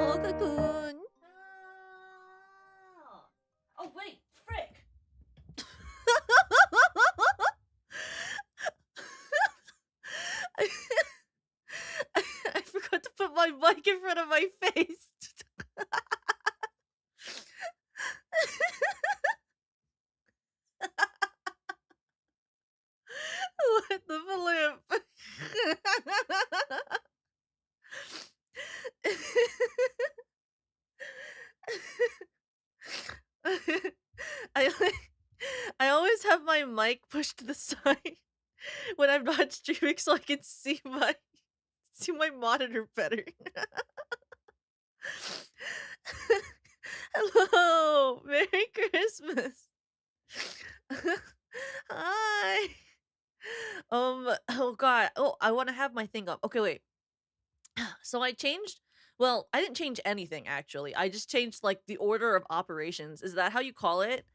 Oh, cocoon. Oh, wait, frick. I forgot to put my mic in front of my face. What the flip? I I always have my mic pushed to the side when I'm not streaming so I can see my monitor better. Hello, Merry Christmas. Hi. Oh god. Oh, I want to have my thing up. Okay, wait. So I changed. Well, I didn't change anything actually. I just changed like the order of operations. Is that how you call it?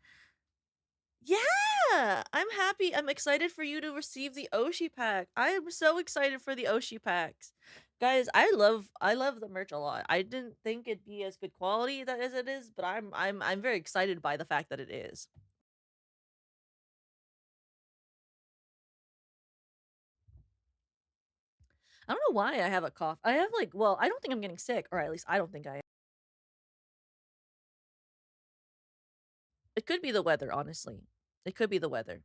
Yeah, I'm happy. I'm excited for you to receive the Oshi pack. I am so excited for the Oshi packs. Guys, I love the merch a lot. I didn't think it'd be as good quality that as it is, but I'm very excited by the fact that it is. I don't know why I have a cough. I have like, well, I don't think I'm getting sick, or at least I don't think I am. It could be the weather, honestly. It could be the weather.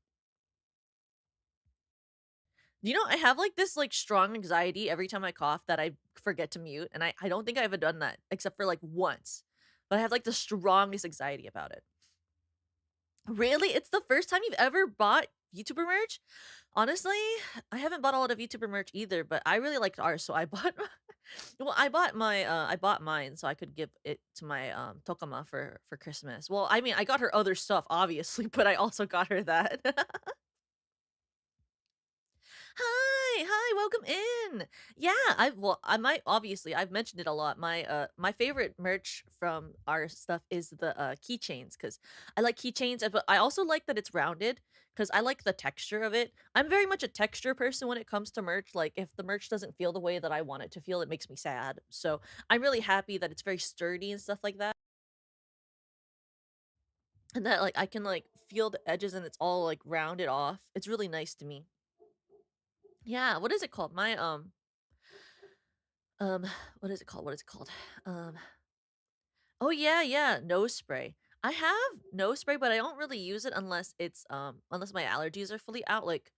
You know, I have like this like strong anxiety every time I cough that I forget to mute, and I don't think I ever done that except for like once. But I have like the strongest anxiety about it. Really? It's the first time you've ever bought YouTuber merch? Honestly, I haven't bought a lot of YouTuber merch either, but I really liked ours, so I bought well, I bought mine so I could give it to my Tokama for Christmas. Well, I mean, I got her other stuff obviously, but I also got her that. Hi, welcome in. Yeah, I might obviously I've mentioned it a lot. My favorite merch from our stuff is the keychains because I like keychains, but I also like that it's rounded because I like the texture of it. I'm very much a texture person when it comes to merch. Like if the merch doesn't feel the way that I want it to feel, it makes me sad. So I'm really happy that it's very sturdy and stuff like that. And that like I can like feel the edges and it's all like rounded off. It's really nice to me. Yeah, what is it called? Um, what is it called? What is it called? Um, oh yeah, yeah, nose spray. I have nose spray, but I don't really use it unless it's unless my allergies are fully out. Like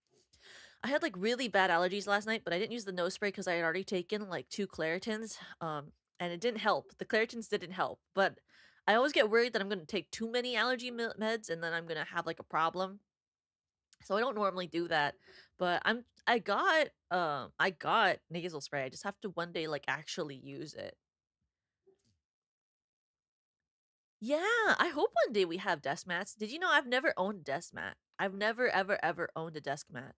I had like really bad allergies last night, but I didn't use the nose spray because I had already taken like 2 Claritins. And it didn't help. The Claritins didn't help, but I always get worried that I'm gonna take too many allergy meds and then I'm gonna have like a problem. So I don't normally do that, but I got nasal spray. I just have to one day like actually use it. Yeah, I hope one day we have desk mats. Did you know I've never owned a desk mat? I've never ever owned a desk mat.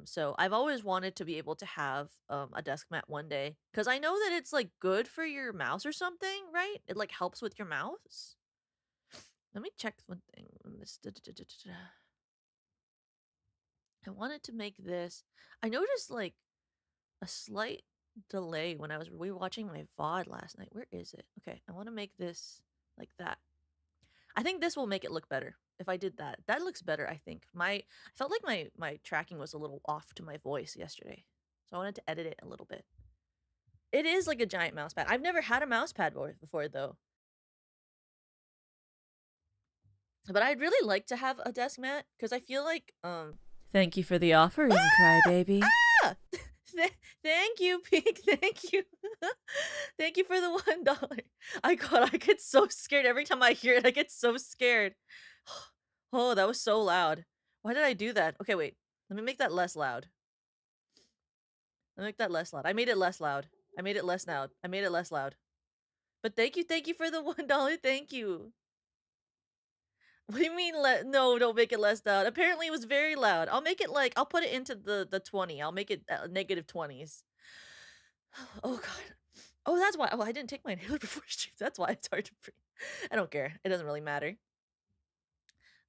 So I've always wanted to be able to have a desk mat one day because I know that it's like good for your mouse or something, right? It like helps with your mouse. Let me check one thing on this. I wanted to make this. I noticed like a slight delay when I was rewatching my VOD last night. Where is it? Okay, I want to make this like that. I think this will make it look better if I did that. That looks better, I think. I felt like my tracking was a little off to my voice yesterday. So I wanted to edit it a little bit. It is like a giant mouse pad. I've never had a mouse pad before though. But I'd really like to have a desk mat because I feel like Thank you for the offering, Crybaby. ah! Thank you, Pink. Thank you. Thank you for the $1. I get so scared every time I hear it. I get so scared. Oh, that was so loud. Why did I do that? Okay, wait. Let me make that less loud. Let me make that less loud. I made it less loud. I made it less loud. I made it less loud. But thank you for the $1. Thank you. What do you mean no, don't make it less loud. Apparently it was very loud. I'll make it like I'll put it into the 20. I'll make it negative 20s. Oh god. Oh, that's why. Oh, I didn't take my inhaler before stream. That's why it's hard to breathe. I don't care. It doesn't really matter.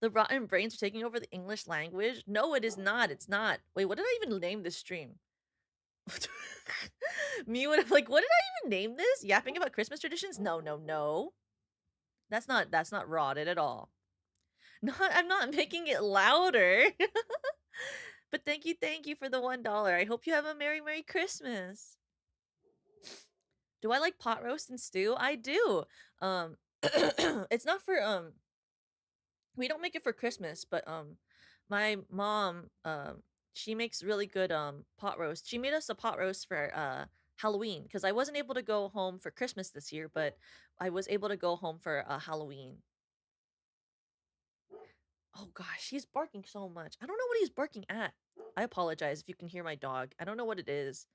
The rotten brains are taking over the English language? No, it is not. It's not. Wait, what did I even name this stream? Me would have like, what did I even name this? Yapping about Christmas traditions? No, no, no. That's not rotted at all. Not I'm not making it louder. But thank you for the $1. I hope you have a Merry Christmas. Do I like pot roast and stew? I do. Um it's not for we don't make it for Christmas, but my mom she makes really good pot roast. She made us a pot roast for Halloween because I wasn't able to go home for Christmas this year, but I was able to go home for Halloween. Oh gosh, he's barking so much. I don't know what he's barking at. I apologize if you can hear my dog. I don't know what it is.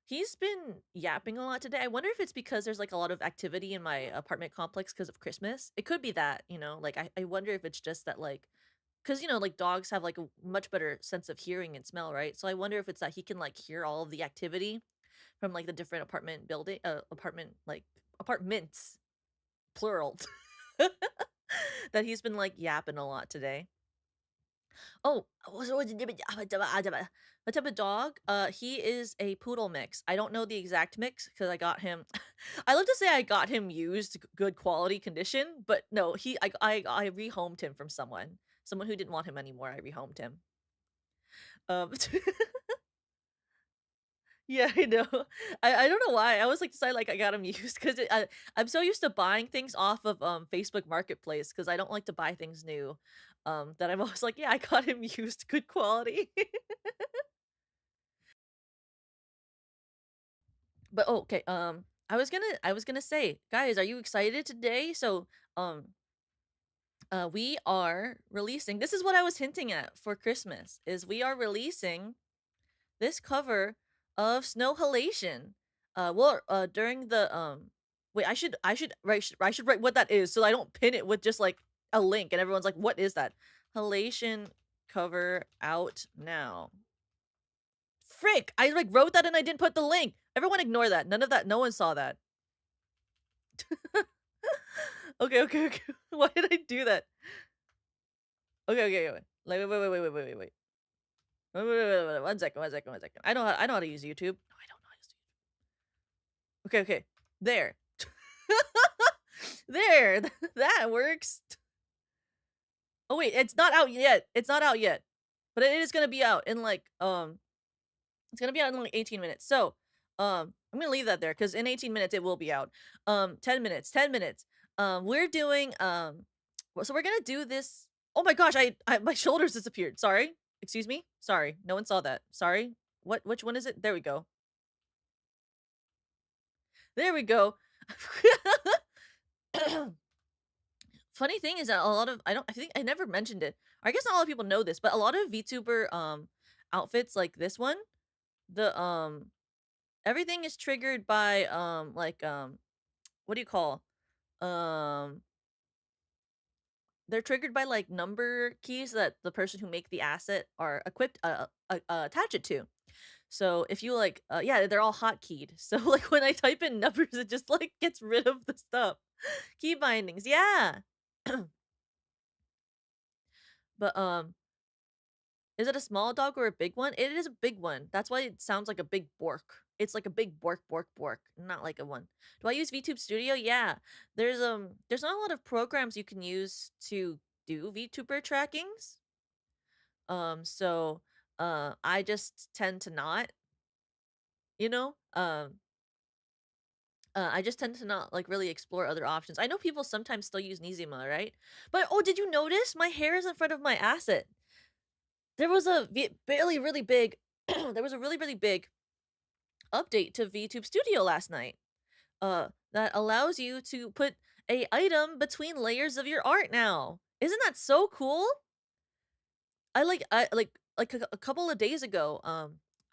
He's been yapping a lot today. I wonder if it's because there's like a lot of activity in my apartment complex because of Christmas. It could be that, you know, like I wonder if it's just that like because you know like dogs have like a much better sense of hearing and smell, right? So I wonder if it's that he can like hear all of the activity from like the different apartments plural that he's been like yapping a lot today. Oh, what type of dog? He is a poodle mix. I don't know the exact mix because I got him. I love to say I got him used, good quality condition, but no, I rehomed him from someone who didn't want him anymore. I rehomed him. Um, yeah, I know. I don't know why. I was like decided like I got him used because I'm so used to buying things off of Facebook Marketplace because I don't like to buy things new. That I'm always like, yeah, I got him used, good quality. But oh, okay, I was gonna say, guys, are you excited today? So, we are releasing. This is what I was hinting at for Christmas. Is we are releasing this cover of Snow Halation. During the wait, I should write what that is so I don't pin it with just like a link and everyone's like, what is that? Halation cover out now. Frick! I like wrote that and I didn't put the link. Everyone ignore that. None of that. No one saw that. Okay, okay, okay. Why did I do that? Okay, okay, wait. Like, wait. Wait. 1 second. I know how to use YouTube. No, I don't know how to use YouTube. Okay, okay. There. There. That works. Oh wait, it's not out yet. It's not out yet. But it is gonna be out in like it's gonna be out in like 18 minutes. So I'm gonna leave that there because in 18 minutes it will be out. 10 minutes, 10 minutes. We're doing so we're gonna do this. Oh my gosh, I my shoulders disappeared. Sorry. Excuse me. Sorry. No one saw that. Sorry. Which one is it? There we go. There we go. Funny thing is that a lot of I think I never mentioned it. I guess not a lot of people know this, but a lot of VTuber outfits like this one, the everything is triggered by what do you call? Um they're triggered by like number keys that the person who make the asset are equipped attach it to. So if you like yeah, they're all hotkeyed. So like when I type in numbers it just like gets rid of the stuff. Key bindings. Yeah. But is it a small dog or a big one? It is a big one. That's why it sounds like a big bork. It's like a big bork, not like a one. Do I use VTube Studio? Yeah. There's not a lot of programs you can use to do VTuber trackings. So I just tend to not, you know? I just tend to not like really explore other options. I know people sometimes still use Nizima, right? But oh, did you notice my hair is in front of my asset? There was a barely really big there was a really big update to VTube Studio last night. That allows you to put a item between layers of your art now. Isn't that so cool? I like a couple of days ago,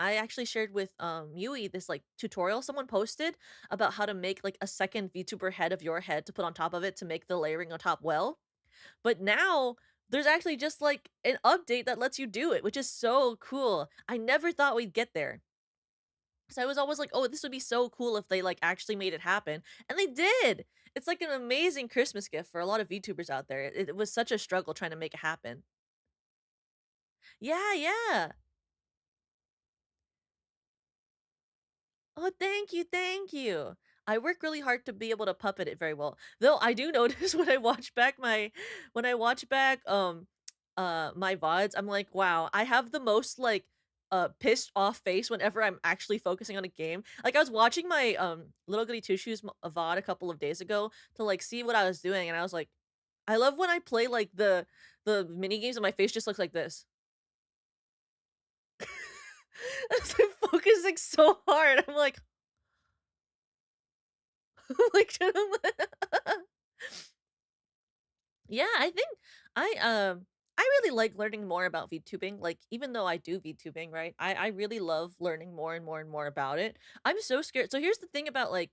I actually shared with Yui this like tutorial someone posted about how to make like a second VTuber head of your head to put on top of it to make the layering on top well. But now there's actually just like an update that lets you do it, which is so cool. I never thought we'd get there. So I was always like, oh, this would be so cool if they like actually made it happen. And they did. It's like an amazing Christmas gift for a lot of VTubers out there. It was such a struggle trying to make it happen. Yeah, yeah. Oh, thank you, thank you. I work really hard to be able to puppet it very well. Though I do notice when I watch back my VODs, I'm like, wow, I have the most like pissed off face whenever I'm actually focusing on a game. Like I was watching my Little Goody Two Shoes VOD a couple of days ago to like see what I was doing, and I was like, I love when I play like the mini games and my face just looks like this. As I'm focusing so hard. I'm like, like yeah, I think I really like learning more about VTubing. Like even though I do VTubing, right? I really love learning more and more and more about it. I'm so scared. So here's the thing about like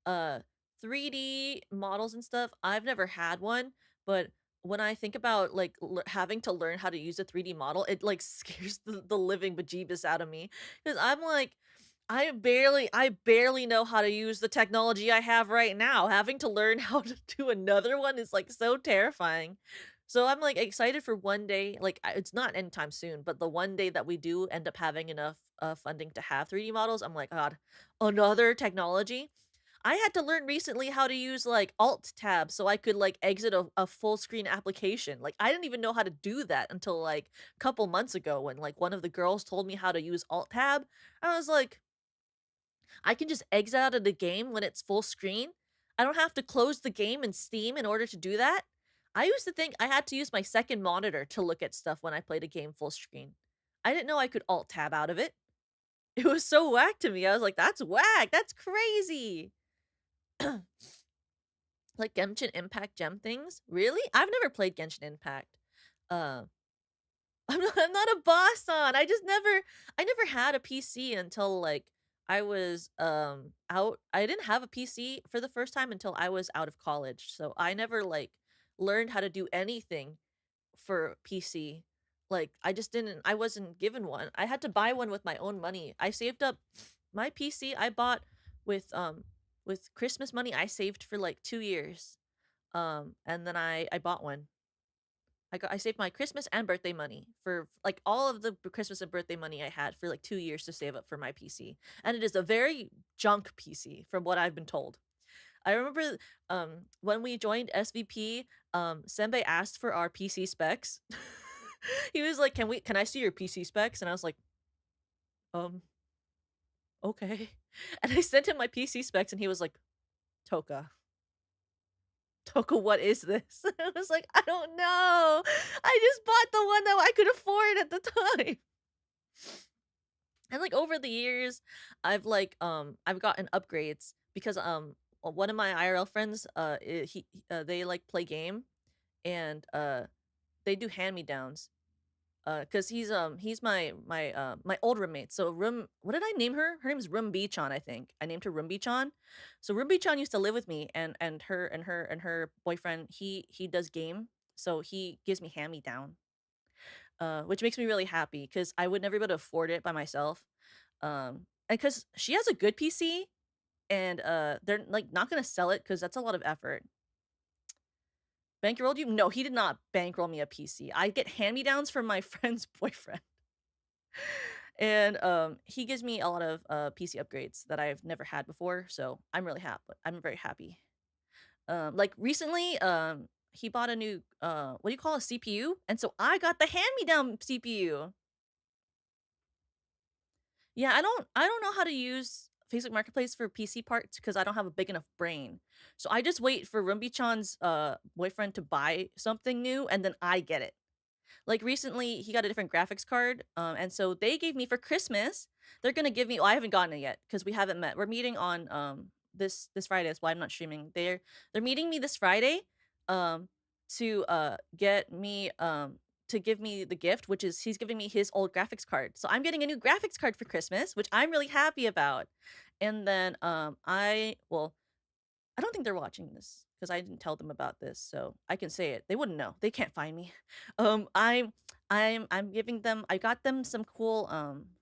uh 3D models and stuff. I've never had one, but when I think about like having to learn how to use a 3D model, it like scares the living bejeebus out of me because I'm like I barely know how to use the technology I have right now. Having to learn how to do another one is like so terrifying. So I'm like excited for one day, like it's not anytime soon, but the one day that we do end up having enough funding to have 3D models, I'm like, God, another technology. I had to learn recently how to use like alt tab so I could like exit a full screen application. Like I didn't even know how to do that until like a couple months ago when like one of the girls told me how to use alt tab. I was like, I can just exit out of the game when it's full screen. I don't have to close the game in Steam in order to do that. I used to think I had to use my second monitor to look at stuff when I played a game full screen. I didn't know I could alt tab out of it. It was so whack to me. I was like, that's whack. That's crazy. Like Genshin Impact gem things? Really? I've never played Genshin Impact. Uh, I'm not a boss on. I never had a PC until like I was out. I didn't have a PC for the first time until I was out of college. So I never like learned how to do anything for PC. Like I wasn't given one. I had to buy one with my own money. I saved up my PC I bought with Christmas money I saved for like 2 years. And then I bought one. I saved my Christmas and birthday money for like all of the Christmas and birthday money I had for like 2 years to save up for my PC. And it is a very junk PC from what I've been told. I remember when we joined SVP, Senbei asked for our PC specs. He was like, can I see your PC specs?" And I was like, "Um, okay." And I sent him my PC specs and he was like, "Toka, Toka, what is this?" I was like, "I don't know. I just bought the one that I could afford at the time." And like over the years, I've gotten upgrades because one of my IRL friends they like play game and they do hand me downs. Cause he's my old roommate. So what did I name her? Her name is Rumbi-chan, I think. I named her Rumbi-chan. So Rumbi-chan used to live with me and her boyfriend, he does game. So he gives me hand me down. Which makes me really happy because I would never be able to afford it by myself. And because she has a good PC and they're like not gonna sell it because that's a lot of effort. Bankrolled you? No, he did not bankroll me a PC. I get hand-me-downs from my friend's boyfriend. And he gives me a lot of PC upgrades that I've never had before, so I'm really happy. I'm very happy. Like recently, he bought a new what do you call a CPU? And so I got the hand-me-down CPU. Yeah, I don't know how to use Facebook Marketplace for PC parts because I don't have a big enough brain. So I just wait for Rumbi-chan's boyfriend to buy something new and then I get it. Like recently he got a different graphics card and so they gave me for Christmas, they're going to give me well, I haven't gotten it yet because we haven't met. We're meeting on this Friday. That's why I'm not streaming. They're meeting me this Friday um to get me to give me the gift, which is he's giving me his old graphics card. So I'm getting a new graphics card for Christmas, which I'm really happy about. And then I don't think they're watching this because I didn't tell them about this, so I can say it. They wouldn't know. They can't find me. Um, I'm I'm giving them. I got them some cool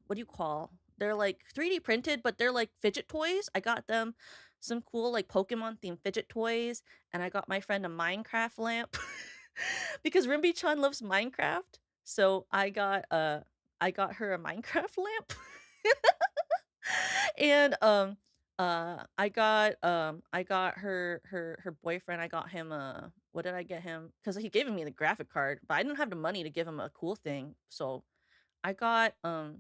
what do you call? They're like 3D printed, but they're like fidget toys. I got them some cool like Pokemon themed fidget toys, and I got my friend a Minecraft lamp because Rimby-chan loves Minecraft. So I got her a Minecraft lamp. And I got her boyfriend, I got him what did I get him? Because he gave me the graphic card, but I didn't have the money to give him a cool thing. So I got oh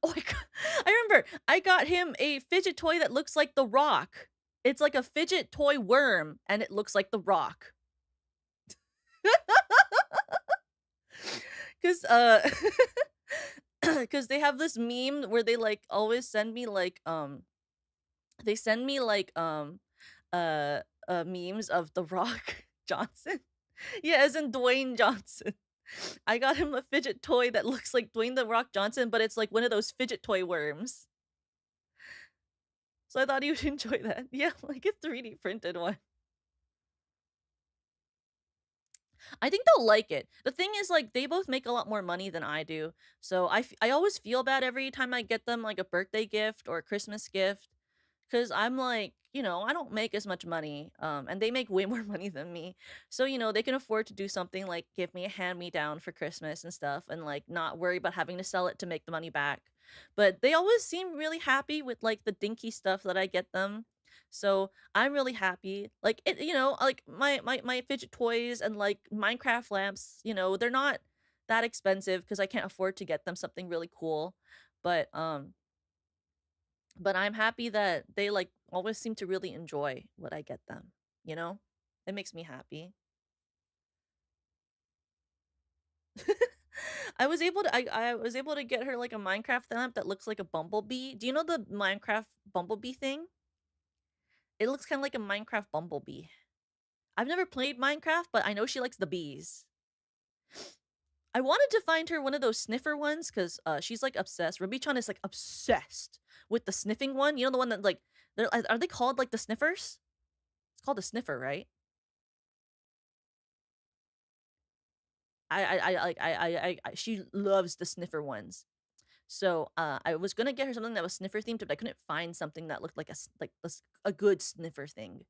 I got, I remember I got him a fidget toy that looks like the Rock. It's like a fidget toy worm and it looks like the Rock. Cause cause they have this meme where they like always send me like they send me like memes of the Rock Johnson. Yeah, as in Dwayne Johnson. I got him a fidget toy that looks like Dwayne the Rock Johnson, but it's like one of those fidget toy worms. So I thought he would enjoy that. Yeah, like a 3D printed one. I think they'll like it. The thing is, like, they both make a lot more money than I do. So I always feel bad every time I get them like a birthday gift or a Christmas gift. Cause I'm like, I don't make as much money, and they make way more money than me. So, they can afford to do something like give me a hand-me-down for Christmas and stuff and like not worry about having to sell it to make the money back. But they always seem really happy with like the dinky stuff that I get them. So I'm really happy. Like it, like my fidget toys and like Minecraft lamps, they're not that expensive because I can't afford to get them something really cool. But I'm happy that they, like, always seem to really enjoy what I get them, you know? It makes me happy. I was able to get her, like, a Minecraft lamp that looks like a bumblebee. Do you know the Minecraft bumblebee thing? It looks kinda like a Minecraft bumblebee. I've never played Minecraft, but I know she likes the bees. I wanted to find her one of those sniffer ones because she's, like, obsessed. Ruby-chan is, like, obsessed with the sniffing one. You know the one that, like they're are they called, like, the sniffers? It's called a sniffer, right? She loves the sniffer ones. So, I was gonna get her something that was sniffer themed, but I couldn't find something that looked like a good sniffer thing.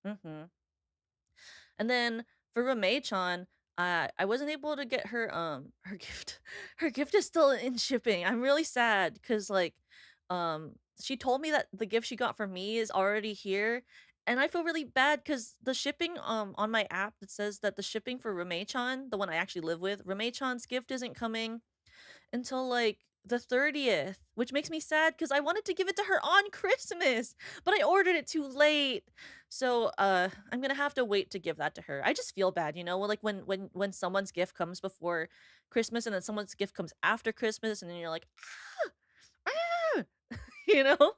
Mhm. And then for Rumei-chan, I wasn't able to get her her gift. Her gift is still in shipping. I'm really sad because she told me that the gift she got for me is already here. And I feel really bad because the shipping on my app that says that the shipping for Rumei-chan, the one I actually live with, Rumei-chan's gift isn't coming until like the 30th, which makes me sad because I wanted to give it to her on Christmas, but I ordered it too late. So I'm gonna have to wait to give that to her. I just feel bad, like when someone's gift comes before Christmas and then someone's gift comes after Christmas, and then you're like, ah, ah, you know?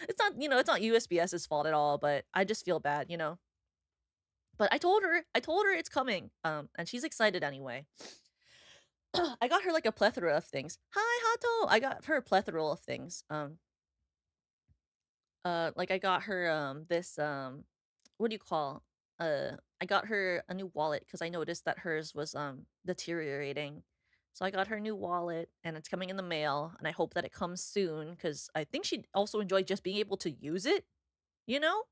It's not USPS's fault at all, but I just feel bad. But I told her it's coming. And she's excited anyway. I got her like a plethora of things. Hi, Hato. I got her a plethora of things. Like I got her this what do you call? I got her a new wallet because I noticed that hers was deteriorating. So I got her a new wallet and it's coming in the mail and I hope that it comes soon because I think she'd also enjoy just being able to use it, you know?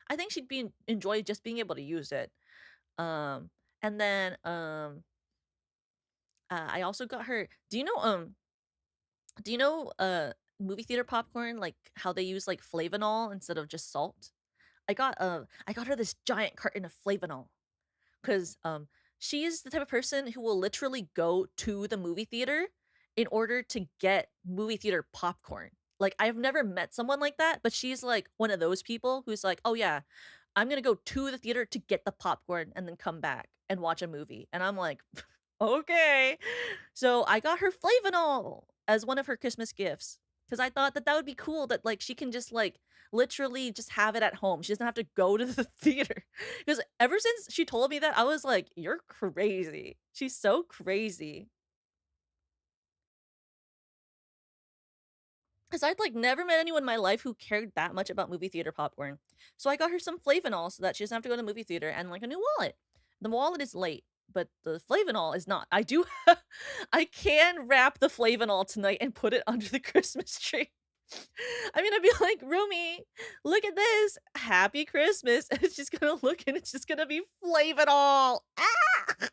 I think she'd be enjoy just being able to use it. Um and then I also got her do you know movie theater popcorn, like how they use like flavanol instead of just salt? I got her this giant carton of flavanol because she is the type of person who will literally go to the movie theater in order to get movie theater popcorn. Like I've never met someone like that, but she's like one of those people who's like, "Oh yeah, I'm going to go to the theater to get the popcorn and then come back and watch a movie." And I'm like, "Okay." So I got her flavanol as one of her Christmas gifts because I thought that that would be cool that like she can just like literally just have it at home. She doesn't have to go to the theater. Because ever since she told me that, I was like, "You're crazy." She's so crazy. Because I'd like never met anyone in my life who cared that much about movie theater popcorn. So I got her some Flavanol so that she doesn't have to go to the movie theater and like a new wallet. The wallet is late, but the Flavanol is not. I can wrap the Flavanol tonight and put it under the Christmas tree. I'm gonna be like, Rumi, look at this. Happy Christmas. And it's just gonna look and it's just gonna be Flavanol. Ah!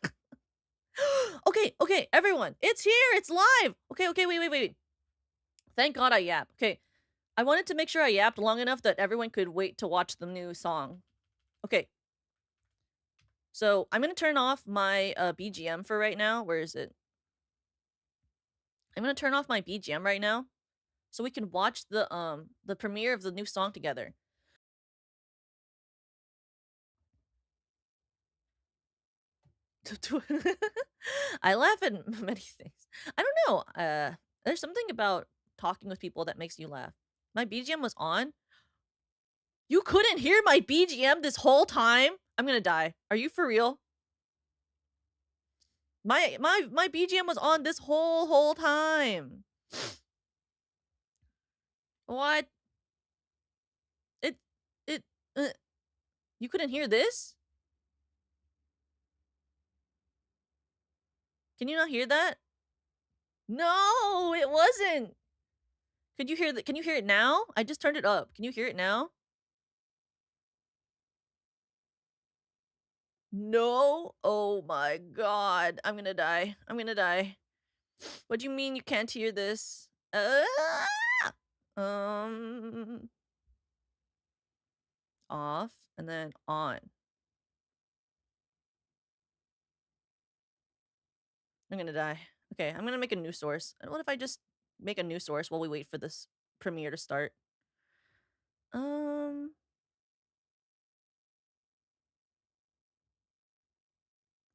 Okay, everyone. It's here. It's live. Okay, wait. Thank God I yap. Okay, I wanted to make sure I yapped long enough that everyone could wait to watch the new song. Okay, so I'm gonna turn off my BGM for right now. Where is it? I'm gonna turn off my BGM right now so we can watch the premiere of the new song together. I laugh at many things. I don't know. There's something about talking with people that makes you laugh. My BGM was on. You couldn't hear my BGM this whole time? I'm gonna die. Are you for real? My BGM was on this whole time. What? It it you couldn't hear this? Can you not hear that? No, it wasn't. Could you hear that? Can you hear it now? I just turned it up. Can you hear it now? No. Oh my god. I'm gonna die. I'm gonna die. What do you mean you can't hear this? Um off and then on. I'm gonna die. Okay, I'm gonna make a new source. And what if I just make a new source while we wait for this premiere to start? Um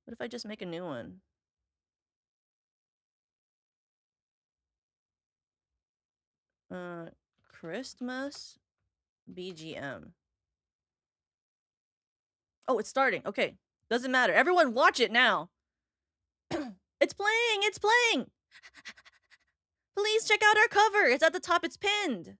what if I just make a new one? Uh Christmas BGM. Oh, it's starting. Okay. Doesn't matter. Everyone watch it now. It's playing. It's playing. Please check out our cover. It's at the top. It's pinned.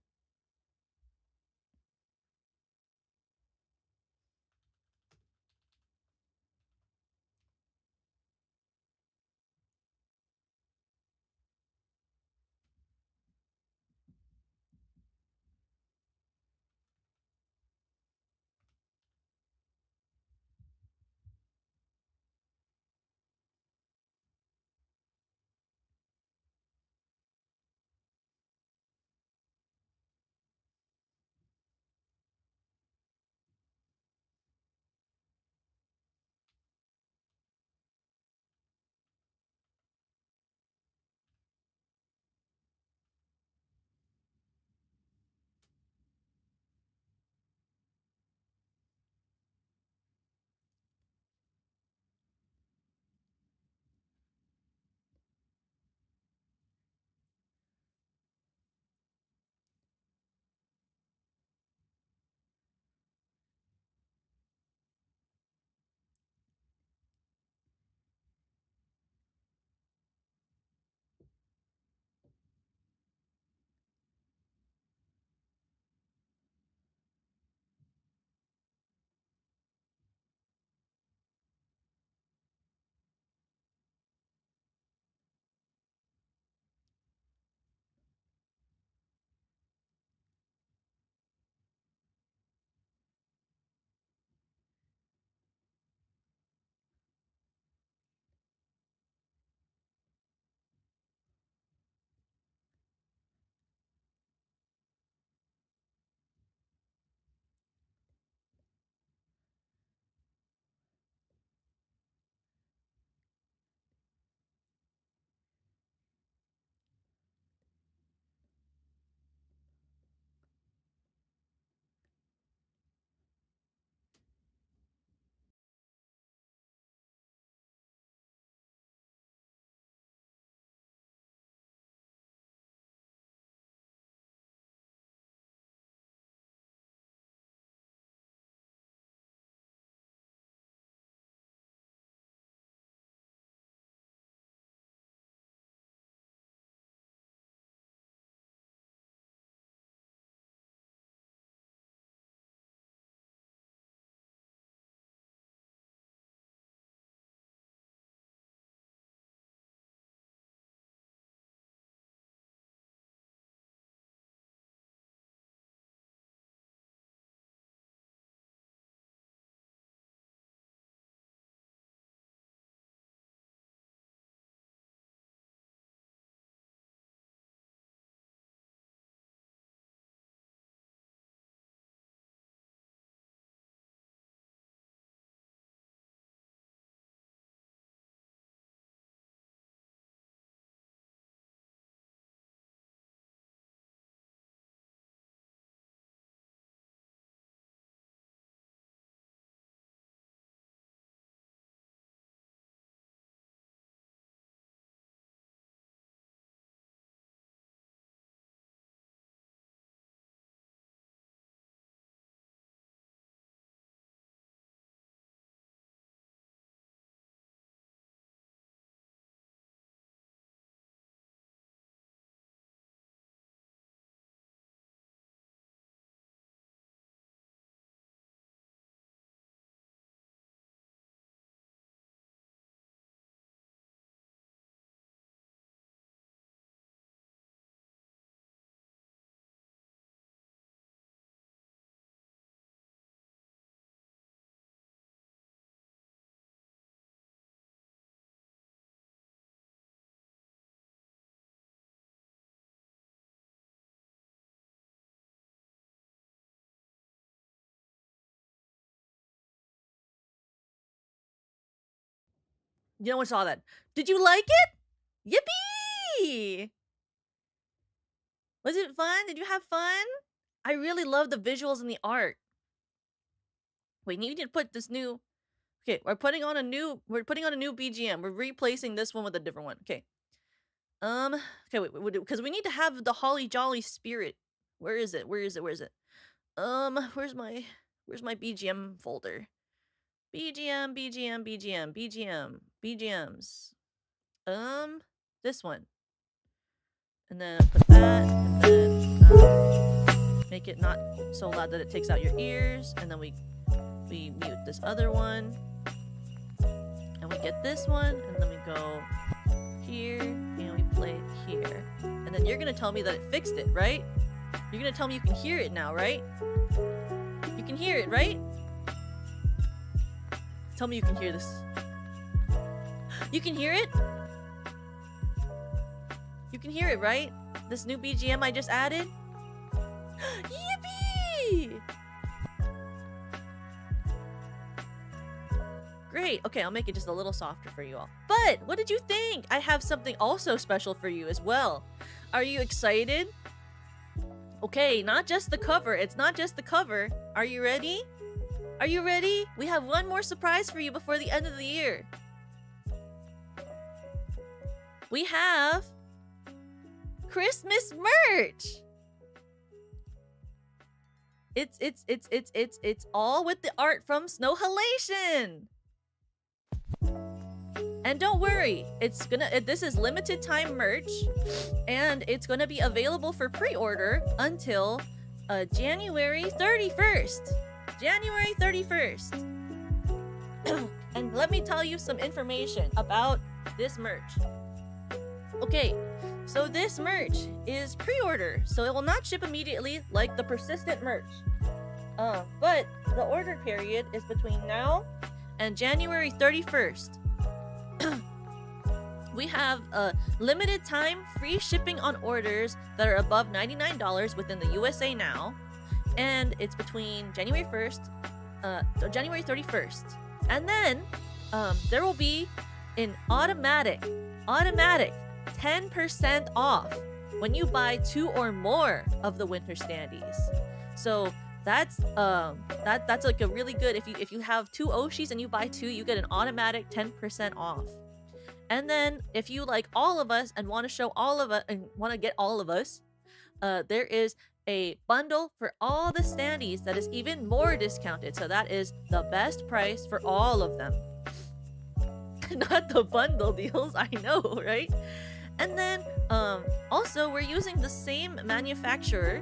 No one saw that. Did you like it? Yippee! Was it fun? Did you have fun? I really love the visuals and the art. We need to put this new. Okay, we're putting on a new BGM. We're replacing this one with a different one. Okay. Okay, wait, because we need to have the holly jolly spirit. Where is it? Where's my BGM folder? BGMs. This one. And then put that, and then make it not so loud that it takes out your ears, and then we mute this other one, and we get this one, and then we go here, and we play it here. And then you're gonna tell me that it fixed it, right? You're gonna tell me you can hear it now, right? You can hear it, right? Tell me you can hear this. You can hear it? You can hear it, right? This new BGM I just added? Yippee! Great. Okay, I'll make it just a little softer for you all. But what did you think? I have something also special for you as well. Are you excited? Okay, not just the cover. It's not just the cover. Are you ready? Are you ready? We have one more surprise for you before the end of the year. We have Christmas merch. It's all with the art from Snow Halation. And don't worry, this is limited time merch, and it's gonna be available for pre-order until January 31st. January 31st. And let me tell you some information about this merch. Okay, so this merch is pre-order, so it will not ship immediately like the persistent merch. But the order period is between now and January 31st. We have a limited time free shipping on orders that are above $99 within the USA now, and it's between January 31st. And then there will be an automatic 10% off when you buy 2 or more of the winter standees. So that's like a really good, if you have 2 Oshis and you buy 2, you get an automatic 10% off. And then if you like all of us and want to show all of us and want to get all of us, there is a bundle for all the standees that is even more discounted. So that is the best price for all of them. Not the bundle deals, I know, right? And then also we're using the same manufacturer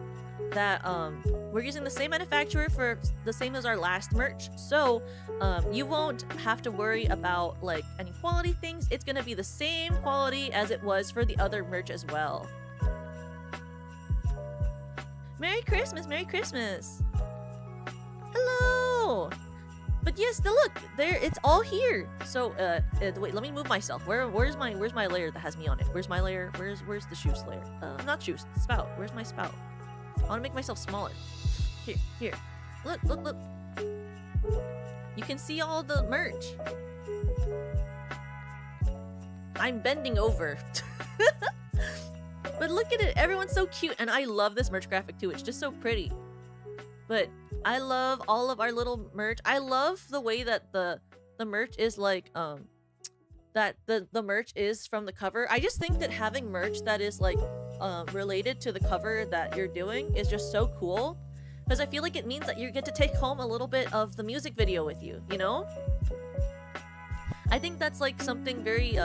that for the same as our last merch. So you won't have to worry about like any quality things. It's gonna be the same quality as it was for the other merch as well. Merry Christmas, Merry Christmas. Hello. But yes, look, there, it's all here. So wait, let me move myself. Where's my layer that has me on it? Where's my layer? Where's the shoes layer? Not shoes, spout. Where's my spout? I want to make myself smaller. Here. Look. You can see all the merch. I'm bending over. But look at it. Everyone's so cute. And I love this merch graphic too. It's just so pretty. But I love all of our little merch. I love the way that the merch is like, that the merch is from the cover. I just think that having merch that is like related to the cover that you're doing is just so cool, because I feel like it means that you get to take home a little bit of the music video with you, you know? I think that's like something very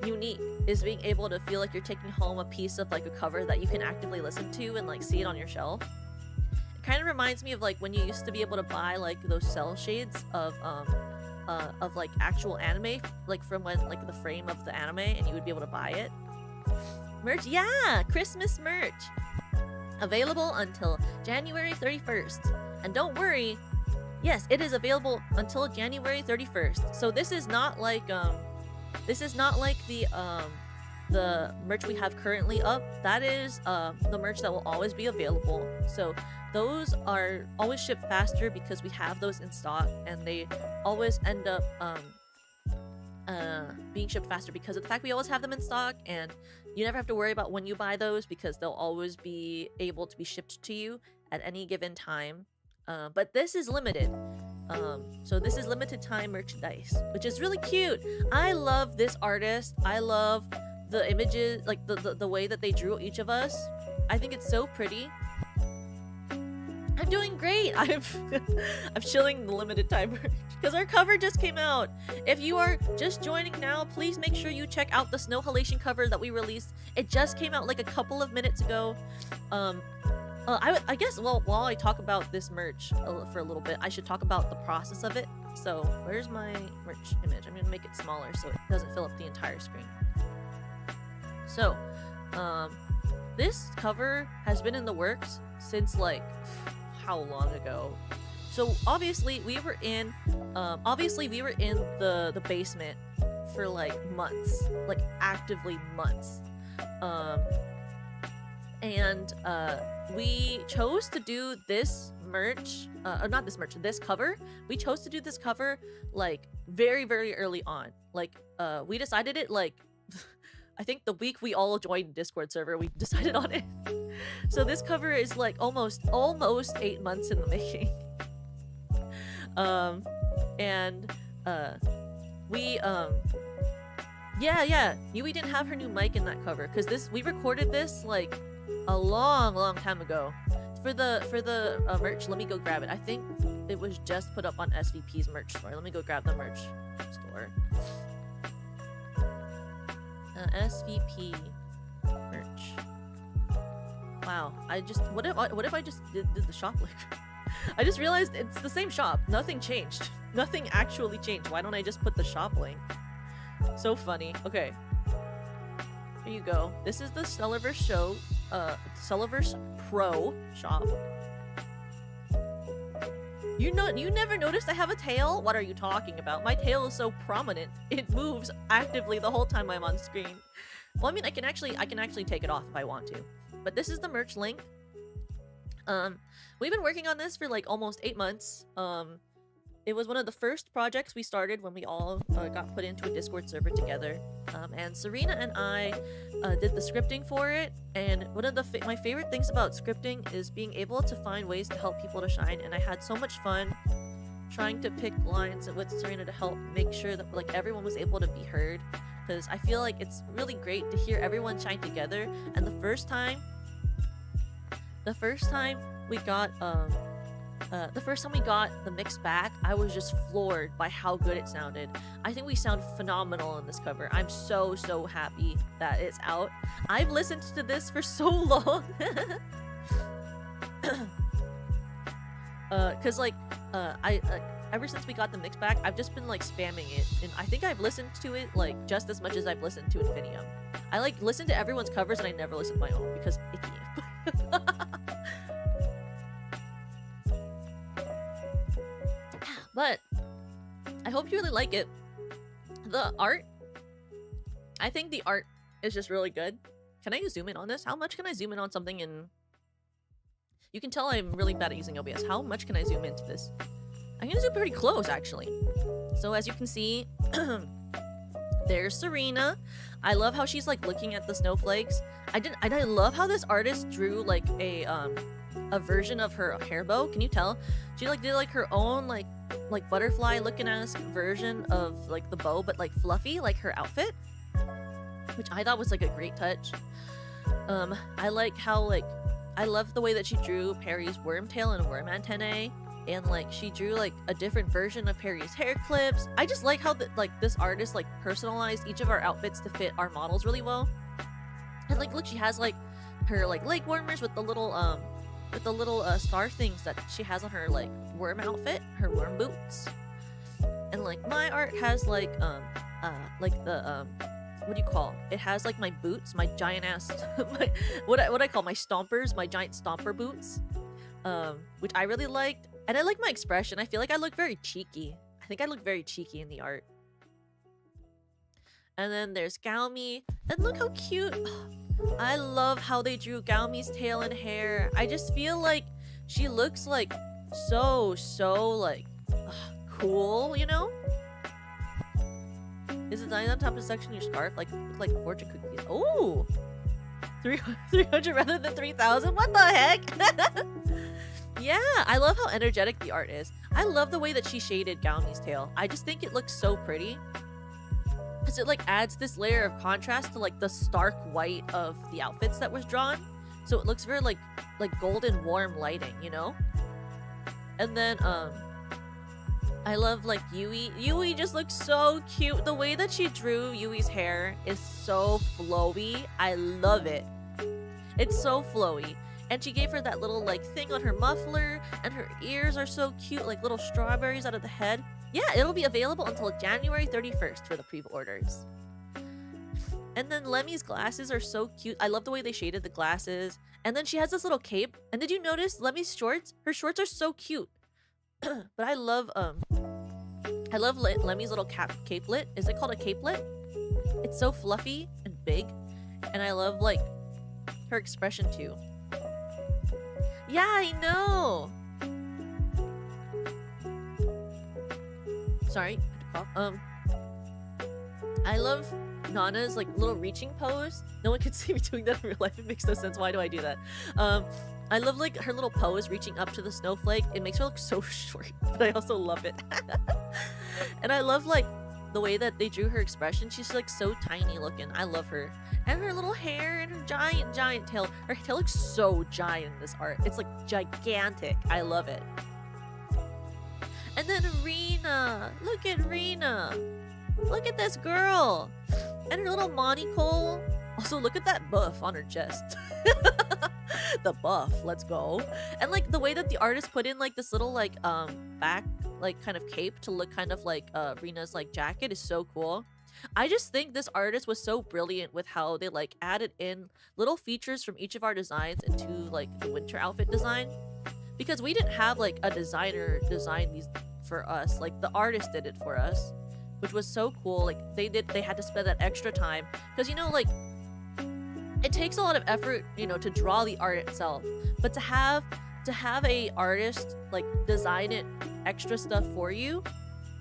unique, is being able to feel like you're taking home a piece of like a cover that you can actively listen to and like see it on your shelf. It kind of reminds me of like when you used to be able to buy like those cell shades of like actual anime, like from when like the frame of the anime, and you would be able to buy it. Merch, yeah, Christmas merch available until January 31st. And don't worry, yes, it is available until January 31st. So this is not like the merch we have currently up. That is the merch that will always be available. So those are always shipped faster because we have those in stock, and they always end up being shipped faster because of the fact we always have them in stock, and you never have to worry about when you buy those because they'll always be able to be shipped to you at any given time. But this is limited. So this is limited time merchandise, which is really cute. I love this artist. I love the images, like the way that they drew each of us. I think it's so pretty. I'm doing great. I'm chilling the limited time merch because our cover just came out. If you are just joining now, please make sure you check out the snow halation cover that we released. It just came out like a couple of minutes ago. I guess, well, while I talk about this merch for a little bit, I should talk about the process of it. So where's my merch image? I'm gonna make it smaller so it doesn't fill up the entire screen. So, this cover has been in the works since like how long ago? So obviously we were in the basement for like months, like actively months. And we chose to do this merch, or not this merch, this cover. We chose to do this cover like very, very early on. Like we decided it like I think the week we all joined Discord server, we decided on it. So this cover is like almost 8 months in the making. Yui didn't have her new mic in that cover because we recorded this like a long time ago. For the merch, let me go grab it. I think it was just put up on SVP's merch store. Let me go grab the merch store. SVP merch. Wow, what if I just did the shop link? I just realized it's the same shop. Nothing changed. Nothing actually changed. Why don't I just put the shop link? So funny. Okay. Here you go. This is the Stellarverse Stellarverse Pro shop. You never noticed I have a tail? What are you talking about? My tail is so prominent. It moves actively the whole time I'm on screen. Well, I mean, I can actually take it off if I want to. But this is the merch link. We've been working on this for like almost 8 months. It was one of the first projects we started when we all got put into a Discord server together. And Serena and I did the scripting for it. And one of my favorite things about scripting is being able to find ways to help people to shine. And I had so much fun trying to pick lines with Serena to help make sure that like everyone was able to be heard. Because I feel like it's really great to hear everyone shine together. And the first time we got the mix back, I was just floored by how good it sounded. I think we sound phenomenal in this cover. I'm so happy that it's out. I've listened to this for so long. Cause like ever since we got the mix back, I've just been like spamming it, and I think I've listened to it like just as much as I've listened to Infinium. I like listen to everyone's covers and I never listen to my own because icky. But I hope you really like it. The art, I think the art is just really good. Can I zoom in on this? How much can I zoom in on something in... You can tell I'm really bad at using OBS. How much can I zoom into this? I'm gonna zoom pretty close, actually. So as you can see, there's Serena. I love how she's like looking at the snowflakes. I love how this artist drew like a version of her hair bow. Can you tell? She like did like her own like butterfly looking ass version of like the bow, but like fluffy, like her outfit, which I thought was like a great touch. I like how like I love the way that she drew Perry's worm tail and worm antennae, and like she drew like a different version of Perry's hair clips. I just like how this artist like personalized each of our outfits to fit our models really well. And like look, she has like her like leg warmers with the little star things that she has on her like worm outfit, her worm boots. And like my art has like the what do you call it? Has like my boots, my giant ass what I call my stompers, my giant stomper boots, which I really liked. And I like my expression. I feel like I look very cheeky. I think I look very cheeky in the art. And then there's Gaomi, and look how cute. I love how they drew Gaomi's tail and hair. I just feel like she looks like so like cool, you know? Is the design on top of the section your scarf like look like fortune cookies? Oh, 300 rather than 3,000. What the heck? Yeah, I love how energetic the art is. I love the way that she shaded Gaomi's tail. I just think it looks so pretty. Because it like adds this layer of contrast to like the stark white of the outfits that was drawn. So it looks very like golden warm lighting, you know? And then I love like Yui. Yui just looks so cute. The way that she drew Yui's hair is so flowy. I love it. It's so flowy. And she gave her that little like thing on her muffler, and her ears are so cute, like little strawberries out of the head. Yeah, it'll be available until January 31st for the pre-orders. And then Lemmy's glasses are so cute. I love the way they shaded the glasses. And then she has this little cape. And did you notice Lemmy's shorts? Her shorts are so cute. But I love Lemmy's little capelet. Is it called a capelet? It's so fluffy and big. And I love like her expression too. Yeah, I know. Sorry, I had to cough. I love Nana's like little reaching pose. No one can see me doing that in real life. It makes no sense. Why do I do that? I love like her little pose reaching up to the snowflake. It makes her look so short, but I also love it. And I love like the way that they drew her expression. She's like so tiny looking. I love her. And her little hair and her giant tail. Her tail looks so giant in this art. It's like gigantic. I love it. And then Rena. Look at Rena. Look at this girl. And her little monocle. Also, look at that buff on her chest. The buff. Let's go. And like the way that the artist put in like this little like back like kind of cape to look kind of like Rena's like jacket is so cool. I just think this artist was so brilliant with how they like added in little features from each of our designs into like the winter outfit design, because we didn't have like a designer design these for us. Like the artist did it for us, which was so cool. Like they had to spend that extra time because, you know, like it takes a lot of effort, you know, to draw the art itself, but to have a artist like design it extra stuff for you,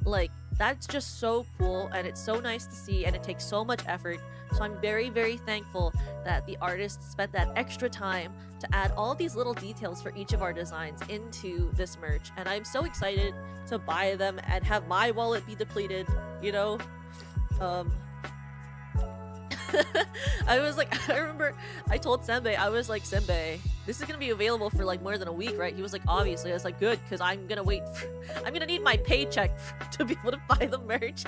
like that's just so cool, and it's so nice to see, and it takes so much effort. So I'm very, very thankful that the artist spent that extra time to add all these little details for each of our designs into this merch, and I'm so excited to buy them and have my wallet be depleted, you know? I was like, I remember I told Senbei, I was like, Senbei, this is gonna be available for like more than a week, right? He was like, obviously. I was like, good, because I'm gonna I'm gonna need my paycheck to be able to buy the merch.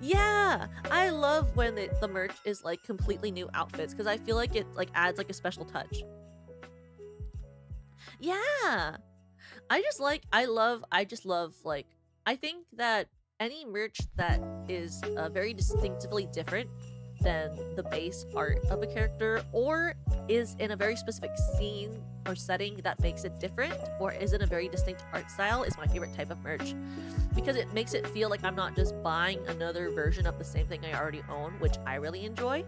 Yeah, I love when the merch is like completely new outfits, because I feel like it like adds like a special touch. Yeah, I just love like, I think that any merch that is very distinctively different than the base art of a character, or is in a very specific scene or setting that makes it different, or is in a very distinct art style, is my favorite type of merch, because it makes it feel like I'm not just buying another version of the same thing I already own, which I really enjoy.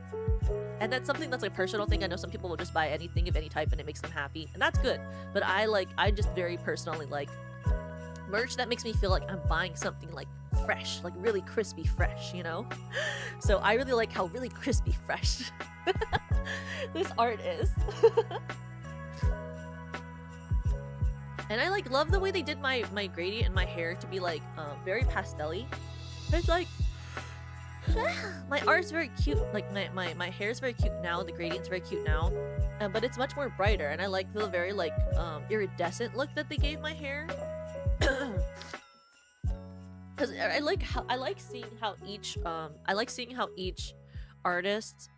And that's something that's like a personal thing. I know some people will just buy anything of any type and it makes them happy, and that's good, but I just very personally like merch that makes me feel like I'm buying something like fresh, like really crispy fresh, you know? So I really like how really crispy fresh this art is. And I like love the way they did my gradient and my hair to be like very pastel-y. It's like my art's very cute, like my hair is very cute now, the gradient's very cute now, but it's much more brighter, and I like the very like iridescent look that they gave my hair. Because I like seeing how each artist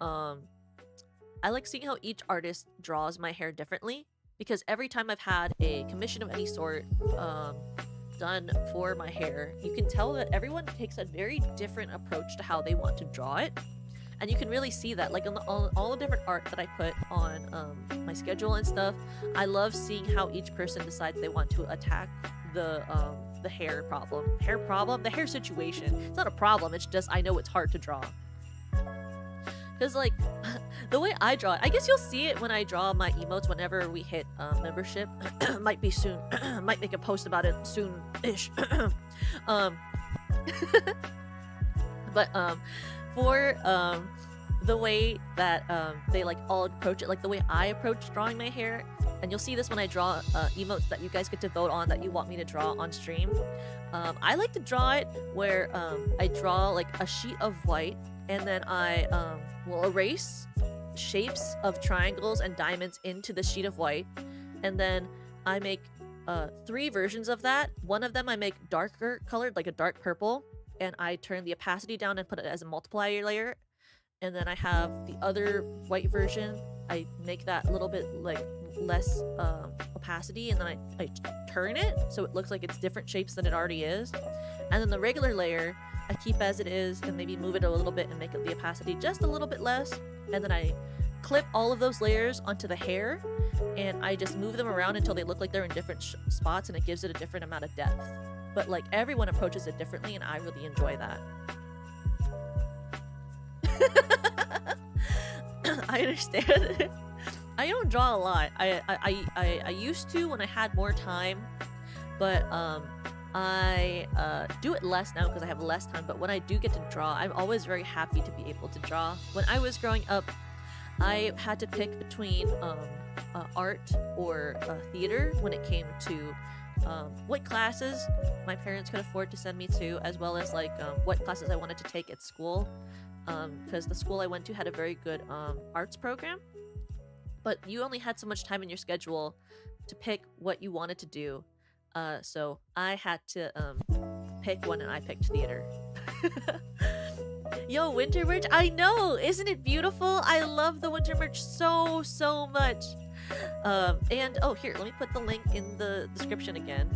draws my hair differently, because every time I've had a commission of any sort done for my hair, you can tell that everyone takes a very different approach to how they want to draw it, and you can really see that like on all the different art that I put on my schedule and stuff. I love seeing how each person decides they want to attack the hair situation. It's not a problem, it's just I know it's hard to draw, because like the way I draw it, I guess you'll see it when I draw my emotes whenever we hit membership. Might be soon. Might make a post about it soon-ish. But for the way that they like all approach it, like the way I approach drawing my hair, and you'll see this when I draw emotes that you guys get to vote on that you want me to draw on stream. I like to draw it where I draw like a sheet of white, and then I will erase shapes of triangles and diamonds into the sheet of white, and then I make 3 versions of that. One of them I make darker colored, like a dark purple, and I turn the opacity down and put it as a multiplier layer. And then I have the other white version. I make that a little bit like less opacity, and then I turn it so it looks like it's different shapes than it already is. And then the regular layer I keep as it is and maybe move it a little bit and make the opacity just a little bit less. And then I clip all of those layers onto the hair, and I just move them around until they look like they're in different spots, and it gives it a different amount of depth. But like everyone approaches it differently, and I really enjoy that. I understand. I don't draw a lot. I used to when I had more time, but I do it less now because I have less time. But when I do get to draw, I'm always very happy to be able to draw. When I was growing up, I had to pick between art or theater when it came to what classes my parents could afford to send me to, as well as like what classes I wanted to take at school, because the school I went to had a very good arts program, but you only had so much time in your schedule to pick what you wanted to do, so I had to pick one, and I picked theater. Yo, winter merch, I know, isn't it beautiful? I love the winter merch so much. And oh, here, let me put the link in the description again.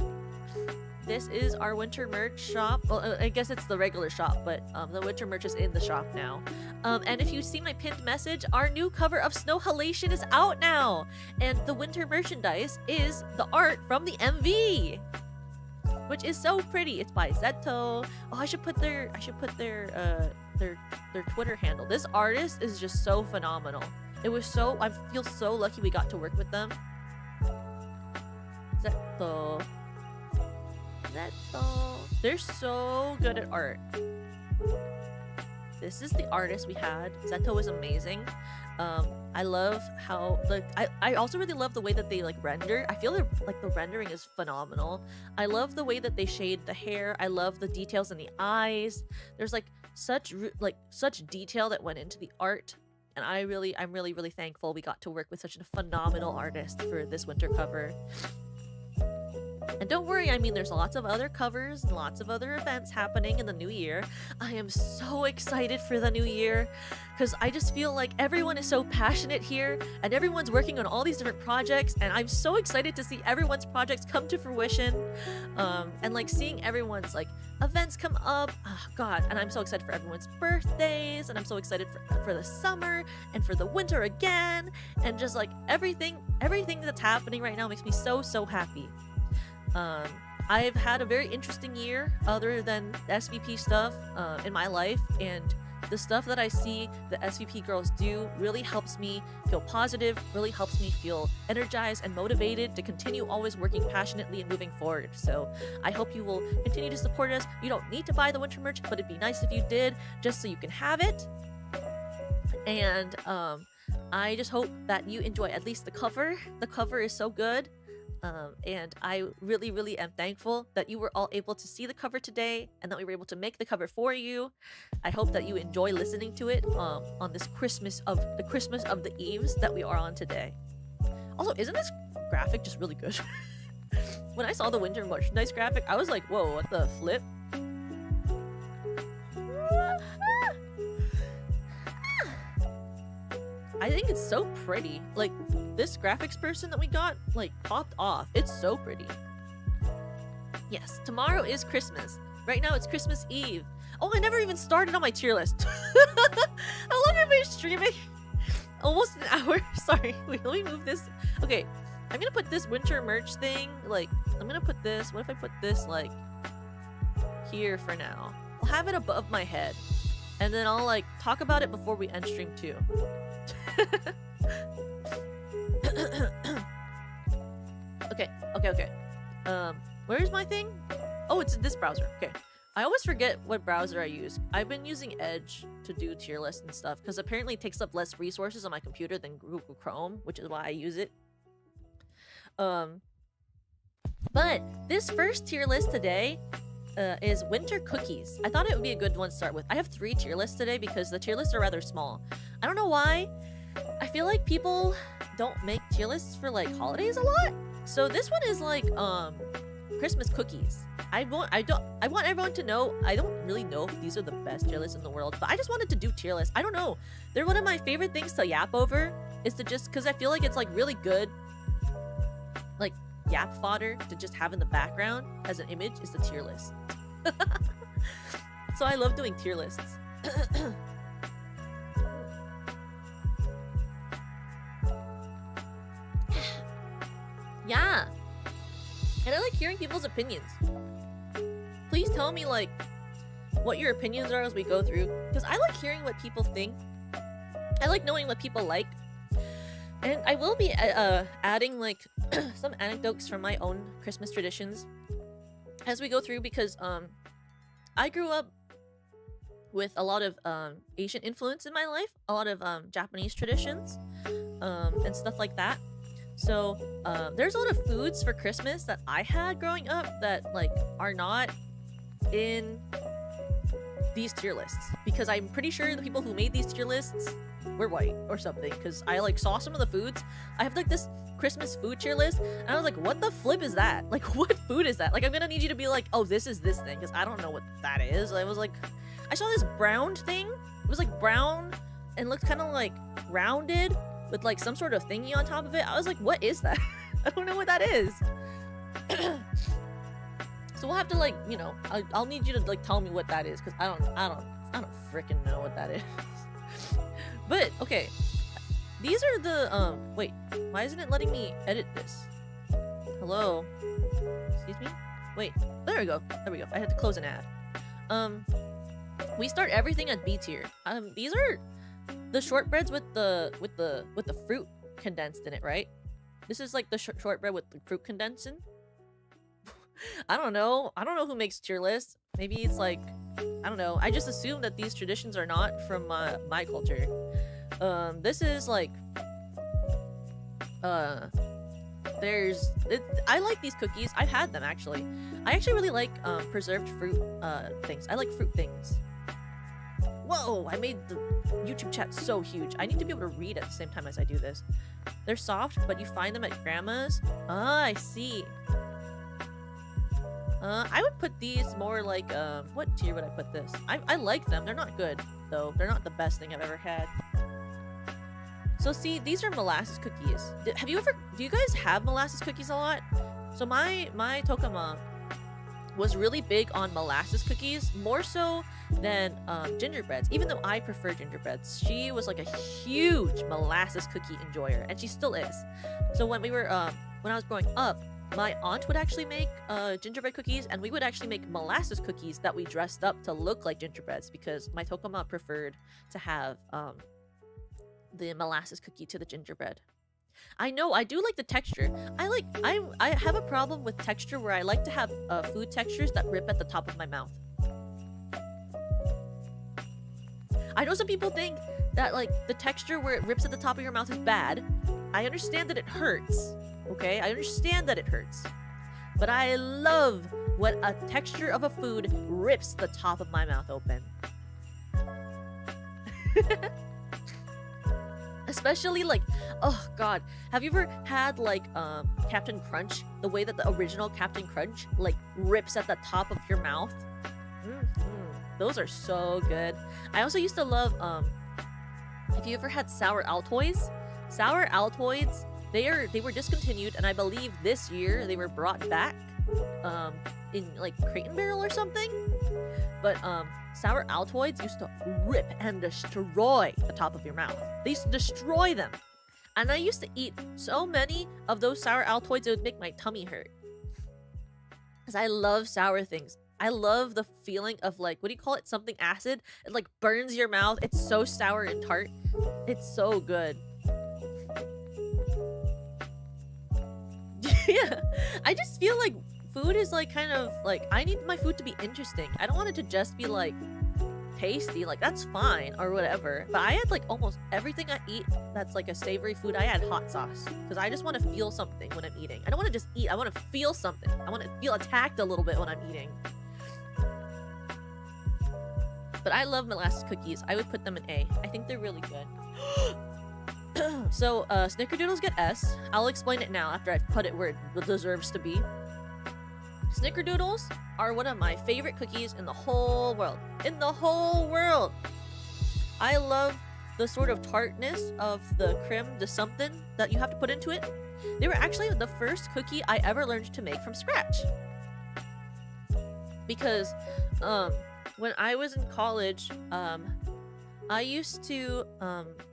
This is our winter merch shop. Well, I guess it's the regular shop, but the winter merch is in the shop now. And if you see my pinned message, our new cover of Snow Halation is out now, and the winter merchandise is the art from the MV, which is so pretty. It's by Zeto. Oh, I should put their Twitter handle. This artist is just so phenomenal. It was so, I feel so lucky we got to work with them. Zeto. They're so good at art. This is the artist we had. Zeto is amazing. I love how I also really love the way that they like render. I feel like the rendering is phenomenal. I love the way that they shade the hair. I love the details in the eyes. There's like such detail that went into the art, and I'm really thankful we got to work with such a phenomenal artist for this winter cover. And don't worry, I mean, there's lots of other covers and lots of other events happening in the new year. I am so excited for the new year because I just feel like everyone is so passionate here and everyone's working on all these different projects, and I'm so excited to see everyone's projects come to fruition, and like seeing everyone's like events come up. Oh, God, and I'm so excited for everyone's birthdays, and I'm so excited for the summer and for the winter again, and just like everything that's happening right now makes me so happy. I've had a very interesting year other than SVP stuff in my life, and the stuff that I see the SVP girls do really helps me feel positive, really helps me feel energized and motivated to continue always working passionately and moving forward. So I hope you will continue to support us. You don't need to buy the winter merch, but it'd be nice if you did, just so you can have it. And I just hope that you enjoy at least the cover. The cover is so good. And I really am thankful that you were all able to see the cover today and that we were able to make the cover for you. I hope that you enjoy listening to it on this Christmas of the Eves that we are on today. Also, isn't this graphic just really good? When I saw the winter merchandise graphic, I was like, whoa, what the flip? I think it's so pretty. Like, this graphics person that we got, like, popped off. It's so pretty. Yes, tomorrow is Christmas. Right now it's Christmas Eve. Oh, I never even started on my tier list. How long have I been streaming? Almost an hour. Sorry. Wait, let me move this. Okay, I'm gonna put this winter merch thing, like, I'm gonna put this. What if I put this, like, here for now? I'll have it above my head. And then I'll, like, talk about it before we end stream too. Okay. Where's my thing? Oh, it's in this browser. Okay. I always forget what browser I use. I've been using Edge to do tier lists and stuff because apparently it takes up less resources on my computer than Google Chrome, which is why I use it. But this first tier list today is winter cookies. I thought it would be a good one to start with. I have 3 tier lists today because the tier lists are rather small. I don't know why. I feel like people don't make tier lists for like holidays a lot. So this one is like Christmas cookies. I want everyone to know. I don't really know if these are the best tier lists in the world, but I just wanted to do tier lists. I don't know. They're one of my favorite things to yap over. Is to just because I feel like it's like really good, like yap fodder to just have in the background as an image is the tier list. So I love doing tier lists. Yeah. And I like hearing people's opinions. Please tell me like what your opinions are as we go through, because I like hearing what people think. I like knowing what people like. And I will be adding like some anecdotes from my own Christmas traditions as we go through, because I grew up with a lot of Asian influence in my life, a lot of Japanese traditions and stuff like that. So there's a lot of foods for Christmas that I had growing up that like are not in these tier lists, because I'm pretty sure the people who made these tier lists were white or something, because I like saw some of the foods. I have like this Christmas food tier list and I was like, what the flip is that? Like, what food is that? Like, I'm gonna need you to be like, oh, this is this thing, because I don't know what that is. I was like, I saw this brown thing. It was like brown and looked kind of like rounded with like some sort of thingy on top of it. I was like, what is that? I don't know what that is. So we'll have to like, you know, I'll need you to like tell me what that is, because I don't freaking know what that is. But okay, these are the wait, why isn't it letting me edit this? Hello, excuse me. Wait, there we go. I had to close an ad. We start everything at B tier. These are the shortbreads with the fruit condensed in it, right? This is like the shortbread with the fruit condensed in. I don't know who makes tier lists. Maybe it's like, I don't know. I just assume that these traditions are not from my culture. This is like, I like these cookies. I've had them actually. I actually really like preserved fruit things. I like fruit things. Whoa, I made the YouTube chat so huge. I need to be able to read at the same time as I do this. They're soft, but you find them at grandma's. Ah, I see. I would put these more like, what tier would I put this? I like them. They're not good, though. They're not the best thing I've ever had. So see, these are molasses cookies. Do you guys have molasses cookies a lot? So my Tokama was really big on molasses cookies, more so than gingerbreads. Even though I prefer gingerbreads, she was like a huge molasses cookie enjoyer, and she still is. So when we were, when I was growing up, my aunt would actually make gingerbread cookies, and we would actually make molasses cookies that we dressed up to look like gingerbreads, because my Tokama preferred to have the molasses cookie to the gingerbread. I know, I do like the texture. I have a problem with texture where I like to have food textures that rip at the top of my mouth. I know some people think that like the texture where it rips at the top of your mouth is bad. I understand that it hurts. Okay, I understand that it hurts. But I love when a texture of a food rips the top of my mouth open. Especially like, oh god, have you ever had like Captain Crunch? The way that the original Captain Crunch like rips at the top of your mouth. Those are so good. I also used to love, have you ever had sour Altoids? Sour Altoids, they were discontinued, and I believe this year they were brought back in like Crate and Barrel or something. But sour Altoids used to rip and destroy the top of your mouth. They used to destroy them. And I used to eat so many of those sour Altoids it would make my tummy hurt. Because I love sour things. I love the feeling of like, what do you call it? Something acid. It like burns your mouth. It's so sour and tart. It's so good. Yeah. I just feel like food is like kind of like I need my food to be interesting. I don't want it to just be like tasty, like that's fine or whatever. But I had like almost everything I eat that's like a savory food. I had hot sauce because I just want to feel something when I'm eating. I don't want to just eat. I want to feel something. I want to feel attacked a little bit when I'm eating. But I love molasses cookies. I would put them in A. I think they're really good. So, snickerdoodles get S. I'll explain it now after I've put it where it deserves to be. Snickerdoodles are one of my favorite cookies in the whole world. In the whole world! I love the sort of tartness of the creme de something that you have to put into it. They were actually the first cookie I ever learned to make from scratch. Because, when I was in college, I used to,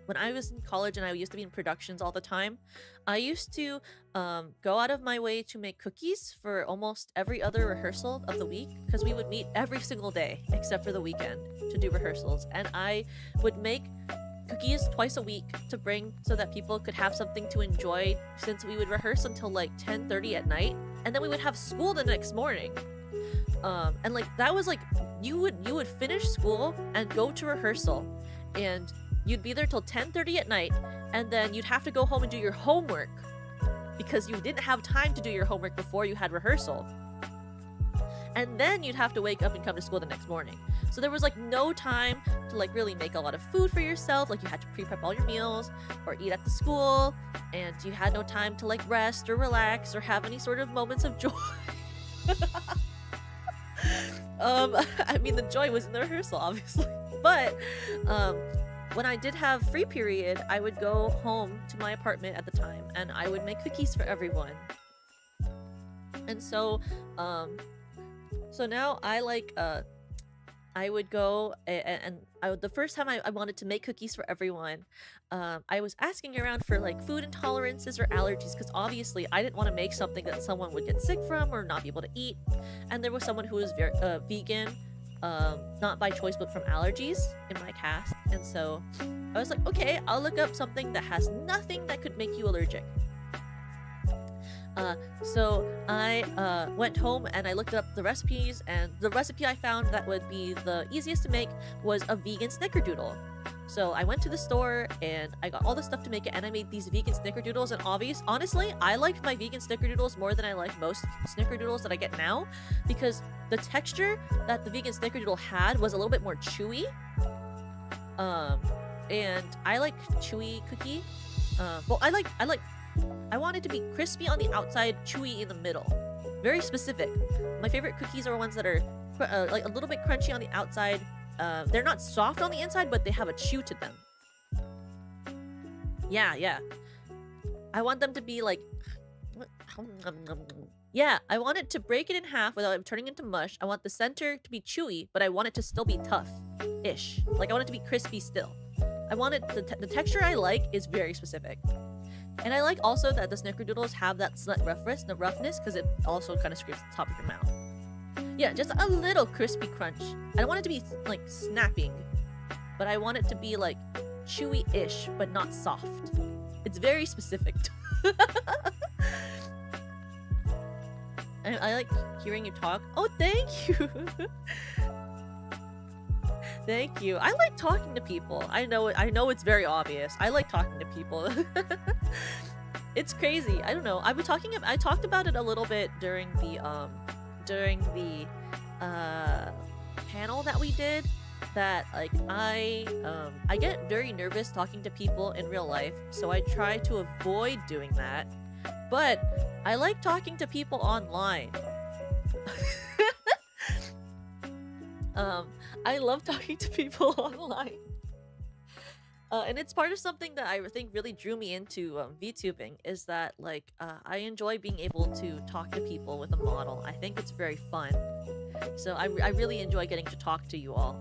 when I was in college and I used to be in productions all the time, I used to go out of my way to make cookies for almost every other rehearsal of the week because we would meet every single day except for the weekend to do rehearsals. And I would make cookies twice a week to bring so that people could have something to enjoy since we would rehearse until like 10:30 at night. And then we would have school the next morning. And like that was like you would finish school and go to rehearsal and you'd be there till 10:30 at night, and then you'd have to go home and do your homework because you didn't have time to do your homework before you had rehearsal. And then you'd have to wake up and come to school the next morning. So there was like no time to like really make a lot of food for yourself. Like you had to pre-prep all your meals or eat at the school, and you had no time to like rest or relax or have any sort of moments of joy. I mean, the joy was in the rehearsal, obviously. But when I did have free period, I would go home to my apartment at the time and I would make cookies for everyone. And so now I like I would go and the first time I wanted to make cookies for everyone, I was asking around for like food intolerances or allergies because obviously I didn't want to make something that someone would get sick from or not be able to eat. And there was someone who was very vegan, not by choice but from allergies in my cast. And so I was like, okay, I'll look up something that has nothing that could make you allergic. So I went home and I looked up the recipes, and the recipe I found that would be the easiest to make was a vegan snickerdoodle. So I went to the store and I got all the stuff to make it, and I made these vegan snickerdoodles. And honestly, I liked my vegan snickerdoodles more than I like most snickerdoodles that I get now, because the texture that the vegan snickerdoodle had was a little bit more chewy. And I like chewy cookie. Well, I want it to be crispy on the outside, chewy in the middle. Very specific. My favorite cookies are ones that are like a little bit crunchy on the outside. They're not soft on the inside, but they have a chew to them. Yeah. I want them to be like... Yeah, I want it to break it in half without turning into mush. I want the center to be chewy, but I want it to still be tough-ish. Like, I want it to be crispy still. I want it... The texture I like is very specific. And I like also that the snickerdoodles have that slight roughness because it also kind of scrapes the top of your mouth. Yeah, just a little crispy crunch. I don't want it to be like snapping, but I want it to be like chewy-ish, but not soft. It's very specific. I like hearing you talk. Oh, thank you. Thank you. I like talking to people. I know it's very obvious. I like talking to people. It's crazy. I don't know. I talked about it a little bit during the panel that we did, that like I get very nervous talking to people in real life, so I try to avoid doing that. But I like talking to people online. I love talking to people online. And it's part of something that I think really drew me into VTubing, is that like I enjoy being able to talk to people with a model. I think it's very fun. So I really enjoy getting to talk to you all.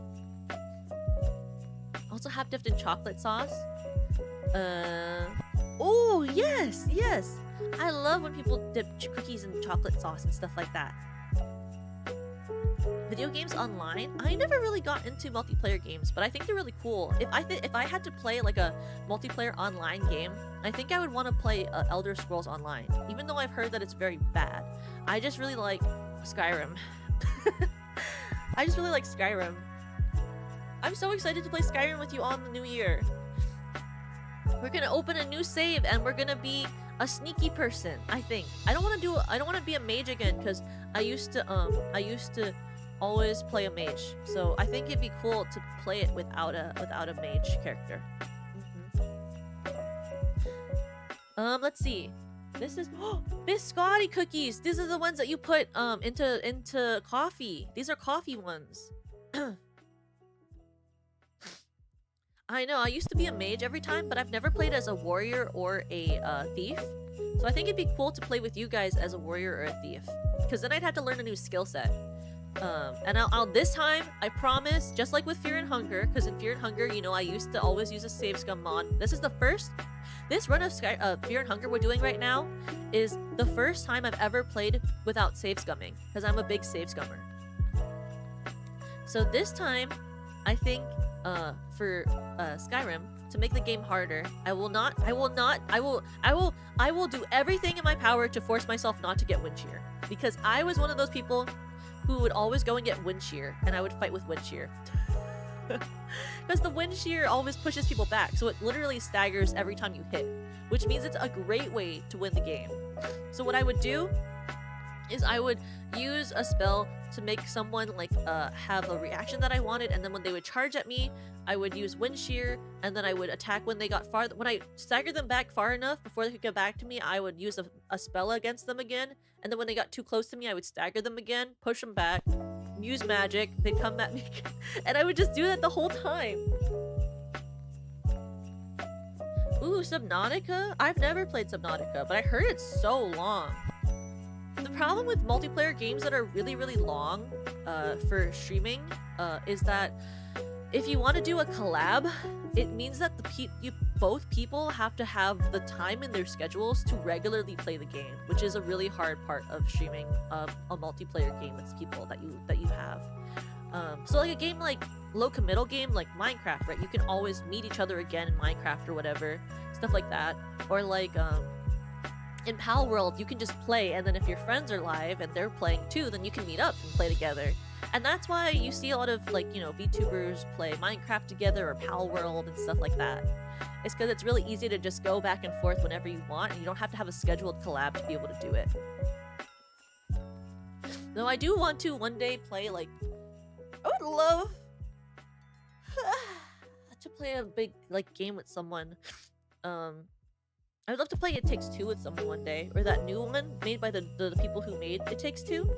Also have dipped in chocolate sauce. Oh, yes. I love when people dip cookies in chocolate sauce and stuff like that. video games online, I never really got into multiplayer games, but I think they're really cool. If I had to play like a multiplayer online game, I think I would want to play Elder Scrolls Online, even though I've heard that it's very bad. I just really like Skyrim. I just really like Skyrim. I'm so excited to play Skyrim with you on the new year. We're gonna open a new save and we're gonna be a sneaky person, I think. I don't want to be a mage again because I used to always play a mage. So I think it'd be cool to play it without a mage character. Let's see. This is biscotti cookies. These are the ones that you put into coffee. These are coffee ones. I know, I used to be a mage every time, but I've never played as a warrior or a thief. So I think it'd be cool to play with you guys as a warrior or a thief, because then I'd have to learn a new skill set. And I'll this time, I promise, just like with Fear and Hunger, because in Fear and Hunger, you know, I used to always use a save scum mod. This run of Fear and Hunger we're doing right now is the first time I've ever played without save scumming, because I'm a big save scummer. So this time, I think for Skyrim, to make the game harder, I will do everything in my power to force myself not to get wind shear, because I was one of those people who would always go and get wind shear, and I would fight with wind shear. Because the wind shear always pushes people back, so it literally staggers every time you hit, which means it's a great way to win the game. So what I would do is I would use a spell to make someone like have a reaction that I wanted, and then when they would charge at me, I would use wind shear, and then I would attack when they got farther. When I staggered them back far enough before they could get back to me, I would use a spell against them again, and then when they got too close to me, I would stagger them again, push them back, use magic, they'd come at me, and I would just do that the whole time. Ooh, Subnautica? I've never played Subnautica, but I heard it's so long. The problem with multiplayer games that are really, really long for streaming is that if you want to do a collab, it means that both people have to have the time in their schedules to regularly play the game, which is a really hard part of streaming a multiplayer game with people that you have. So like a game like low committal game like Minecraft, right? You can always meet each other again in Minecraft or whatever, stuff like that. Or like in Pal World, you can just play, and then if your friends are live and they're playing too, then you can meet up and play together. And that's why you see a lot of, like, you know, VTubers play Minecraft together or Pal World and stuff like that. It's because it's really easy to just go back and forth whenever you want, and you don't have to have a scheduled collab to be able to do it. Though I do want to one day play, like, I would love to play a big, like, game with someone. I would love to play It Takes Two with someone one day, or that new one made by the people who made It Takes Two.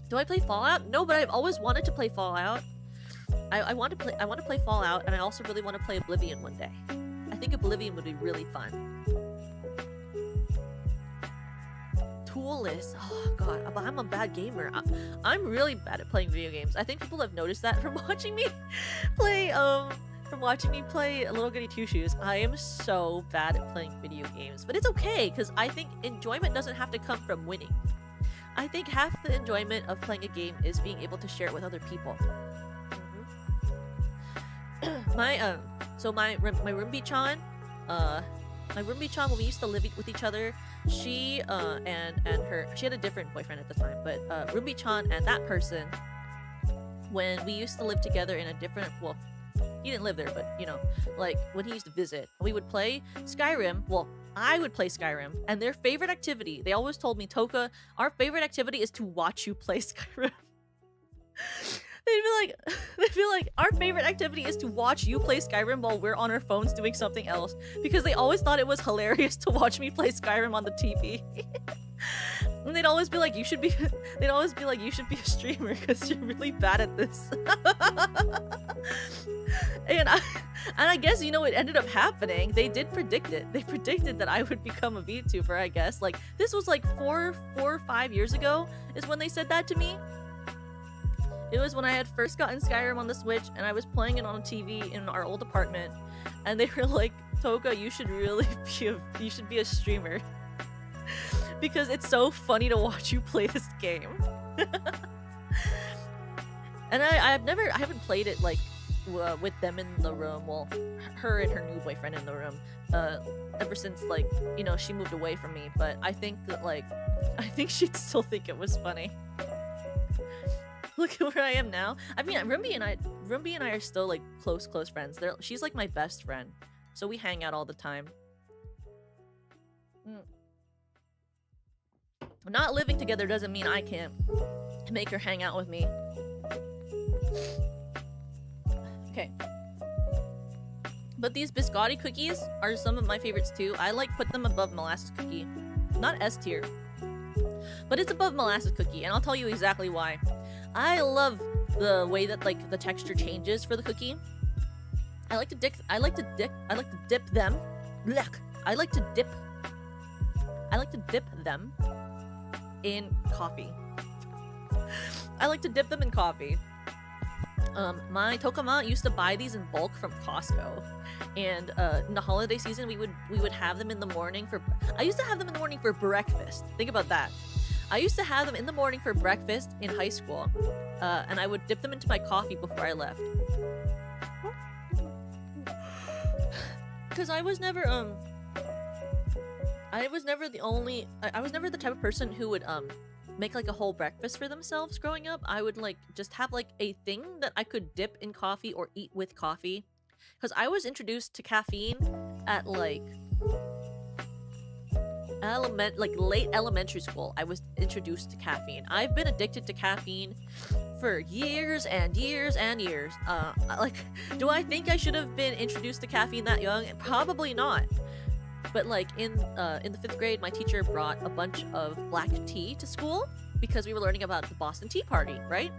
Do I play Fallout? No, but I've always wanted to play Fallout. I want to play Fallout, and I also really want to play Oblivion one day. I think Oblivion would be really fun. Tierlists. Oh god, but I'm a bad gamer. I'm really bad at playing video games. I think people have noticed that from watching me play Little Goody Two Shoes. I am so bad at playing video games, but it's okay because I think enjoyment doesn't have to come from winning. I think half the enjoyment of playing a game is being able to share it with other people. My Rumbi-chan, when we used to live with each other, she she had a different boyfriend at the time, but Rumbi-chan and that person, when we used to live together in a different, well, he didn't live there, but you know, like when he used to visit, we would play Skyrim. Well, I would play Skyrim, and their favorite activity, they always told me, Toka, our favorite activity is to watch you play Skyrim. They'd be like, our favorite activity is to watch you play Skyrim while we're on our phones doing something else, because they always thought it was hilarious to watch me play Skyrim on the TV. And they'd always be like, you should be a streamer because you're really bad at this. And I guess, you know, it ended up happening. They did predict it. They predicted that I would become a VTuber, I guess. Like, this was like 4 or 5 years ago is when they said that to me. It was when I had first gotten Skyrim on the Switch, and I was playing it on a TV in our old apartment, and they were like, Toka, you should be a streamer. Because it's so funny to watch you play this game. And I haven't played it like with them in the room. Well, her and her new boyfriend in the room. Ever since like she moved away from me. But I think that like I think she'd still think it was funny. Look at where I am now. I mean, Rumby and I are still like close friends. She's like my best friend, so we hang out all the time. Not living together doesn't mean I can't make her hang out with me. Okay. But these biscotti cookies are some of my favorites too. I like put them above molasses cookie. Not S tier. But it's above molasses cookie, and I'll tell you exactly why. I love the way that like the texture changes for the cookie. I like to dip them. Blech. I like to dip them in coffee. I like to dip them in coffee. My Tokama used to buy these in bulk from Costco, and in the holiday season we would have them in the morning for. I used to have them in the morning for breakfast. Think about that. I used to have them in the morning for breakfast in high school, and I would dip them into my coffee before I left. Because I was never the type of person who would make like a whole breakfast for themselves growing up. I would like just have like a thing that I could dip in coffee or eat with coffee. Because I was introduced to caffeine at like late elementary school. I was introduced to caffeine. I've been addicted to caffeine for years and years and years. Like, do I think I should have been introduced to caffeine that young? Probably not. But like in the 5th grade, my teacher brought a bunch of black tea to school because we were learning about the Boston Tea Party, right?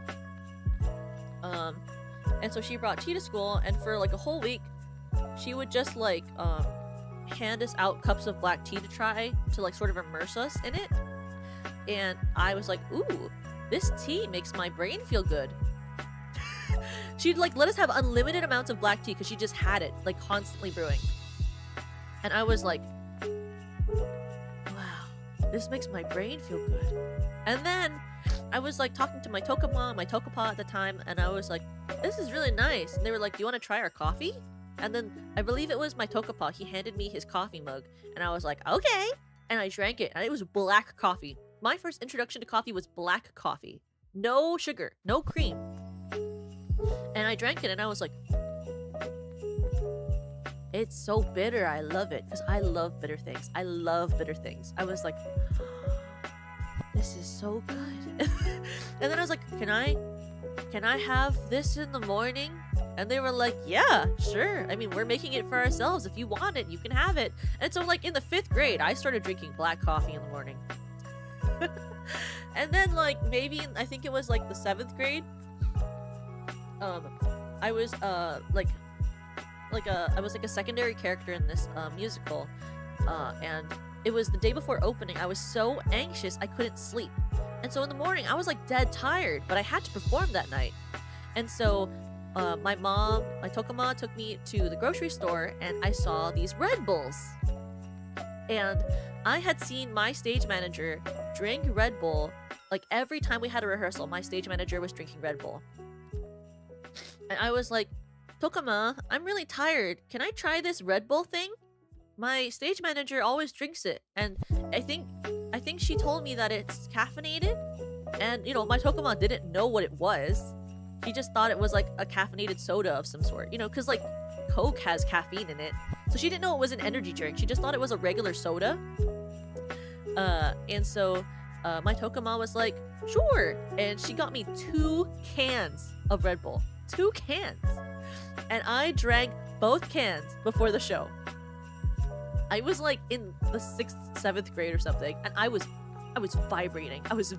And so she brought tea to school, and for like a whole week, she would just like hand us out cups of black tea to try to like sort of immerse us in it. And I was like, ooh, this tea makes my brain feel good. She'd like let us have unlimited amounts of black tea because she just had it like constantly brewing. And I was like, wow, this makes my brain feel good. And then I was like talking to my Tokapa at the time, and I was like, this is really nice. And they were like, do you want to try our coffee? And then I believe it was my Tokapa. He handed me his coffee mug, and I was like, okay. And I drank it, and it was black coffee. My first introduction to coffee was black coffee. No sugar, no cream. And I drank it, and I was like, it's so bitter. I love it because I love bitter things. I love bitter things. I was like, this is so good. And then I was like, can I have this in the morning? And they were like, yeah, sure. I mean, we're making it for ourselves. If you want it, you can have it. And so like in the 5th grade, I started drinking black coffee in the morning. And then like maybe I think it was like the 7th grade. I was I was like a secondary character in this musical, and it was the day before opening. I was so anxious I couldn't sleep, and so in the morning I was like dead tired, but I had to perform that night. And so my Tokama took me to the grocery store, and I saw these Red Bulls, and I had seen my stage manager drink Red Bull like every time we had a rehearsal. My stage manager was drinking Red Bull, and I was like, Tokama, I'm really tired. Can I try this Red Bull thing? My stage manager always drinks it, and I think she told me that it's caffeinated, and my Tokama didn't know what it was. She just thought it was like a caffeinated soda of some sort, because like Coke has caffeine in it, so she didn't know it was an energy drink. She just thought it was a regular soda. And so my Tokama was like, sure, and she got me 2 cans of Red Bull. 2 cans. And I drank both cans before the show. I was like in the 6th, 7th grade or something, and I was vibrating. I was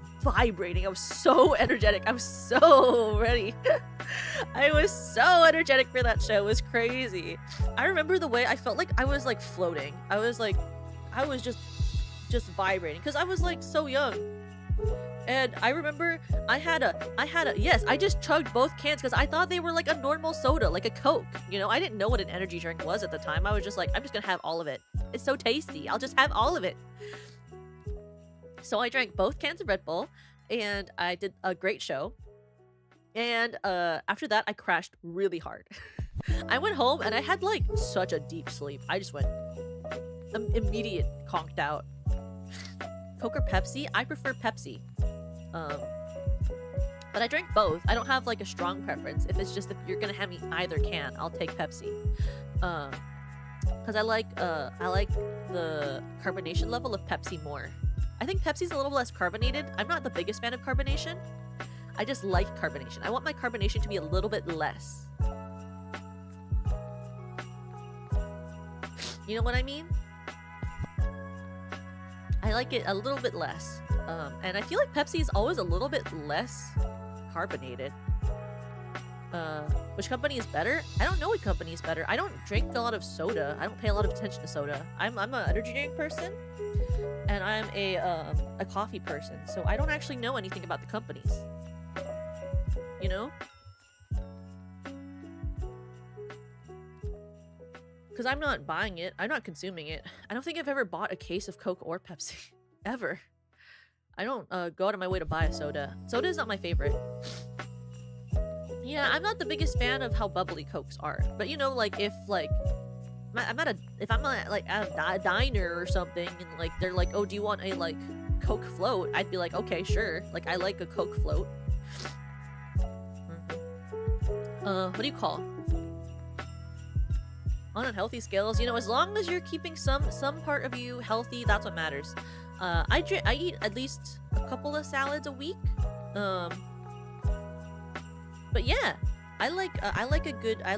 so energetic. I was so ready. I was so energetic for that show. It was crazy. I remember the way I felt like I was like floating. I was just vibrating because I was like so young. And I remember yes, I just chugged both cans because I thought they were like a normal soda, like a Coke. I didn't know what an energy drink was at the time. I was just like, I'm just gonna have all of it. It's so tasty. I'll just have all of it. So I drank both cans of Red Bull, and I did a great show. And after that, I crashed really hard. I went home and I had like such a deep sleep. I just went immediate conked out. Coke or Pepsi? I prefer Pepsi. But I drink both. I don't have like a strong preference. If it's just if you're gonna have me either can, I'll take Pepsi. Because I like the carbonation level of Pepsi more. I think Pepsi's a little less carbonated. I'm not the biggest fan of carbonation. I just like carbonation. I want my carbonation to be a little bit less. You know what I mean? I like it a little bit less. And I feel like Pepsi is always a little bit less carbonated. Which company is better? I don't know what company is better. I don't drink a lot of soda. I don't pay a lot of attention to soda. I'm an energy drink person, and I'm a coffee person. So I don't actually know anything about the companies. You know? Because I'm not buying it. I'm not consuming it. I don't think I've ever bought a case of Coke or Pepsi. Ever. I don't go out of my way to buy a soda. Soda is not my favorite. Yeah, I'm not the biggest fan of how bubbly Cokes are. But you know, like, if I'm at a diner or something, and like they're like, oh, do you want a like Coke float? I'd be like, okay, sure. Like, I like a Coke float. What do you call? On unhealthy scales, you know, as long as you're keeping some part of you healthy, that's what matters. I eat at least a couple of salads a week. But yeah, I like a good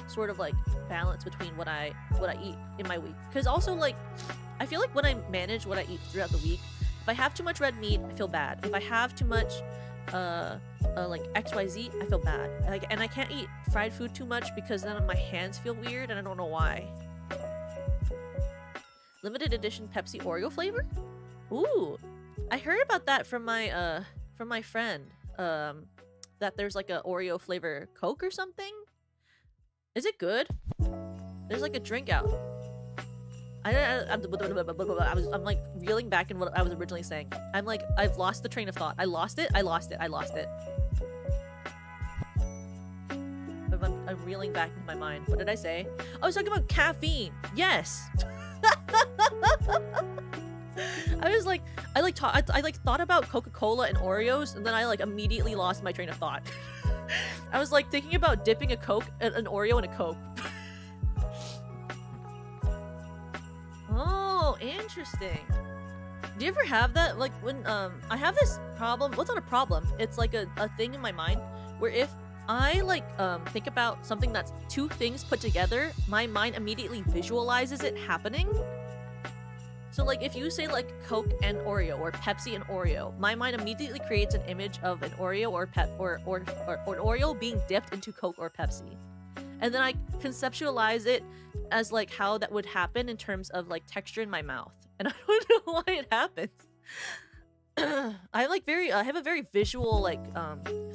sort of like balance between what I eat in my week. Because also, like, I feel like when I manage what I eat throughout the week, if I have too much red meat, I feel bad. If I have too much like XYZ, I feel bad. Like, and I can't eat fried food too much because then my hands feel weird and I don't know why. Limited edition Pepsi Oreo flavor? Ooh, I heard about that from my friend. That there's like a Oreo flavor Coke or something. Is it good? There's like a drink out. I'm like reeling back in what I was originally saying. I'm like, I've lost the train of thought. I lost it. I'm reeling back into my mind. What did I say? I was talking about caffeine. Yes. I thought about Coca-Cola and Oreos, and then I like immediately lost my train of thought. I was like thinking about dipping an Oreo in a Coke. Oh, interesting. Do you ever have that? Like, when I have this problem. Well, it's not a problem. It's like a thing in my mind where if I like think about something that's two things put together, my mind immediately visualizes it happening. So like if you say like Coke and Oreo or Pepsi and Oreo, my mind immediately creates an image of an Oreo or an Oreo being dipped into Coke or Pepsi. And then I conceptualize it as like how that would happen in terms of like texture in my mouth. And I don't know why it happens. I have a very visual like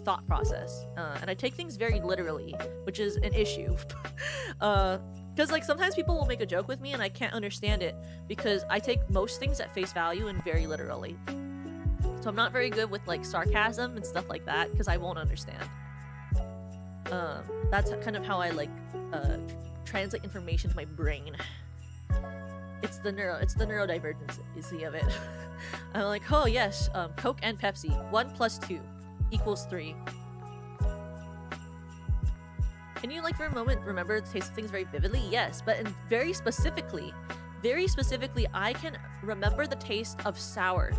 thought process, and I take things very literally, which is an issue. Because like sometimes people will make a joke with me and I can't understand it because I take most things at face value and very literally. So I'm not very good with like sarcasm and stuff like that because I won't understand. That's kind of how I like translate information to my brain. It's the neurodivergency of it. I'm like, oh yes, Coke and Pepsi. 1 + 2 = 3. Can you like for a moment remember the taste of things very vividly? Yes, but very specifically, I can remember the taste of sour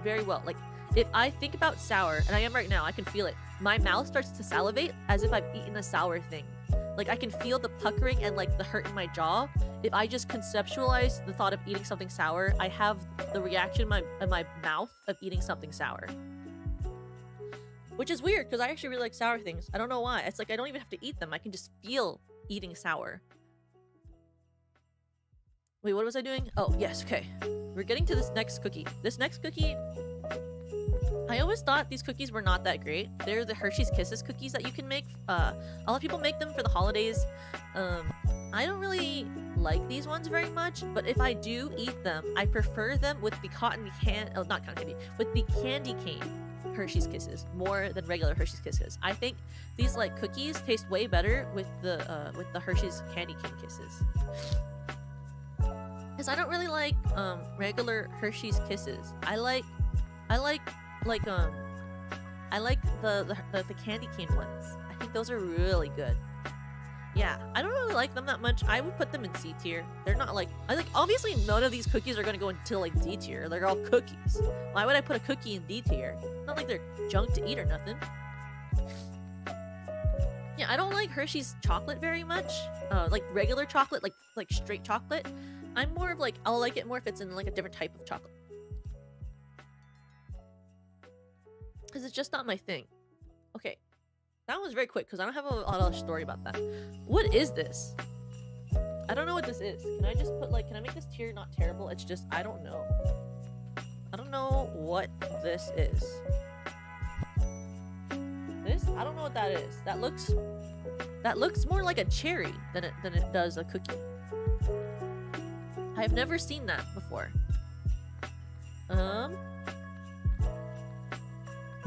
very well. Like if I think about sour, and I am right now, I can feel it. My mouth starts to salivate as if I've eaten a sour thing. Like I can feel the puckering and like the hurt in my jaw. If I just conceptualize the thought of eating something sour, I have the reaction in my mouth of eating something sour. Which is weird because I actually really like sour things. I don't know why. It's like I don't even have to eat them. I can just feel eating sour. Wait, what was I doing? Oh, yes, okay. We're getting to this next cookie. This next cookie, I always thought these cookies were not that great. They're the Hershey's Kisses cookies that you can make. A lot of people make them for the holidays. I don't really like these ones very much, but if I do eat them, I prefer them with the with the candy cane. Hershey's Kisses more than regular Hershey's Kisses. I think these like cookies taste way better with the Hershey's Candy Cane Kisses. Cause I don't really like regular Hershey's Kisses. I like the candy cane ones. I think those are really good. Yeah, I don't really like them that much. I would put them in C tier. They're not like obviously none of these cookies are gonna go into like D tier. They're all cookies. Why would I put a cookie in D tier? It's not like they're junk to eat or nothing. Yeah, I don't like Hershey's chocolate very much. Like regular chocolate, like straight chocolate. I'm more of like, I'll like it more if it's in like a different type of chocolate. Because it's just not my thing. Okay. That was very quick because I don't have a lot of story about that. What is this? I don't know what this is. Can I just put like, can I make this tier not terrible? It's just, I don't know. I don't know what this is. This? I don't know what that is. That looks more like a cherry than it does a cookie. I've never seen that before.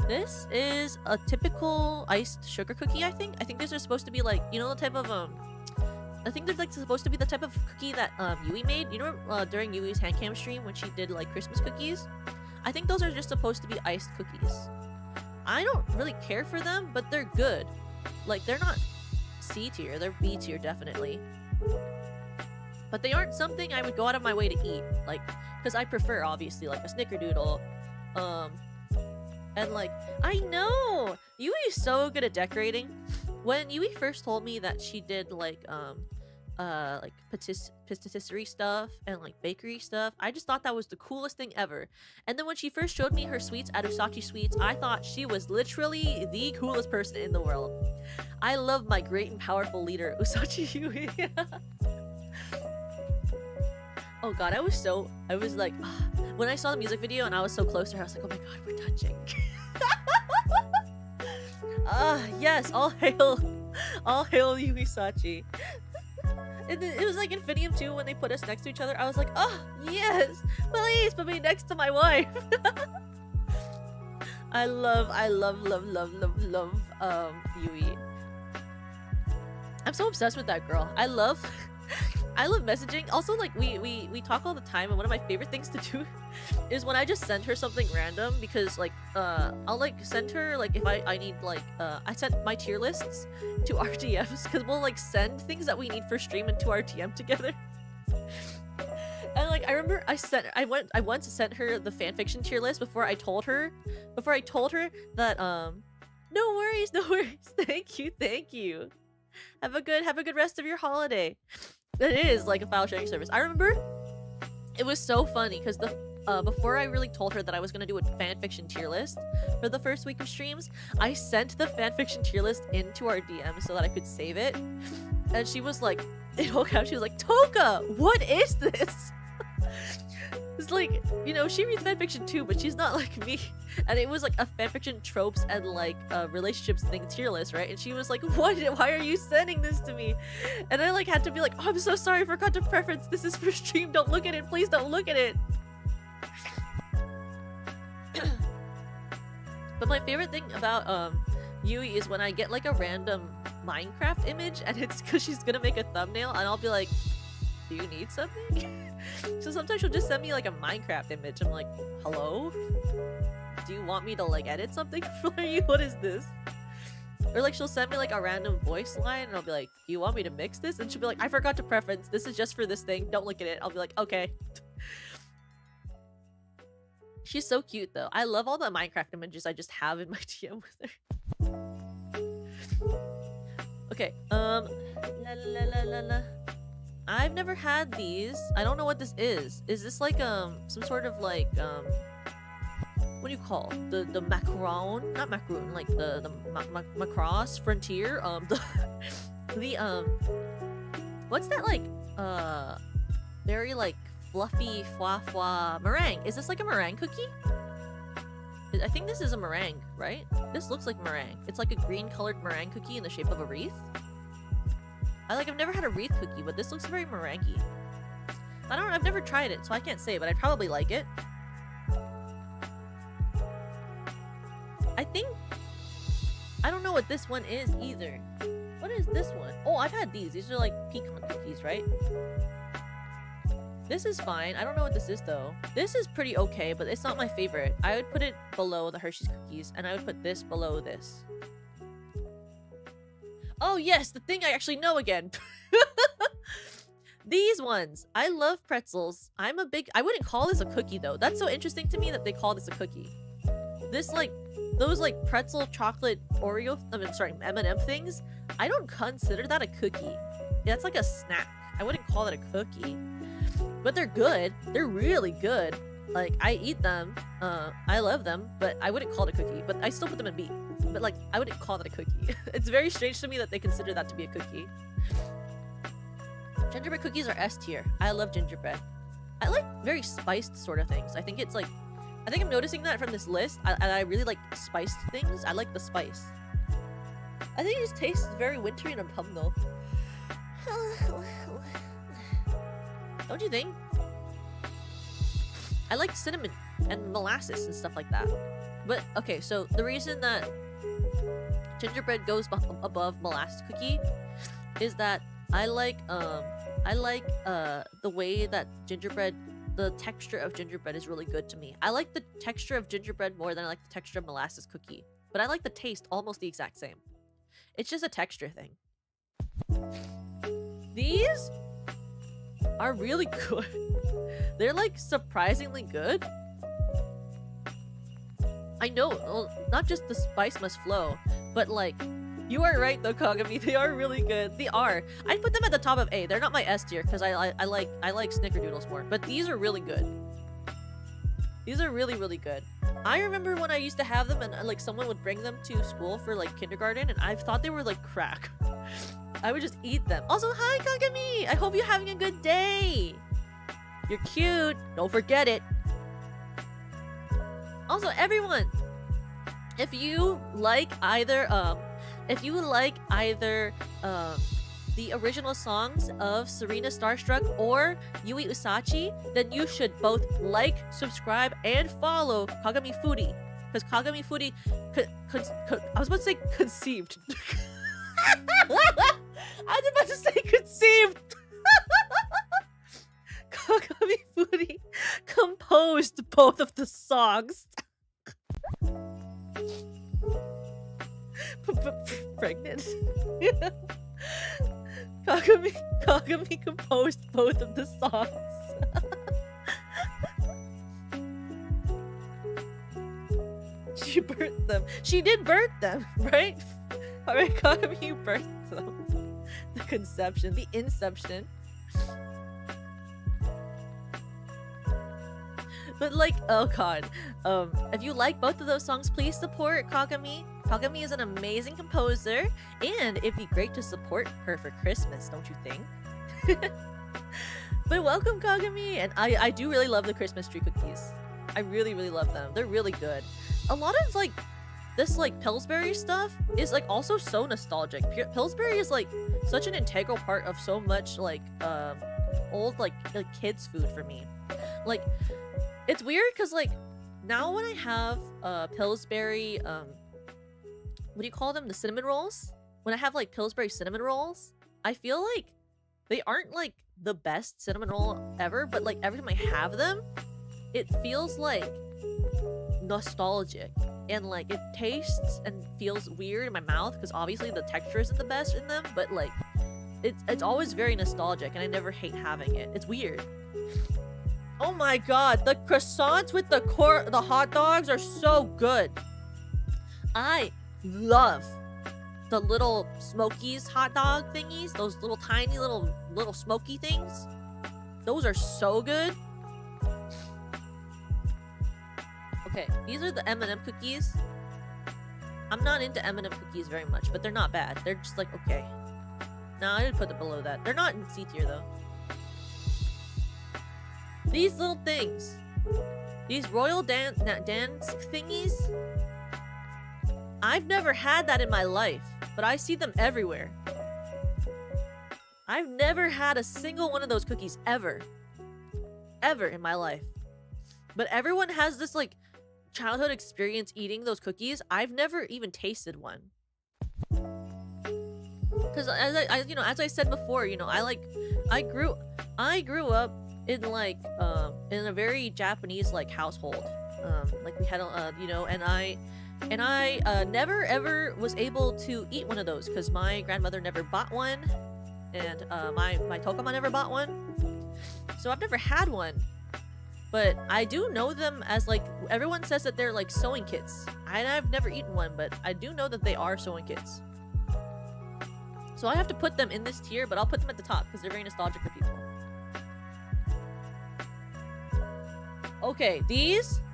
This is a typical iced sugar cookie, I think. I think these are supposed to be like, you know, the type of, I think they're like supposed to be the type of cookie that Yui made. You know, during Yui's handcam stream when she did like Christmas cookies? I think those are just supposed to be iced cookies. I don't really care for them, but they're good. Like, they're not C tier, they're B tier definitely. But they aren't something I would go out of my way to eat. Like, because I prefer, obviously, like a snickerdoodle. And like, I know! Yui is so good at decorating. When Yui first told me that she did like patisserie stuff and like bakery stuff, I just thought that was the coolest thing ever. And then when she first showed me her sweets at Usachi Sweets, I thought she was literally the coolest person in the world. I love my great and powerful leader, Usachi Yui. Oh god, I was like, when I saw the music video and I was so close to her, I was like, oh my god, we're touching. Yes, all hail Yui Sachi. It was like Infinium 2 when they put us next to each other. I was like, oh yes, please put me next to my wife. I love Yui. I'm so obsessed with that girl. I love messaging. Also, like, we talk all the time, and one of my favorite things to do is when I just send her something random, because like I'll like send her like if I need like I sent my tier lists to our DMs because we'll like send things that we need for stream into our DM together. And like I remember I once sent her the fanfiction tier list before I told her that no worries, thank you. Have a good rest of your holiday. It is like a file sharing service. I remember it was so funny because before I really told her that I was gonna do a fanfiction tier list for the first week of streams, I sent the fanfiction tier list into our DM so that I could save it. And she was like, she was like, Toka, what is this? It's like, you know, she reads fanfiction too, but she's not like me. And it was like a fanfiction tropes and like relationships thing tier list, right? And she was like, what? Why are you sending this to me? And I like had to be like, oh, I'm so sorry, I forgot to preference. This is for stream. Don't look at it. Please don't look at it. But my favorite thing about Yui is when I get like a random Minecraft image and it's because she's gonna make a thumbnail and I'll be like, do you need something? So sometimes she'll just send me like a Minecraft image. I'm like, hello? Do you want me to like edit something for you? What is this? Or like she'll send me like a random voice line and I'll be like, do you want me to mix this? And she'll be like, I forgot to preference. This is just for this thing. Don't look at it. I'll be like, okay. She's so cute though. I love all the Minecraft images I just have in my DM with her. Okay, la la la la la. I've never had these. I don't know what this is. Is this like some sort of like what do you call the macaron? Not macaroon, like the macross frontier. The what's that like very like fluffy fwa meringue? Is this like a meringue cookie? I think this is a meringue, right? This looks like meringue. It's like a green colored meringue cookie in the shape of a wreath. I've never had a wreath cookie, but this looks very meringue-y. I've never tried it, so I can't say, but I'd probably like it. think... I don't know what this one is either. What is this one? Oh, I've had these. These are like pecan cookies, right? This is fine. I don't know what this is though. This is pretty okay, but it's not my favorite. I would put it below the Hershey's cookies, and I would put this below this. Oh yes, the thing I actually know again. These ones. I love pretzels. I wouldn't call this a cookie though. That's so interesting to me that they call this a cookie. This like, those like pretzel chocolate Oreo, M&M things, I don't consider that a cookie. That's like a snack. I wouldn't call it a cookie. But they're good. They're really good. Like, I eat them. I love them, but I wouldn't call it a cookie. But I still put them in meat. But like, I wouldn't call it a cookie. It's very strange to me that they consider that to be a cookie. Gingerbread cookies are S tier. I love gingerbread. I like very spiced sort of things. I think it's like, I think I'm noticing that from this list. I really like spiced things. I like the spice. I think it just tastes very wintry and autumnal. Don't you think? I like cinnamon and molasses and stuff like that. But okay, so the reason that gingerbread goes above molasses cookie is that I like the way that gingerbread, the texture of gingerbread is really good to me. I like the texture of gingerbread more than I like the texture of molasses cookie. But I like the taste almost the exact same. It's just a texture thing. These are really good. They're like surprisingly good. I know, well, not just the spice must flow, but like, you are right though, Kagami. They are really good. They are. I'd put them at the top of A. They're not my S tier because I like snickerdoodles more. But these are really good. These are really, really good. I remember when I used to have them and like someone would bring them to school for like kindergarten and I thought they were like crack. I would just eat them. Also, hi Kagami! I hope you're having a good day! You're cute! Don't forget it! Also, everyone! If you like either, the original songs of Serena Starstruck or Yui Usachi, then you should both like, subscribe, and follow Kagami Foodie. Because Kagami Foodie, I was about to say conceived. I was about to say conceived! Kagami Foodie composed both of the songs. Pregnant. Kagami composed both of the songs. She birthed them. She did birth them, right? Alright, Kagami, you birthed them. The conception, the inception. But like, oh god. If you like both of those songs, please support Kagami. Kagami is an amazing composer, and it'd be great to support her for Christmas, don't you think? But welcome, Kagami! And I do really love the Christmas tree cookies. I really, really love them. They're really good. A lot of, like, this, like, Pillsbury stuff is, like, also so nostalgic. Pillsbury is, like, such an integral part of so much, like, old, like kids' food for me. Like, it's weird, because, like, now when I have, Pillsbury, what do you call them? The cinnamon rolls? When I have, like, Pillsbury cinnamon rolls, I feel like they aren't, like, the best cinnamon roll ever, but, like, every time I have them, it feels, like, nostalgic. And, like, it tastes and feels weird in my mouth, because obviously the texture isn't the best in them, but, like, it's always very nostalgic, and I never hate having it. It's weird. Oh my god, the croissants with the hot dogs are so good. I love the little Smokies hot dog thingies. Those little tiny little smoky things. Those are so good. Okay, these are the M&M cookies. I'm not into M&M cookies very much, but they're not bad. They're just like, okay. Nah, I would put them below that. They're not in C tier though. These little things. These royal dance thingies. I've never had that in my life, but I see them everywhere. I've never had a single one of those cookies ever. Ever in my life. But everyone has this, like, childhood experience eating those cookies, I've never even tasted one. Because as I said before, I grew up in like in a very Japanese like household. Like we had and I never ever was able to eat one of those because my grandmother never bought one, and my Tokama never bought one, so I've never had one. But I do know them as like everyone says that they're like sewing kits. I've never eaten one, but I do know that they are sewing kits. So I have to put them in this tier, but I'll put them at the top because they're very nostalgic for people. Okay,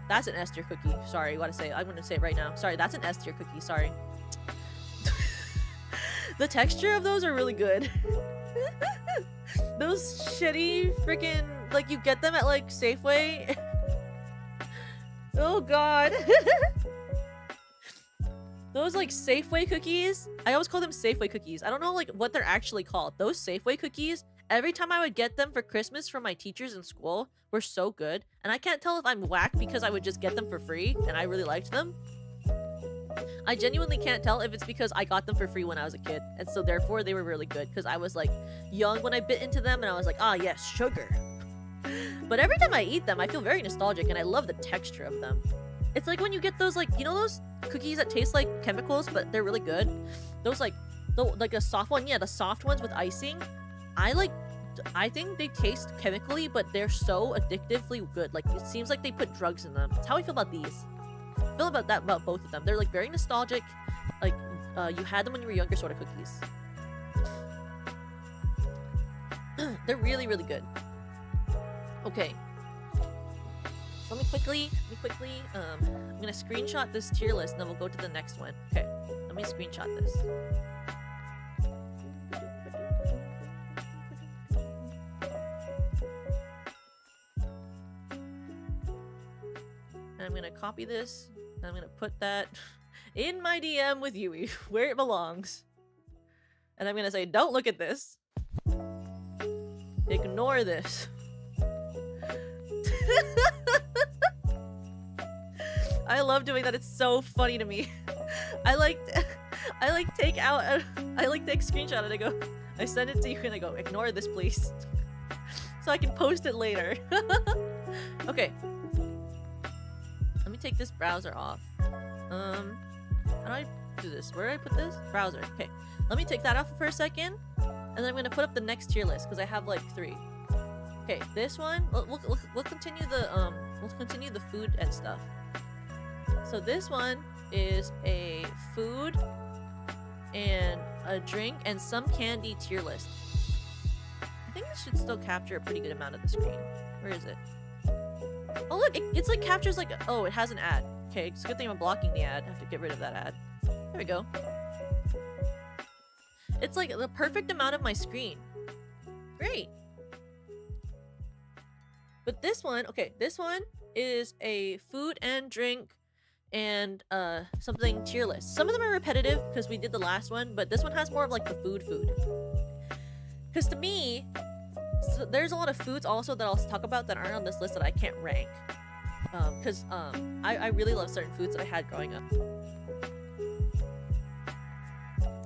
that's an S tier cookie. Sorry, I'm gonna say it right now. Sorry, that's an S tier cookie. Sorry. The texture of those are really good. Those shitty freaking, like, you get them at like Safeway. Oh god. Those like Safeway cookies, I always call them Safeway cookies. I don't know like what they're actually called. Those Safeway cookies, every time I would get them for Christmas from my teachers in school, were so good. And I can't tell if I'm whack because I would just get them for free and I really liked them. I genuinely can't tell if it's because I got them for free when I was a kid, and so therefore they were really good because I was like young when I bit into them and I was like, ah yes, sugar. But every time I eat them, I feel very nostalgic and I love the texture of them. It's like when you get those, like, you know those cookies that taste like chemicals but they're really good? Those like a soft one, yeah, the soft ones with icing. I think they taste chemically, but they're so addictively good. Like, it seems like they put drugs in them. That's how I feel about these. I feel about that about both of them. They're like very nostalgic, like you had them when you were younger sort of cookies. They're really, really good. Okay. Let me quickly, I'm gonna screenshot this tier list and then we'll go to the next one. Okay, let me screenshot this. And I'm gonna copy this, and I'm gonna put that in my DM with Yui, where it belongs. And I'm gonna say, don't look at this. Ignore this. I love doing that. It's so funny to me. I take screenshot and I go, I send it to you and I go, ignore this please. So I can post it later. Okay. Let me take this browser off. How do I do this? Where do I put this? Browser. Okay. Let me take that off for a second. And then I'm gonna put up the next tier list because I have like 3. Okay, this one, we'll continue the food and stuff. So this one is a food and a drink and some candy tier list. I think this should still capture a pretty good amount of the screen. Where is it? Oh look, it's like captures like, oh, it has an ad. Okay, it's a good thing I'm blocking the ad. I have to get rid of that ad. There we go. It's like the perfect amount of my screen. Great. But this one, okay, this one is a food and drink and something tier list. Some of them are repetitive because we did the last one, but this one has more of like the food. Because to me, so there's a lot of foods also that I'll talk about that aren't on this list that I can't rank. Because I really love certain foods that I had growing up.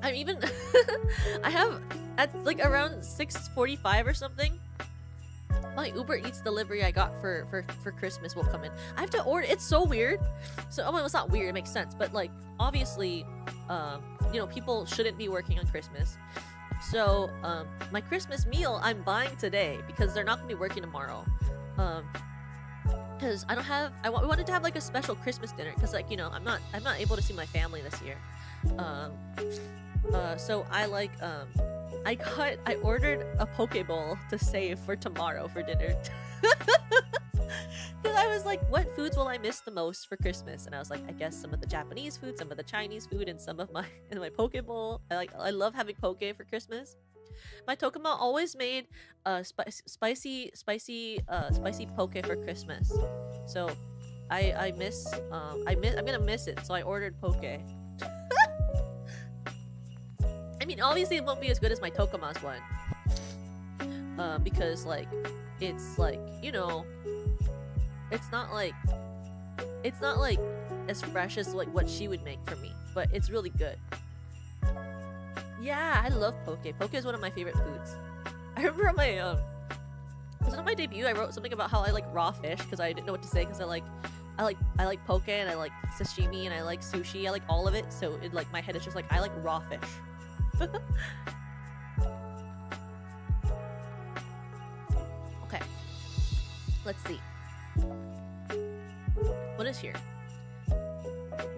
I'm even I have at like around 6:45 or something, my Uber Eats delivery I got for Christmas will come in. I have to order. It's so weird. So well, it's not weird. It makes sense. But like obviously, you know, people shouldn't be working on Christmas. So my Christmas meal I'm buying today because they're not gonna be working tomorrow. Because I wanted to have like a special Christmas dinner because like, you know, I'm not able to see my family this year. So I ordered a poke bowl to save for tomorrow for dinner. Because I was like, what foods will I miss the most for Christmas? And I was like, I guess some of the Japanese food, some of the Chinese food, and some of my poke bowl. I love having poke for Christmas. My Tokama always made spicy poke for Christmas. So I'm gonna miss it. So I ordered poke. I mean, obviously it won't be as good as my Tokama's one. Because like it's like, you know, it's not like It's not like as fresh as like what she would make for me, but it's really good. Yeah, I love poke. Poke is one of my favorite foods. I remember on my was it on my debut? I wrote something about how I like raw fish because I didn't know what to say because I like poke and I like sashimi and I like sushi. I like all of it. So in like my head it's just like I like raw fish. Okay. Let's see. What is here?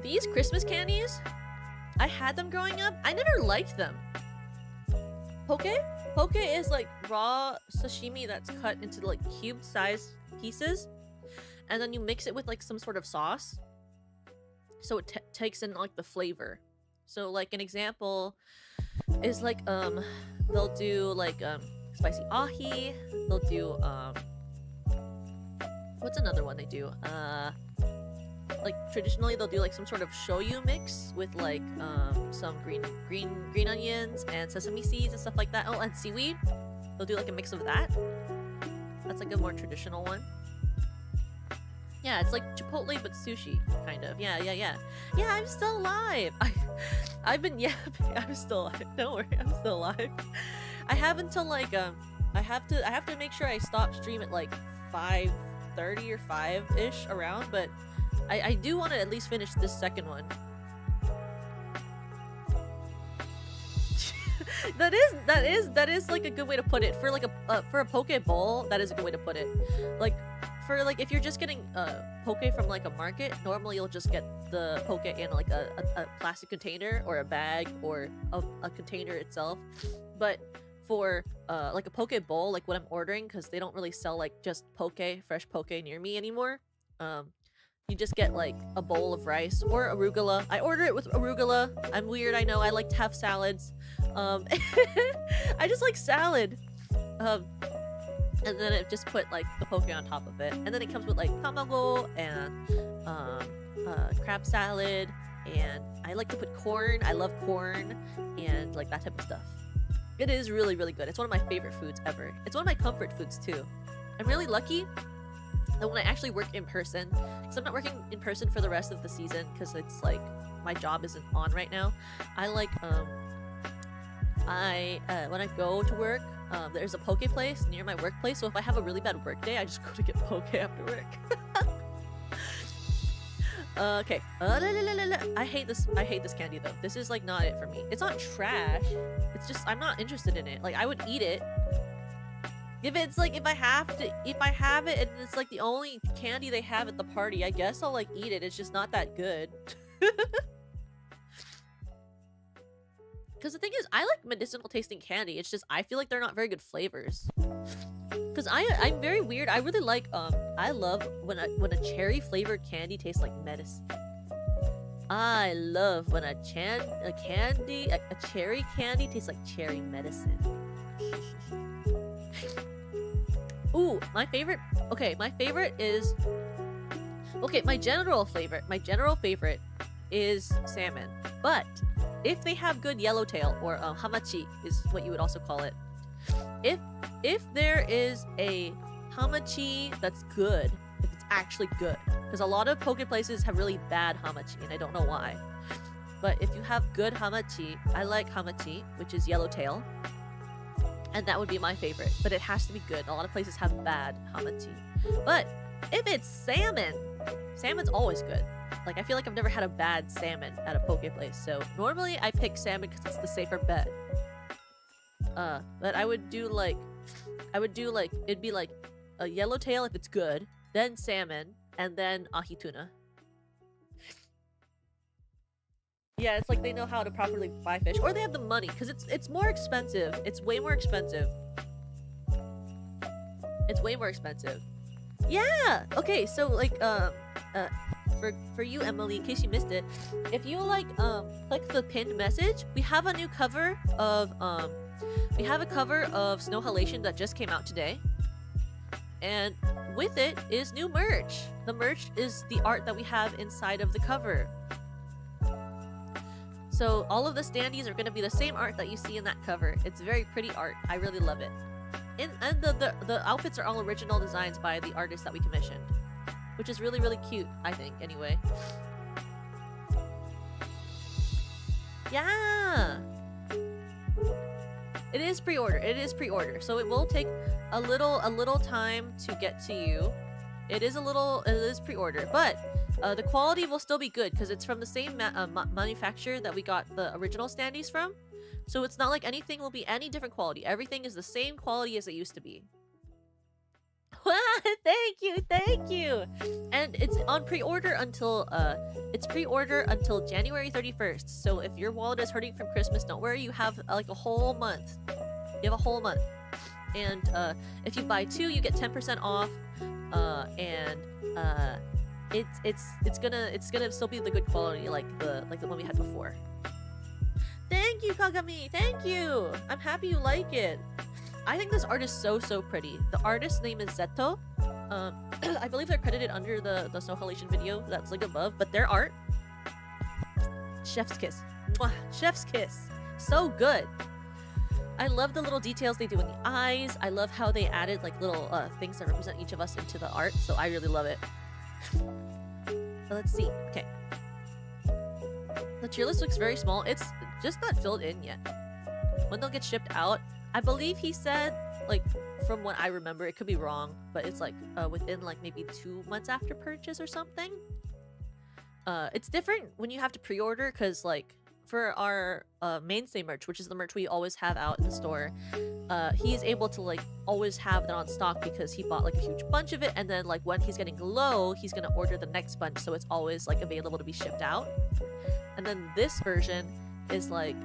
These Christmas candies? I had them growing up. I never liked them. Poke? Poke is like raw sashimi that's cut into like cube-sized pieces. And then you mix it with like some sort of sauce. So it takes in like the flavor. So like an example is like they'll do like spicy ahi. They'll do what's another one they do? Like traditionally they'll do like some sort of shoyu mix with like some green onions and sesame seeds and stuff like that. Oh, and seaweed. They'll do like a mix of that. That's like a more traditional one. Yeah, it's like Chipotle but sushi, kind of. Yeah. Yeah, I'm still alive. I've been yapping. I'm still alive. Don't worry, I'm still alive. I have until like I have to make sure I stop stream at like 5:30 or 5-ish around, but I do want to at least finish this second one. that is like a good way to put it for like for a poke bowl. That is a good way to put it. Like for like if you're just getting poke from like a market, normally you'll just get the poke in like a plastic container or a bag or a container itself. But for like a poke bowl, like what I'm ordering, because they don't really sell like just fresh poke near me anymore. You just get like a bowl of rice or arugula. I order it with arugula. I'm weird, I know. I like to have salads. I just like salad. And then it just put like the poke on top of it. And then it comes with like tamago and crab salad. And I like to put corn. I love corn and like that type of stuff. It is really, really good. It's one of my favorite foods ever. It's one of my comfort foods too. I'm really lucky that when I actually work in person, because I'm not working in person for the rest of the season because it's like my job isn't on right now. I like when I go to work, there's a poke place near my workplace, so if I have a really bad work day, I just go to get poke after work. Okay. I hate this candy though. This is like not it for me. It's not trash. It's just I'm not interested in it. Like I would eat it. If it's like if I have it and it's like the only candy they have at the party, I guess I'll like eat it. It's just not that good. Because the thing is, I like medicinal tasting candy. It's just I feel like they're not very good flavors. Because I'm very weird. I really like I love when a cherry flavored candy tastes like medicine. I love when a cherry candy tastes like cherry medicine. Ooh, my favorite. Okay, my favorite is. Okay, my general favorite is salmon. But if they have good yellowtail or hamachi is what you would also call it. If there is a hamachi that's good, if it's actually good, because a lot of poke places have really bad hamachi and I don't know why. But if you have good hamachi, I like hamachi, which is yellowtail. And that would be my favorite, but it has to be good. A lot of places have bad hamachi. But if it's salmon, salmon's always good. Like I feel like I've never had a bad salmon at a poke place. So normally I pick salmon because it's the safer bet. But I would do like it'd be like a yellowtail if it's good, then salmon, and then ahi tuna. Yeah, it's like they know how to properly buy fish, or they have the money, because it's more expensive. It's way more expensive. It's way more expensive. Yeah. Okay. So like for you, Emily, in case you missed it, if you like click the pinned message, we have a new cover of Snow Halation that just came out today, and with it is new merch. The merch is the art that we have inside of the cover. So all of the standees are going to be the same art that you see in that cover. It's very pretty art. I really love it. And the outfits are all original designs by the artists that we commissioned. which is really, really cute, I think, anyway. Yeah! It is pre-order. It is pre-order. So it will take a little time to get to you. It is pre-order, but the quality will still be good because it's from the same manufacturer that we got the original standees from. So it's not like anything will be any different quality. Everything is the same quality as it used to be. Thank you. And it's on pre-order until January 31st. So if your wallet is hurting from Christmas, don't worry, you have like a whole month. You have a whole month. And if you buy 2, you get 10% off. It's gonna still be the good quality like the one we had before. Thank you, Kagami. Thank you. I'm happy you like it. I think this art is so pretty. The artist's name is Zeto. I believe they're credited under the snow halation video that's like above, but their art, chef's kiss. Mwah, chef's kiss. So good. I love the little details they do in the eyes. I love how they added like little things that represent each of us into the art, so I really love it. Let's see. Okay. The tier list looks very small. It's just not filled in yet. When they'll get shipped out, I believe he said, like, from what I remember, it could be wrong, but it's like within like maybe 2 months after purchase or something. It's different when you have to pre-order because like for our mainstay merch, which is the merch we always have out in the store, he's able to like always have that on stock because he bought like a huge bunch of it, and then like when he's getting low, he's gonna order the next bunch, so it's always like available to be shipped out. And then this version is like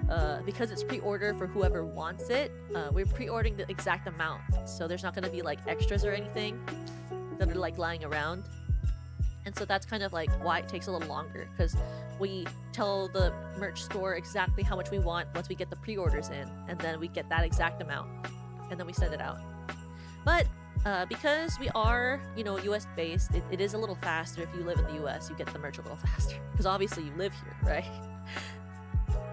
because it's pre-order for whoever wants it, we're pre-ordering the exact amount, so there's not going to be like extras or anything that are like lying around. And so that's kind of like why it takes a little longer, because we tell the merch store exactly how much we want once we get the pre-orders in, and then we get that exact amount and then we send it out. But because we are, you know, US based, it is a little faster. If you live in the US, you get the merch a little faster because obviously you live here, right?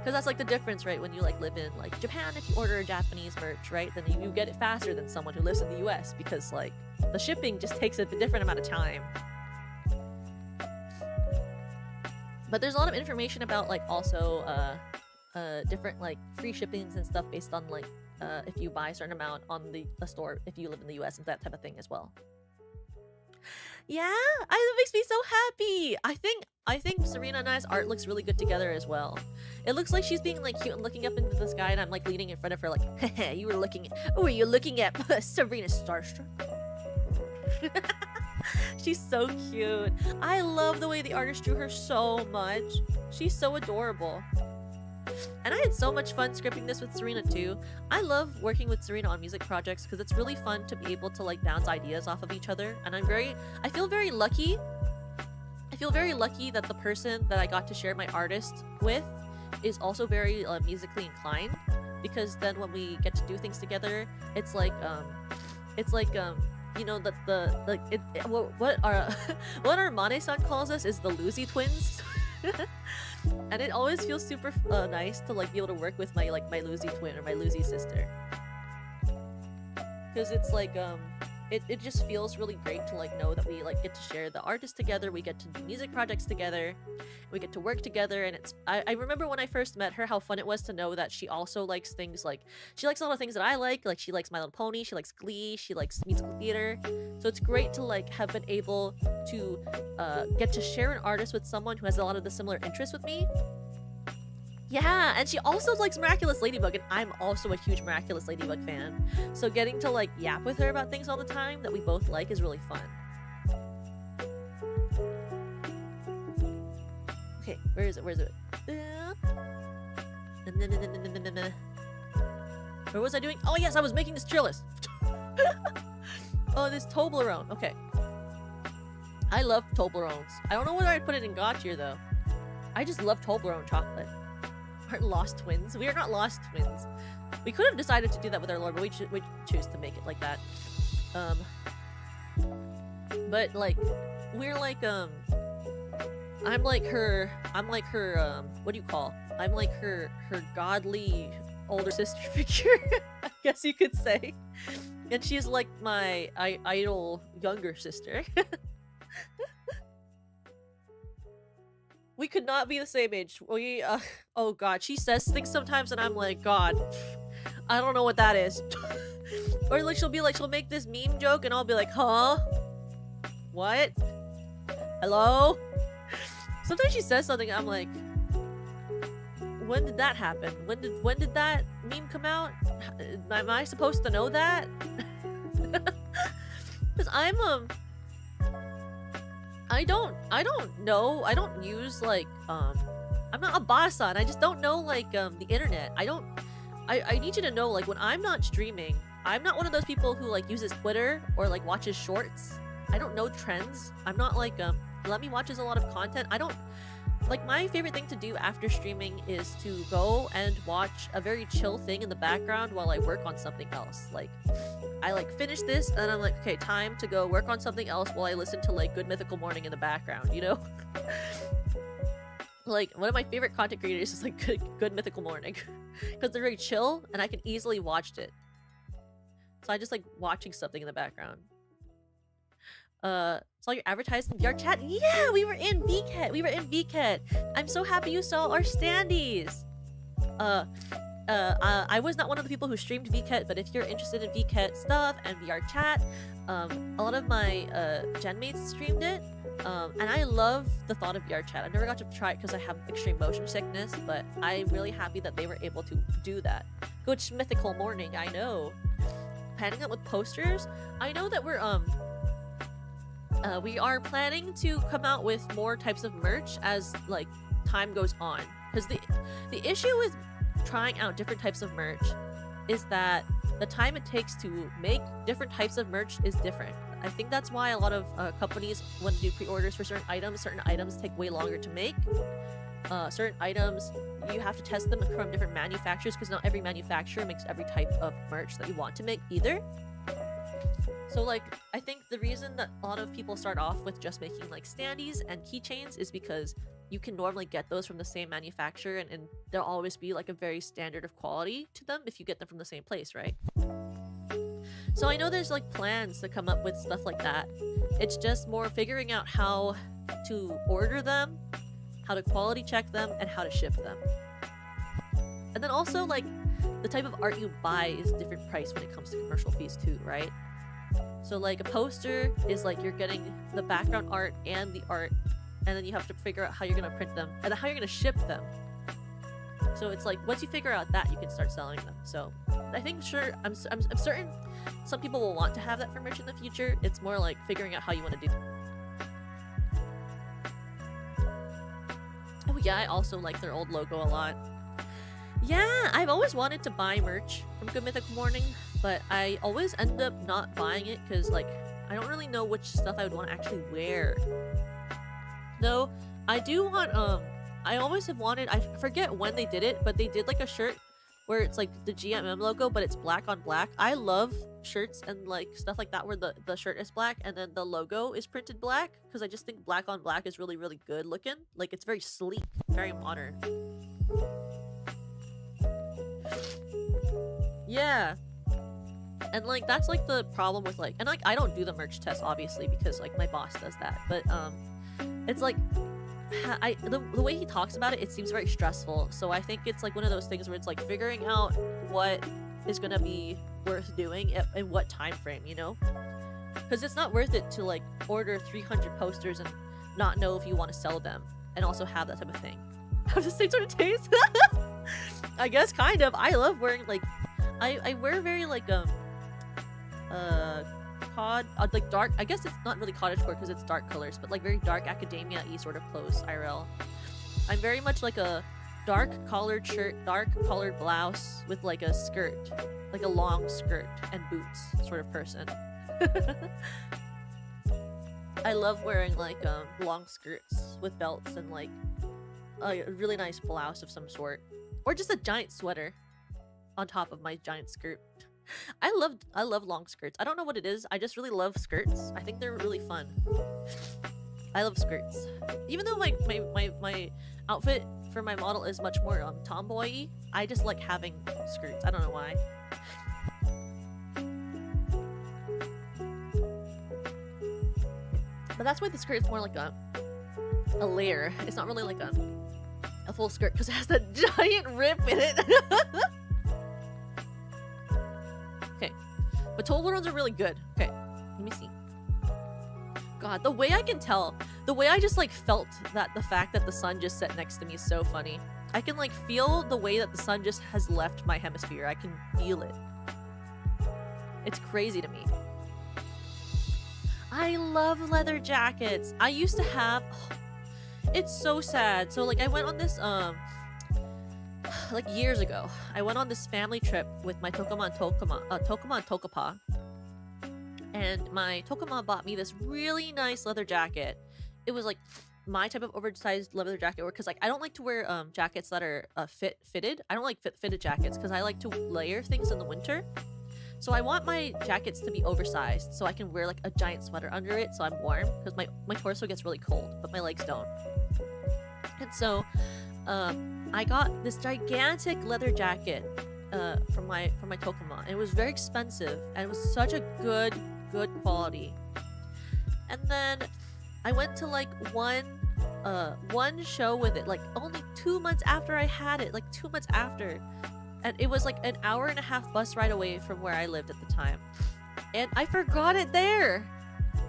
Because that's like the difference, right? When you like live in like Japan, if you order a Japanese merch, right, then you get it faster than someone who lives in the US, because like the shipping just takes a different amount of time. But there's a lot of information about like also different like free shippings and stuff based on like if you buy a certain amount on the store if you live in the US and that type of thing as well. Yeah, it makes me so happy. I think Serena and I's art looks really good together as well. It looks like she's being like cute and looking up into the sky, and I'm like leaning in front of her like, heh, you were looking at Serena starstruck. She's so cute. I love the way the artist drew her so much. She's so adorable. And I had so much fun scripting this with Serena too. I love working with Serena on music projects because it's really fun to be able to like bounce ideas off of each other. And I feel very lucky. I feel very lucky that the person that I got to share my artist with is also very musically inclined, because then when we get to do things together, it's like you know, that what our Mane-san calls us is the Lucy twins. And it always feels super nice to like be able to work with my Lucy twin or my Lucy sister, because it's like it just feels really great to like know that we like get to share the artist together, we get to do music projects together, we get to work together. And it's I remember when I first met her how fun it was to know that she also likes things like she likes a lot of things that I like she likes My Little Pony, she likes Glee, she likes musical theater. So it's great to like have been able to get to share an artist with someone who has a lot of the similar interests with me. Yeah, and she also likes Miraculous Ladybug, and I'm also a huge Miraculous Ladybug fan. So getting to like yap with her about things all the time that we both like is really fun. Okay, where is it? Where was I doing? Oh yes, I was making this tier list. Oh, this Toblerone. Okay. I love Toblerones. I don't know whether I'd put it in God tier though. I just love Toblerone chocolate. Aren't lost twins? We are not lost twins. We could have decided to do that with our lore, but we choose to make it like that. But like, we're like I'm like her what do you call? I'm like her godly older sister figure, I guess you could say. And she's like my idol younger sister. We could not be the same age. We, oh god, she says things sometimes and I'm like, God, I don't know what that is. Or like, she'll make this meme joke and I'll be like, huh? What? Hello? Sometimes she says something, I'm like, when did that happen? When did that meme come out? Am I supposed to know that? Because I don't know. I don't use like I'm not a bosan. I just don't know like the internet. I need you to know, like, when I'm not streaming, I'm not one of those people who like uses Twitter or like watches shorts. I don't know trends. I'm not like Lemmy watches a lot of content. I don't like, my favorite thing to do after streaming is to go and watch a very chill thing in the background while I work on something else. Like, I like finish this and I'm like, okay, time to go work on something else while I listen to like Good Mythical Morning in the background, you know? Like, one of my favorite content creators is like Good Mythical Morning because they're very chill and I can easily watch it. So I just like watching something in the background. Saw your advertising VR chat. Yeah, we were in VCAT. We were in VCAT. I'm so happy you saw our standees. I was not one of the people who streamed VCAT, but if you're interested in VCAT stuff and VR chat, a lot of my gen mates streamed it. And I love the thought of VR chat. I never got to try it because I have extreme motion sickness, but I'm really happy that they were able to do that. Good mythical morning, I know. Planning up with posters. I know that we are planning to come out with more types of merch as like time goes on, because the issue with trying out different types of merch is that the time it takes to make different types of merch is different. I think that's why a lot of companies, when they do pre-orders for certain items take way longer to make. Certain items, you have to test them from different manufacturers because not every manufacturer makes every type of merch that you want to make either. So like, I think the reason that a lot of people start off with just making like standees and keychains is because you can normally get those from the same manufacturer, and there'll always be like a very standard of quality to them if you get them from the same place, right? So I know there's like plans to come up with stuff like that. It's just more figuring out how to order them, how to quality check them, and how to ship them. And then also like the type of art you buy is different price when it comes to commercial fees too, right? So like a poster is like you're getting the background art and the art, and then you have to figure out how you're gonna print them and how you're gonna ship them. So it's like once you figure out that, you can start selling them. So I think I'm certain some people will want to have that for merch in the future. It's more like figuring out how you want to do that. Oh yeah, I also like their old logo a lot. Yeah, I've always wanted to buy merch from Good Mythical Morning, but I always end up not buying it because like I don't really know which stuff I would want to actually wear. Though I do want I always have wanted, I forget when they did it, but they did like a shirt where it's like the GMM logo but it's black on black. I love shirts and like stuff like that where the shirt is black and then the logo is printed black, because I just think black on black is really good looking. Like it's very sleek, very modern. Yeah. And like that's like the problem with like, and like I don't do the merch test obviously because like my boss does that, but it's like the way he talks about it, it seems very stressful. So I think it's like one of those things where it's like figuring out what is gonna be worth doing in what time frame, you know? Because it's not worth it to like order 300 posters and not know if you want to sell them and also have that type of thing. Have the same sort of taste? I guess kind of. I love wearing like I wear very like like dark, I guess it's not really cottagecore because it's dark colors, but like very dark academia-y sort of clothes IRL. I'm very much like a dark collared shirt, dark collared blouse with like a skirt, like a long skirt and boots sort of person. I love wearing like long skirts with belts and like a really nice blouse of some sort, or just a giant sweater on top of my giant skirt. I love long skirts. I don't know what it is. I just really love skirts. I think they're really fun. I love skirts. Even though my outfit for my model is much more tomboy-y, I just like having skirts. I don't know why. But that's why the skirt is more like a layer. It's not really like a full skirt because it has that giant rip in it. Okay. But Toblerones are really good. Okay. Let me see. God, the way I can tell, the way I just like felt that the fact that the sun just set next to me is so funny. I can like feel the way that the sun just has left my hemisphere. I can feel it. It's crazy to me. I love leather jackets. I used to have... it's so sad. So like I went on this like years ago. I went on this family trip with my Tokuman Tokapa. And my Tokuma bought me this really nice leather jacket. It was like my type of oversized leather jacket, because like I don't like to wear jackets that are fitted. I don't like fitted jackets because I like to layer things in the winter. So I want my jackets to be oversized so I can wear like a giant sweater under it so I'm warm, because my torso gets really cold, but my legs don't. And so I got this gigantic leather jacket from my Tokuma, and it was very expensive, and it was such a good quality. And then I went to like one show with it, like only 2 months after I had it, like 2 months after. And it was like an 1.5-hour bus ride away from where I lived at the time. And I forgot it there.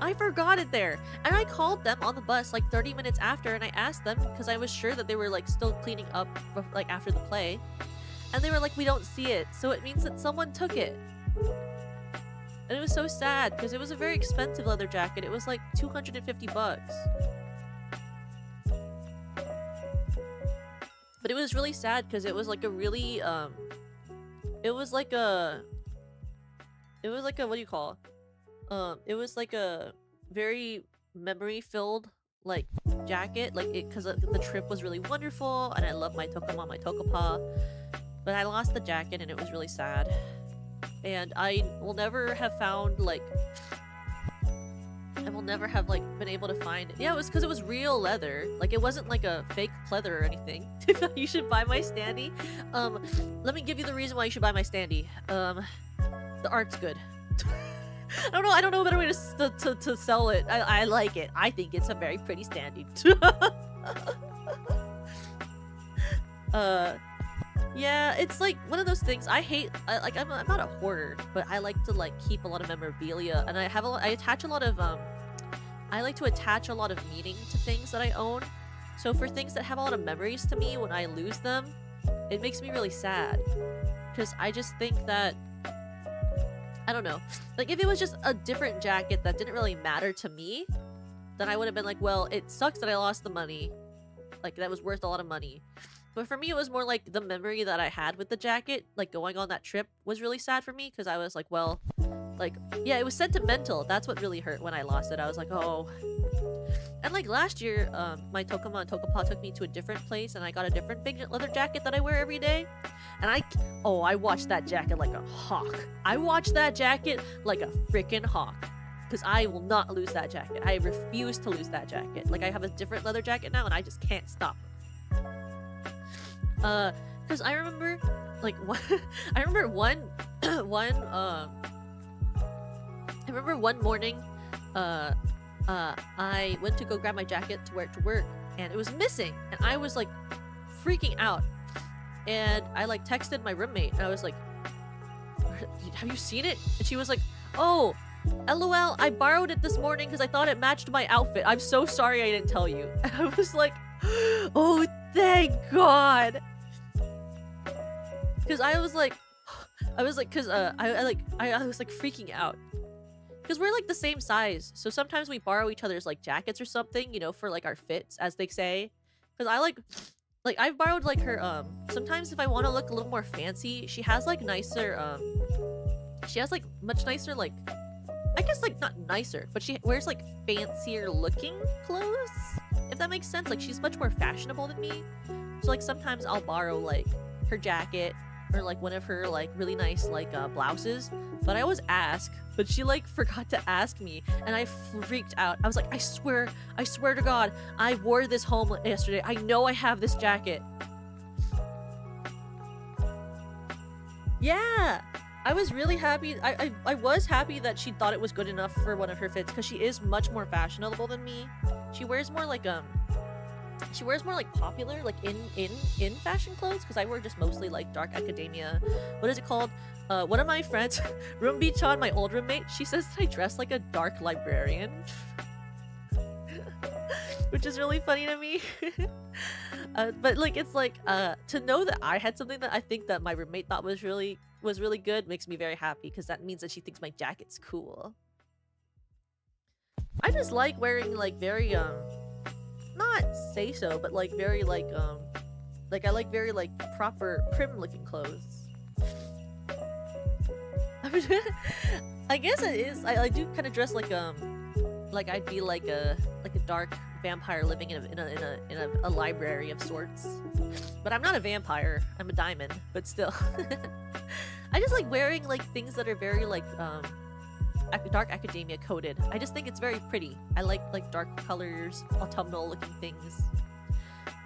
I forgot it there. And I called them on the bus like 30 minutes after, and I asked them because I was sure that they were like still cleaning up like after the play. And they were like, we don't see it. So it means that someone took it. And it was so sad because it was a very expensive leather jacket. It was like 250 bucks. But it was really sad because it was like a really it was like a what do you call it was like a very memory filled like jacket, like it, because the trip was really wonderful and I love my Tokuma, my Tokapa, but I lost the jacket and it was really sad. And I will never have found like been able to find it. Yeah, it was because it was real leather. Like it wasn't like a fake pleather or anything. You should buy my standee. Let me give you the reason why you should buy my standee. The art's good. I don't know a better way to sell it. I like it. I think it's a very pretty standee. Yeah, it's like one of those things. I hate. I'm not a hoarder, but I like to like keep a lot of memorabilia, and I attach a lot of I like to attach a lot of meaning to things that I own. So for things that have a lot of memories to me, when I lose them, it makes me really sad, because I just think that, I don't know, like if it was just a different jacket that didn't really matter to me, then I would have been like, well, it sucks that I lost the money, like that was worth a lot of money. But for me, it was more like the memory that I had with the jacket, like going on that trip, was really sad for me, because I was like, well, like, yeah, it was sentimental. That's what really hurt when I lost it. I was like, oh. And like last year, my Tokuma and Tokapa took me to a different place, and I got a different big leather jacket that I wear every day. And I watched that jacket like a hawk. I watched that jacket like a freaking hawk, because I will not lose that jacket. I refuse to lose that jacket. Like I have a different leather jacket now, and I just can't stop. Because I remember, like, I remember one morning, I went to go grab my jacket to wear it to work, and it was missing, and I was, like, freaking out, and I, like, texted my roommate, and I was like, have you seen it? And she was like, oh, LOL, I borrowed it this morning because I thought it matched my outfit. I'm so sorry I didn't tell you. And I was like, oh, thank God. Because I was like, I was like freaking out. Because we're like the same size. So sometimes we borrow each other's like jackets or something, you know, for like our fits, as they say. Because I like I've borrowed like her, sometimes if I want to look a little more fancy, she has like nicer, she has like much nicer, like, I guess like not nicer, but she wears like fancier looking clothes, if that makes sense. Like she's much more fashionable than me. So like sometimes I'll borrow like her jacket or like one of her like really nice like blouses, but I always ask, but she like forgot to ask me, and I freaked out. I was like, I swear to God, I wore this home yesterday. I know I have this jacket. Yeah, I was really happy. I was happy that she thought it was good enough for one of her fits because she is much more fashionable than me. She wears more like popular like in fashion clothes because I wear just mostly like dark academia. What is it called? One of my friends, Rumbi-chan, my old roommate, she says that I dress like a dark librarian, which is really funny to me. But like it's like to know that I had something that I think that my roommate thought was really good makes me very happy because that means that she thinks my jacket's cool. I just like wearing like very not say so, but like very like I like very like proper prim looking clothes. I guess it is. I do kind of dress like I'd be like a dark vampire living in a library of sorts. But I'm not a vampire. I'm a daimon. But still, I just like wearing like things that are very like dark academia coded. I just think it's very pretty. I like dark colors, autumnal looking things,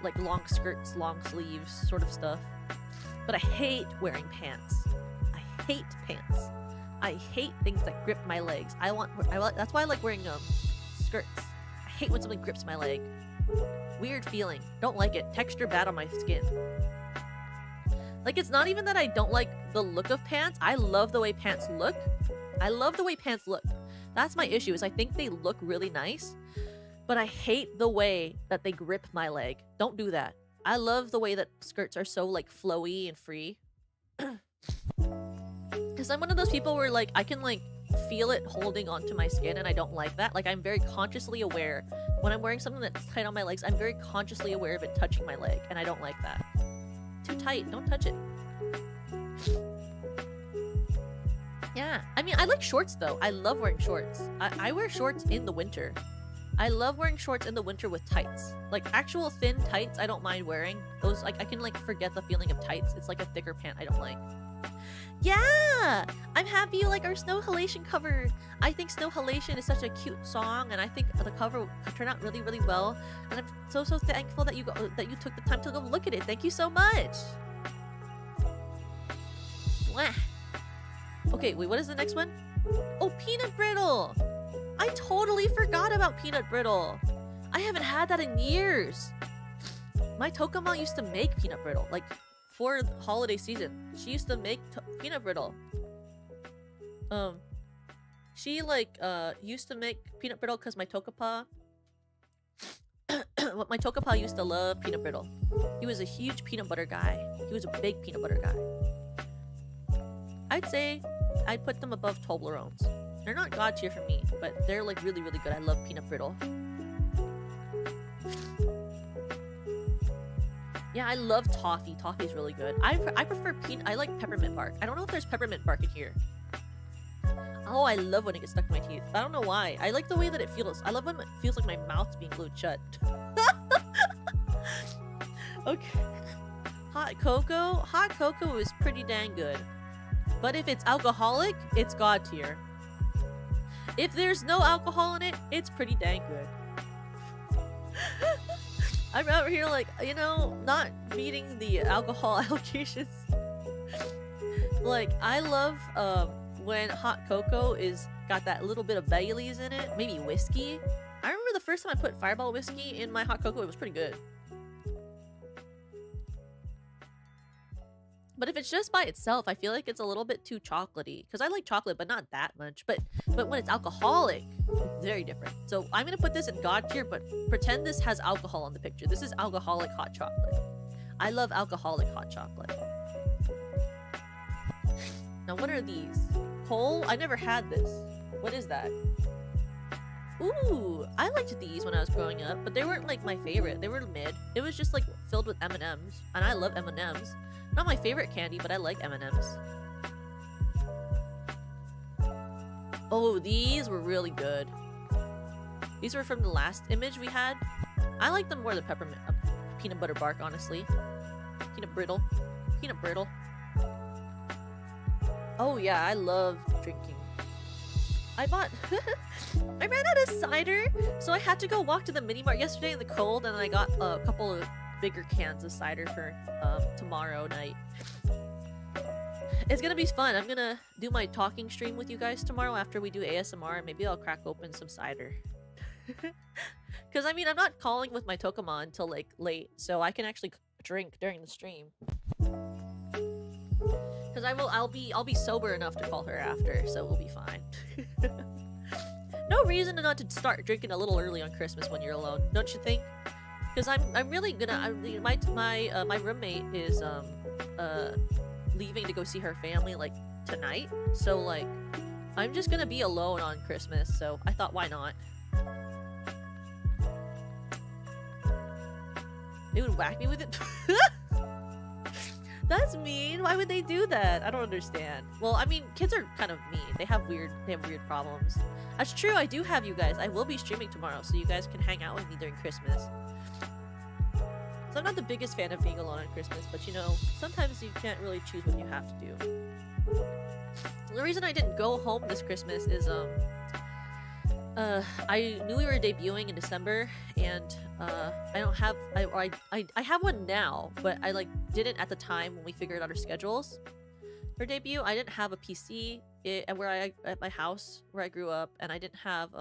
like long skirts, long sleeves, sort of stuff. But I hate wearing pants. I hate pants. I hate things that grip my legs. That's why I like wearing skirts. I hate when something grips my leg. Weird feeling. Don't like it. Texture bad on my skin. Like, it's not even that I don't like the look of pants. I love the way pants look. I love the way pants look. That's my issue, is I think they look really nice, but I hate the way that they grip my leg. Don't do that. I love the way that skirts are so, like, flowy and free. Because I'm one of those people where, like, I can, like, feel it holding onto my skin, and I don't like that. Like, I'm very consciously aware. When I'm wearing something that's tight on my legs, I'm very consciously aware of it touching my leg, and I don't like that. Too tight. Don't touch it. Yeah. I mean, I like shorts, though. I love wearing shorts. I wear shorts in the winter. I love wearing shorts in the winter with tights. Like, actual thin tights, I don't mind wearing. Those, like, I can, like, forget the feeling of tights. It's like a thicker pant I don't like. Yeah! I'm happy you like our Snow Halation cover. I think Snow Halation is such a cute song, and I think the cover turned out really, really well. And I'm so thankful that you took the time to go look at it. Thank you so much. Mwah. Okay, wait, what is the next one? Oh, peanut brittle! I totally forgot about peanut brittle. I haven't had that in years. My Tokama used to make peanut brittle, like, for the holiday season. She used to make peanut brittle. She, like, used to make peanut brittle because my Tokapa... my Tokapa used to love peanut brittle. He was a huge peanut butter guy. He was a big peanut butter guy. I'd say I'd put them above Toblerones. They're not god tier for me, but they're like really, really good. I love peanut brittle. Yeah, I love toffee. Toffee's really good. I prefer I like peppermint bark. I don't know if there's peppermint bark in here. Oh, I love when it gets stuck in my teeth. I don't know why. I like the way that it feels. I love when it feels like my mouth's being glued shut. Okay. Hot cocoa? Hot cocoa is pretty dang good. But if it's alcoholic, it's god tier. If there's no alcohol in it, it's pretty dang good. I'm out here like, you know, not meeting the alcohol allocations. Like, I love when hot cocoa is got that little bit of Baileys in it, maybe whiskey. I remember the first time I put Fireball whiskey in my hot cocoa, it was pretty good. But if it's just by itself, I feel like it's a little bit too chocolatey. Because I like chocolate, but not that much. But when it's alcoholic, it's very different. So I'm going to put this in god tier, but pretend this has alcohol on the picture. This is alcoholic hot chocolate. I love alcoholic hot chocolate. Now, what are these? Coal? I never had this. What is that? Ooh, I liked these when I was growing up, but they weren't like my favorite. They were mid. It was just like filled with M&Ms, and I love M&Ms. Not my favorite candy, but I like M&Ms. Oh, these were really good. These were from the last image we had. I like them more than peppermint, peanut butter bark, honestly. Peanut brittle. Peanut brittle. Oh yeah, I love drinking. I bought... I ran out of cider, so I had to go walk to the mini mart yesterday in the cold, and I got a couple of bigger cans of cider for tomorrow night. It's gonna be fun. I'm gonna do my talking stream with you guys tomorrow after we do ASMR, and maybe I'll crack open some cider. Because I mean, I'm not calling with my Tokemon until like late, so I can actually drink during the stream. Because I'll be sober enough to call her after, so we'll be fine. No reason to not to start drinking a little early on Christmas when you're alone, don't you think? Because I'm really gonna my roommate is leaving to go see her family like tonight, so like I'm just gonna be alone on Christmas. So I thought, why not? They would whack me with it. That's mean. Why would they do that? I don't understand. Well, I mean, kids are kind of mean. They have weird problems. That's true. I do have you guys. I will be streaming tomorrow, so you guys can hang out with me during Christmas. So I'm not the biggest fan of being alone on Christmas, but you know, sometimes you can't really choose what you have to do. The reason I didn't go home this Christmas is I knew we were debuting in December, and I don't have I have one now, but I like didn't at the time when we figured out our schedules for debut. I didn't have a PC at my house where I grew up, and I didn't have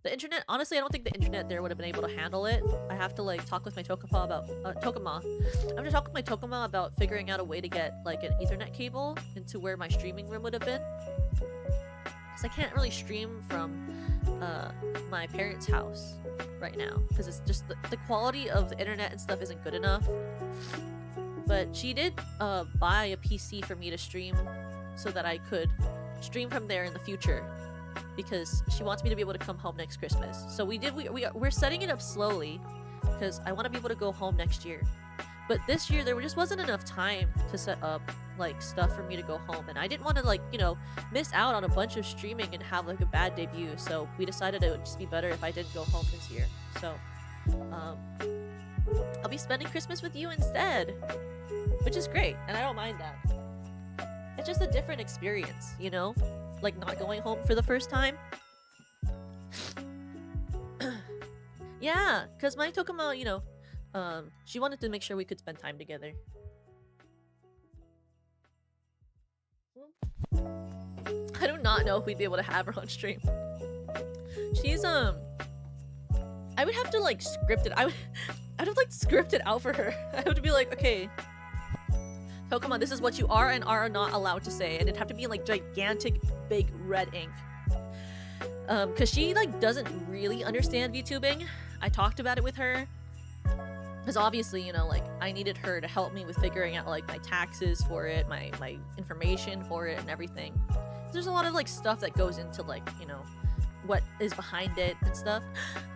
the internet. Honestly, I don't think the internet there would have been able to handle it. I have to like talk with my Tokema about Tokema. I'm gonna talk with my Tokema about figuring out a way to get like an Ethernet cable into where my streaming room would have been, because I can't really stream from my parents' house right now because it's just the quality of the internet and stuff isn't good enough. But she did buy a PC for me to stream so that I could stream from there in the future, because she wants me to be able to come home next Christmas. So we're setting it up slowly because I want to be able to go home next year. But this year there just wasn't enough time to set up like stuff for me to go home, and I didn't want to like, you know, miss out on a bunch of streaming and have like a bad debut. So we decided it would just be better if I didn't go home this year. So I'll be spending Christmas with you instead, which is great, and I don't mind that. It's just a different experience, you know, like not going home for the first time. Yeah, because my Tokema, you know, she wanted to make sure we could spend time together. I do not know if we'd be able to have her on stream. She's I would have to like script it. I'd have like script it out for her. I would be like, okay, Pokemon, this is what you are and are not allowed to say, and it'd have to be in like gigantic big red ink. Cause she like doesn't really understand VTubing. I talked about it with her. Because obviously, you know, like, I needed her to help me with figuring out, like, my taxes for it, my information for it, and everything. There's a lot of, like, stuff that goes into, like, you know, what is behind it and stuff.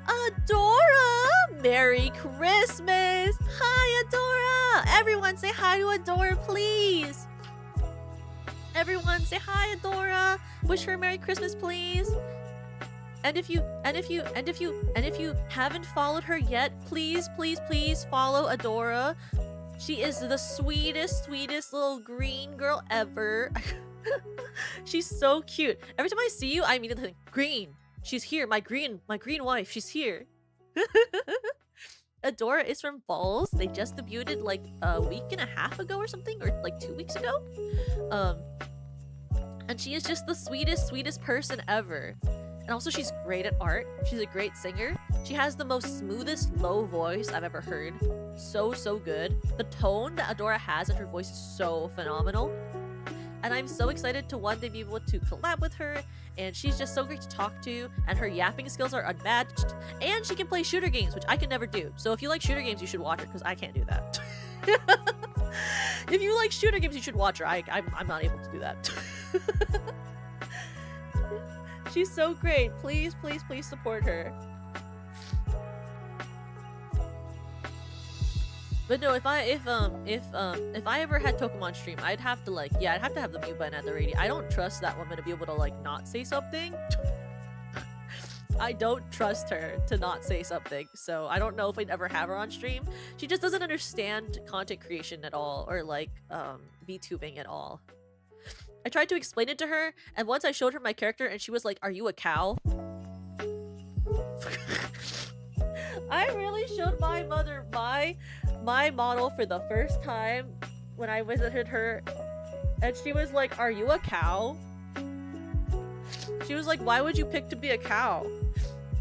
Adora! Merry Christmas! Hi, Adora! Everyone say hi to Adora, please! Everyone say hi, Adora! Wish her Merry Christmas, please! And if you haven't followed her yet, please follow Adora. She is the sweetest little green girl ever. She's so cute. Every time I see you, I immediately think, green. She's here. My green wife. She's here. Adora is from Balls. They just debuted like a week and a half ago or something, or like 2 weeks ago. And she is just the sweetest person ever. And also, she's great at art. She's a great singer. She has the most smoothest low voice I've ever heard. So good. The tone that Adora has in her voice is so phenomenal. And I'm so excited to one day be able to collab with her. And she's just so great to talk to. And her yapping skills are unmatched. And she can play shooter games, which I can never do. So if you like shooter games, you should watch her, because I can't do that. If you like shooter games, you should watch her. I'm not able to do that. She's so great. Please support her. But no, if I ever had Pokemon stream, I'd have to have the mute button at the ready. I don't trust that woman to be able to like not say something. I don't trust her to not say something, so I don't know if I'd ever have her on stream. She just doesn't understand content creation at all, or like VTubing at all. I tried to explain it to her, and once I showed her my character, and she was like, "Are you a cow?" I really showed my mother my model for the first time when I visited her And she was like, "Are you a cow?" She was like, "Why would you pick to be a cow?"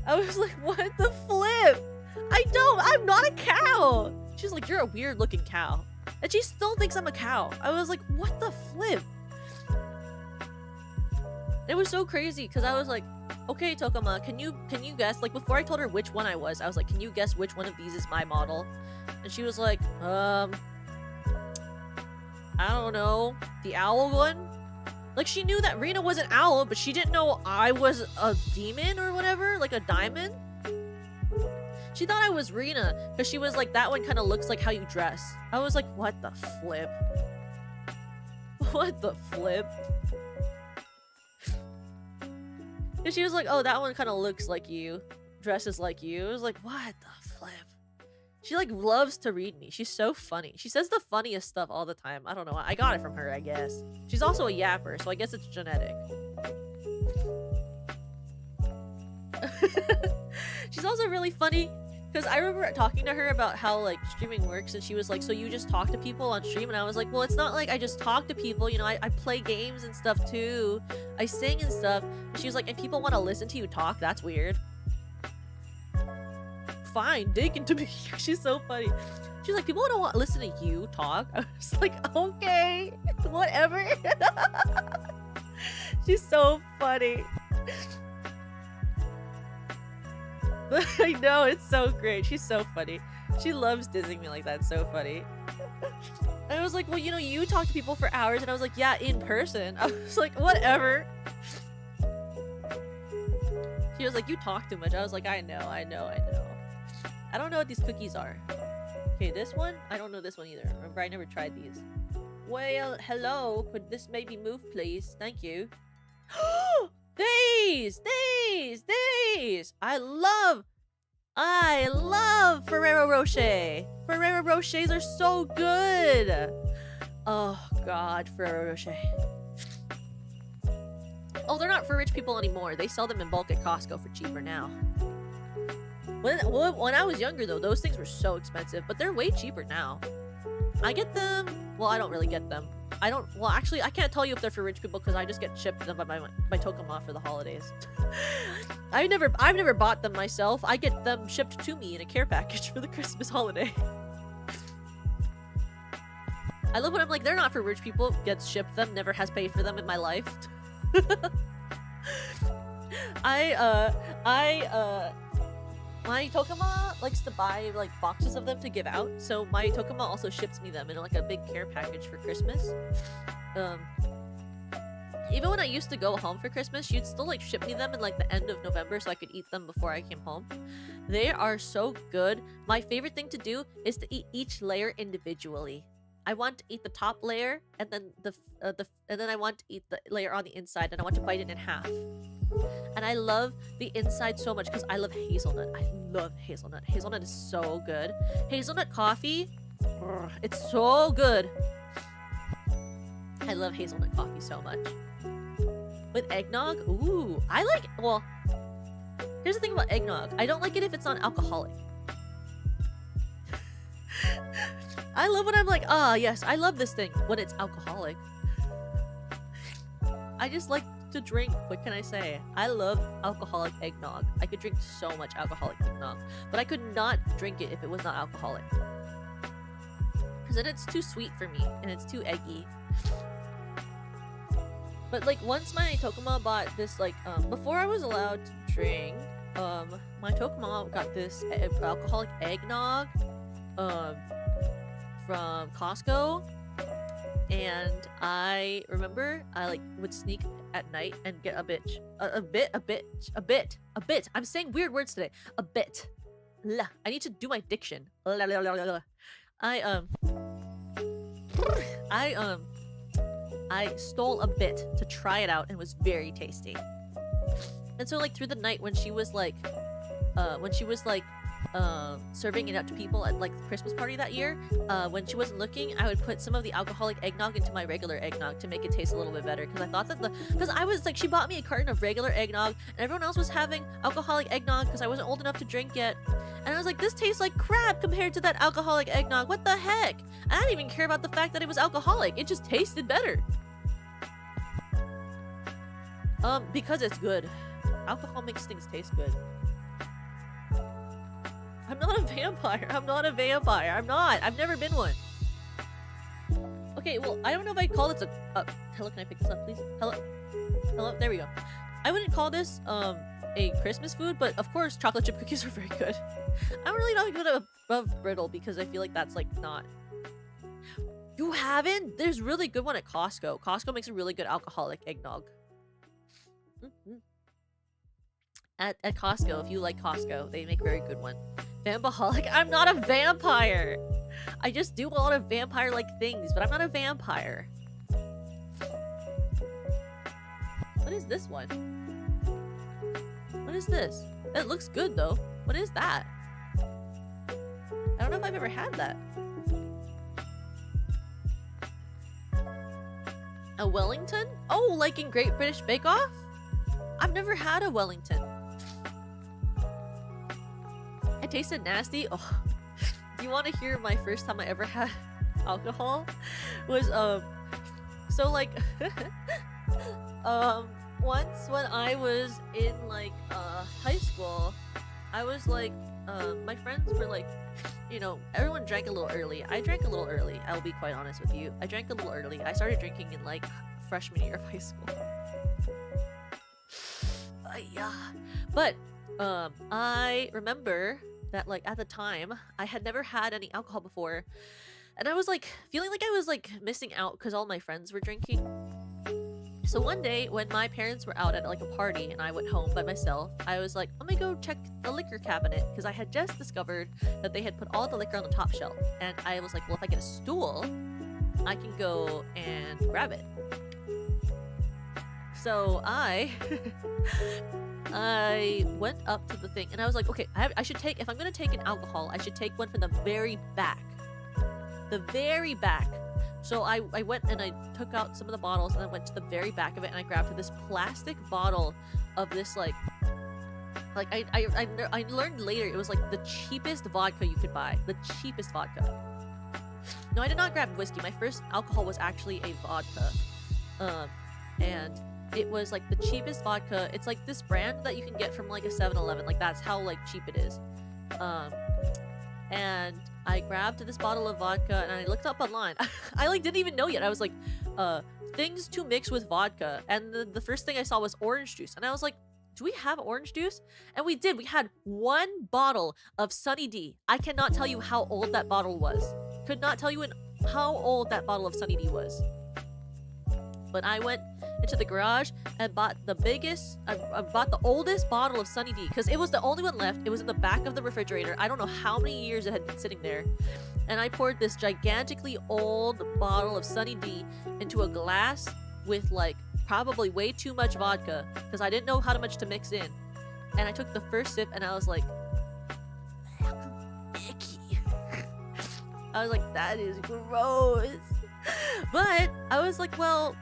I was like, "What the flip? I'm not a cow." She's like, "You're a weird looking cow." And she still thinks I'm a cow. I was like, what the flip? It was so crazy because I was like, okay, Tokama, can you guess? Like, before I told her which one I was like, can you guess which one of these is my model? And she was like, I don't know, the owl one? Like, she knew that Rena was an owl, but she didn't know I was a demon or whatever, like a diamond. She thought I was Rena because she was like, that one kind of looks like how you dress. I was like, what the flip? What the flip? And she was like, oh, that one kind of looks like you, dresses like you. I was like, what the flip? She like loves to read me. She's so funny. She says the funniest stuff all the time. I don't know. I got it from her, I guess. She's also a yapper, so I guess it's genetic. She's also really funny because I remember talking to her about how like streaming works, and she was like, so you just talk to people on stream? And I was like, well, it's not like I just talk to people, you know, I play games and stuff too. I sing and stuff. And she was like, and people want to listen to you talk? That's weird. Fine, dig into me. She's so funny. She's like, people don't want to listen to you talk. I was like, okay, whatever. She's so funny. I know, it's so great. She's so funny. She loves dissing me like that. It's so funny. And I was like, well, you know, you talk to people for hours. And I was like, yeah, in person. I was like, whatever. She was like, you talk too much. I was like, I know. I don't know what these cookies are. Okay, this one? I don't know this one either. Remember, I never tried these. Well, hello. Could this maybe move, please? Thank you. These! I love Ferrero Rocher. Ferrero Rochers are so good. Oh, God, Ferrero Rocher. Oh, they're not for rich people anymore. They sell them in bulk at Costco for cheaper now. When I was younger, though, those things were so expensive, but they're way cheaper now. I get them. Well, I don't really get them. Well, actually, I can't tell you if they're for rich people because I just get shipped them by my Tokama for the holidays. I've never bought them myself. I get them shipped to me in a care package for the Christmas holiday. I love when I'm like, they're not for rich people, gets shipped them, never has paid for them in my life. My Tokama likes to buy like boxes of them to give out, so my Tokama also ships me them in like a big care package for Christmas. Even when I used to go home for Christmas, she'd still like ship me them in like the end of November so I could eat them before I came home. They are so good. My favorite thing to do is to eat each layer individually. I want to eat the top layer and then and then I want to eat the layer on the inside, and I want to bite it in half. And I love the inside so much because I love hazelnut. I love hazelnut. Hazelnut is so good. Hazelnut coffee, it's so good. I love hazelnut coffee so much. With eggnog, ooh, I like, well, here's the thing about eggnog. I don't like it if it's non-alcoholic. I love when I'm like, ah, yes, I love this thing when it's alcoholic. I just like to drink. What can I say? I love alcoholic eggnog. I could drink so much alcoholic eggnog, but I could not drink it if it was not alcoholic. Because then it's too sweet for me, and it's too eggy. But like once my Tokama bought this, like before I was allowed to drink, my Tokama got this alcoholic eggnog from Costco, and I remember I like would sneak at night and get a bit. I'm saying weird words today. A bit. I need to do my diction. I stole a bit to try it out and it was very tasty. And so like through the night when she was like serving it out to people at like the Christmas party that year, when she wasn't looking, I would put some of the alcoholic eggnog into my regular eggnog to make it taste a little bit better, because I thought that because I was like, she bought me a carton of regular eggnog and everyone else was having alcoholic eggnog because I wasn't old enough to drink yet, and I was like, this tastes like crap compared to that alcoholic eggnog. What the heck? I didn't even care about the fact that it was alcoholic. It just tasted better. Because it's good. Alcohol makes things taste good. I'm not a vampire. I'm not a vampire. I'm not. I've never been one. Okay, well, I don't know if I'd call this a hello, can I pick this up, please? Hello? Hello? There we go. I wouldn't call this, a Christmas food, but of course, chocolate chip cookies are very good. I'm really not good above brittle because I feel like that's, like, not... You haven't? There's really good one at Costco. Costco makes a really good alcoholic eggnog. At Costco, if you like Costco, they make a very good one. Vampaholic? I'm not a vampire! I just do a lot of vampire-like things, but I'm not a vampire. What is this one? What is this? That looks good, though. What is that? I don't know if I've ever had that. A Wellington? Oh, like in Great British Bake Off? I've never had a Wellington. It tasted nasty. Oh, do you want to hear my first time I ever had alcohol? Was so like once when I was in like high school, I was like my friends were like, you know, everyone drank a little early. I drank a little early. I'll be quite honest with you. I drank a little early. I started drinking in like freshman year of high school. Yeah. But I remember that like at the time I had never had any alcohol before, and I was like feeling like I was like missing out because all my friends were drinking. So one day when my parents were out at like a party and I went home by myself, I was like, let me go check the liquor cabinet, because I had just discovered that they had put all the liquor on the top shelf, and I was like, well, if I get a stool I can go and grab it. So I I went up to the thing and I was like, okay, I should take, if I'm gonna take an alcohol, I should take one from the very back. The very back. So I went and I took out some of the bottles and I went to the very back of it and I grabbed this plastic bottle of this like I learned later it was like the cheapest vodka you could buy. The cheapest vodka. No, I did not grab whiskey. My first alcohol was actually a vodka. And it was like the cheapest vodka. It's like this brand that you can get from like a 7-Eleven. Like that's how like cheap it is. And I grabbed this bottle of vodka and I looked up online. I like didn't even know yet. I was like, things to mix with vodka. And the first thing I saw was orange juice. And I was like, do we have orange juice? And we did. We had one bottle of Sunny D. I cannot tell you how old that bottle was. Could not tell you how old that bottle of Sunny D was. But I went into the garage and bought the biggest, I bought the oldest bottle of Sunny D because it was the only one left. It was in the back of the refrigerator. I don't know how many years it had been sitting there. And I poured this gigantically old bottle of Sunny D into a glass with like probably way too much vodka because I didn't know how much to mix in. And I took the first sip and I was like, icky. I was like, that is gross. But I was like, well,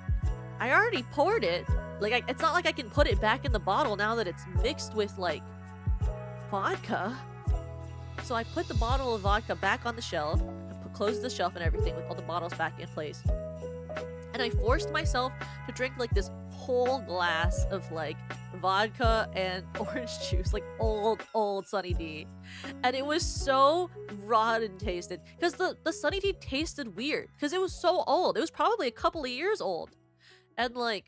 I already poured it. Like, it's not like I can put it back in the bottle now that it's mixed with, like, vodka. So I put the bottle of vodka back on the shelf, closed the shelf and everything with all the bottles back in place. And I forced myself to drink, like, this whole glass of, like, vodka and orange juice. Like, old Sunny D. And it was so rotten tasted. Because the Sunny D tasted weird. Because it was so old. It was probably a couple of years old. And like,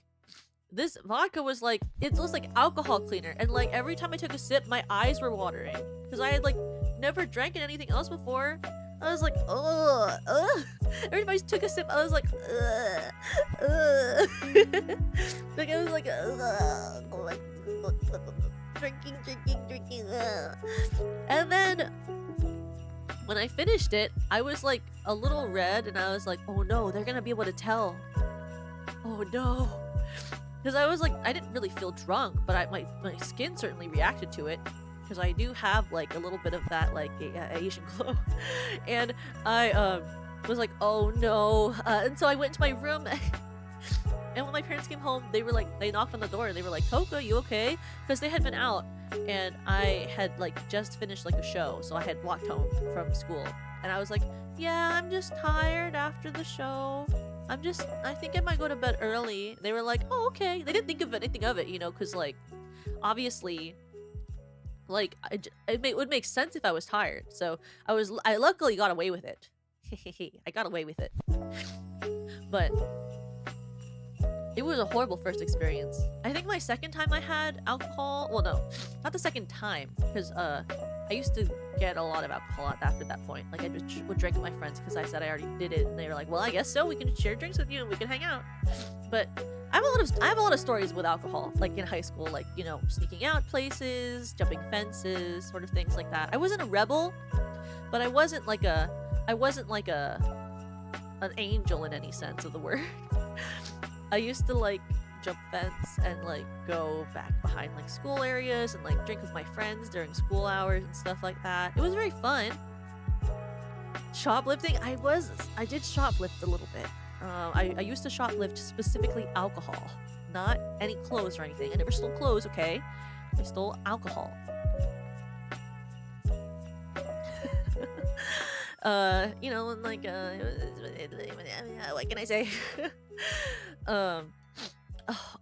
this vodka was like, it was like alcohol cleaner. And like, every time I took a sip, my eyes were watering. Because I had like, never drank anything else before. I was like, ugh, ugh. Every time I took a sip, I was like, ugh, ugh. Like, I was like, drinking, ugh. And then, when I finished it, I was like, a little red. And I was like, oh no, they're gonna be able to tell. Oh no. Because I was like, I didn't really feel drunk, but my skin certainly reacted to it. Because I do have like a little bit of that like Asian glow. And I was like, oh no. And so I went into my room. And when my parents came home, they were like, they knocked on the door and they were like, Coco, you okay? Because they had been out and I had like just finished like a show. So I had walked home from school. And I was like, yeah, I'm just tired after the show. I think I might go to bed early. They were like, oh, okay. They didn't think of anything of it, you know, because, like, obviously, like, it would make sense if I was tired. So I luckily got away with it. I got away with it. But it was a horrible first experience. I think my second time I had alcohol, well, no, not the second time, because I used to get a lot of alcohol after that point. Like, I just would drink with my friends because I said I already did it, and they were like, well, I guess so. We can share drinks with you and we can hang out. But I have a lot of stories with alcohol, like in high school, like, you know, sneaking out places, jumping fences, sort of things like that. I wasn't a rebel, but I wasn't like an angel in any sense of the word. I used to like jump fence and like go back behind like school areas and like drink with my friends during school hours and stuff like that. It was very fun. Shoplifting, I did shoplift a little bit. I used to shoplift specifically alcohol, not any clothes or anything. I never stole clothes, okay? I stole alcohol. You know, and like, what can I say?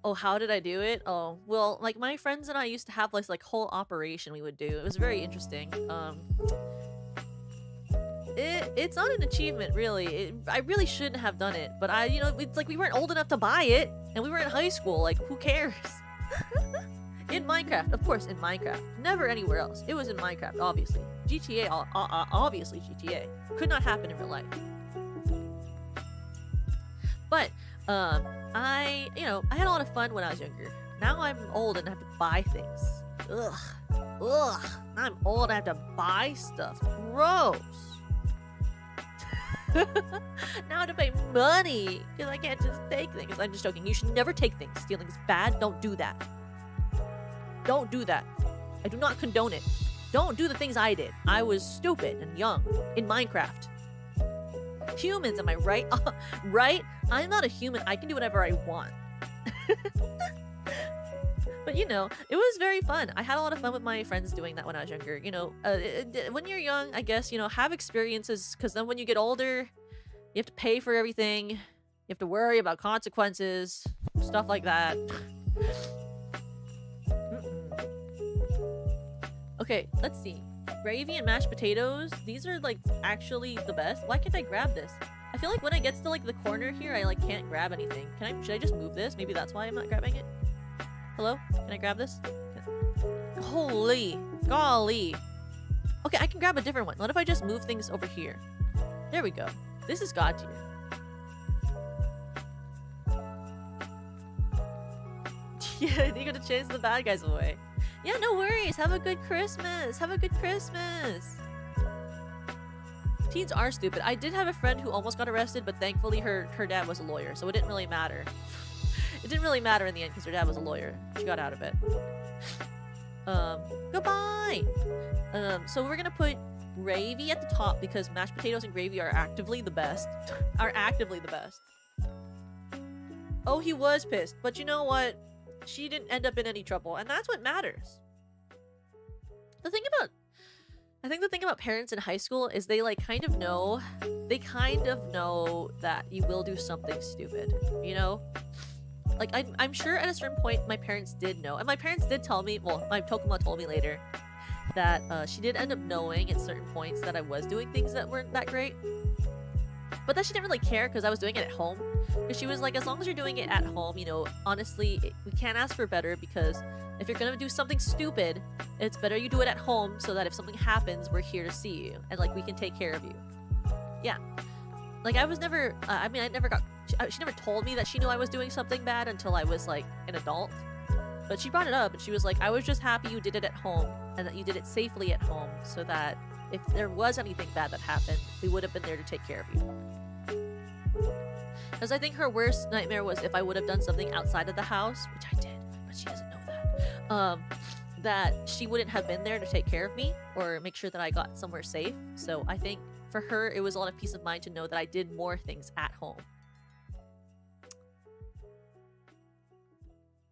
Oh, how did I do it? Oh, well, like my friends and I used to have this like whole operation we would do. It was very interesting. It's not an achievement, really. I really shouldn't have done it, but you know, it's like we weren't old enough to buy it, and we were in high school. Like, who cares? In Minecraft, of course, in Minecraft. Never anywhere else. It was in Minecraft, obviously. GTA, obviously GTA. Could not happen in real life. But, I had a lot of fun when I was younger. Now I'm old and I have to buy things. Ugh. Now I'm old and I have to buy stuff. Gross. Now I have to pay money because I can't just take things. I'm just joking. You should never take things. Stealing is bad. Don't do that. Don't do that. I do not condone it. Don't do the things I did. I was stupid and young in Minecraft. Humans, am I right? Right? I'm not a human. I can do whatever I want. But, you know, it was very fun. I had a lot of fun with my friends doing that when I was younger. You know, when you're young, I guess, you know, have experiences, because then when you get older, you have to pay for everything. You have to worry about consequences, stuff like that. Okay, let's see. Gravy and mashed potatoes. These are, like, actually the best. Why can't I grab this? I feel like when it gets to, like, the corner here, I, like, can't grab anything. Should I just move this? Maybe that's why I'm not grabbing it. Hello? Can I grab this? Holy golly. Okay, I can grab a different one. What if I just move things over here? There we go. This is God tier. Yeah, you gotta chase the bad guys away. Yeah, no worries. Have a good Christmas. Have a good Christmas. Teens are stupid. I did have a friend who almost got arrested, but thankfully her dad was a lawyer, so it didn't really matter. It didn't really matter in the end because her dad was a lawyer. She got out of it. Goodbye! So we're gonna put gravy at the top because mashed potatoes and gravy are actively the best. Oh, he was pissed. But you know what? She didn't end up in any trouble, and that's what matters. I think the thing about parents in high school is they kind of know that you will do something stupid, you know? Like, I'm sure at a certain point my parents did know, and my parents did tell me, well, my Tokuma told me later, that she did end up knowing at certain points that I was doing things that weren't that great. But that she didn't really care because I was doing it at home. Because she was like, as long as you're doing it at home, you know, honestly, we can't ask for better, because if you're gonna do something stupid, it's better you do it at home so that if something happens, we're here to see you and like we can take care of you. Yeah. Like, I was never, she never told me that she knew I was doing something bad until I was like an adult. But she brought it up and she was like, I was just happy you did it at home and that you did it safely at home so that if there was anything bad that happened, we would have been there to take care of you. Because I think her worst nightmare was if I would have done something outside of the house, which I did, but she doesn't know that, that she wouldn't have been there to take care of me or make sure that I got somewhere safe. So I think for her, it was a lot of peace of mind to know that I did more things at home.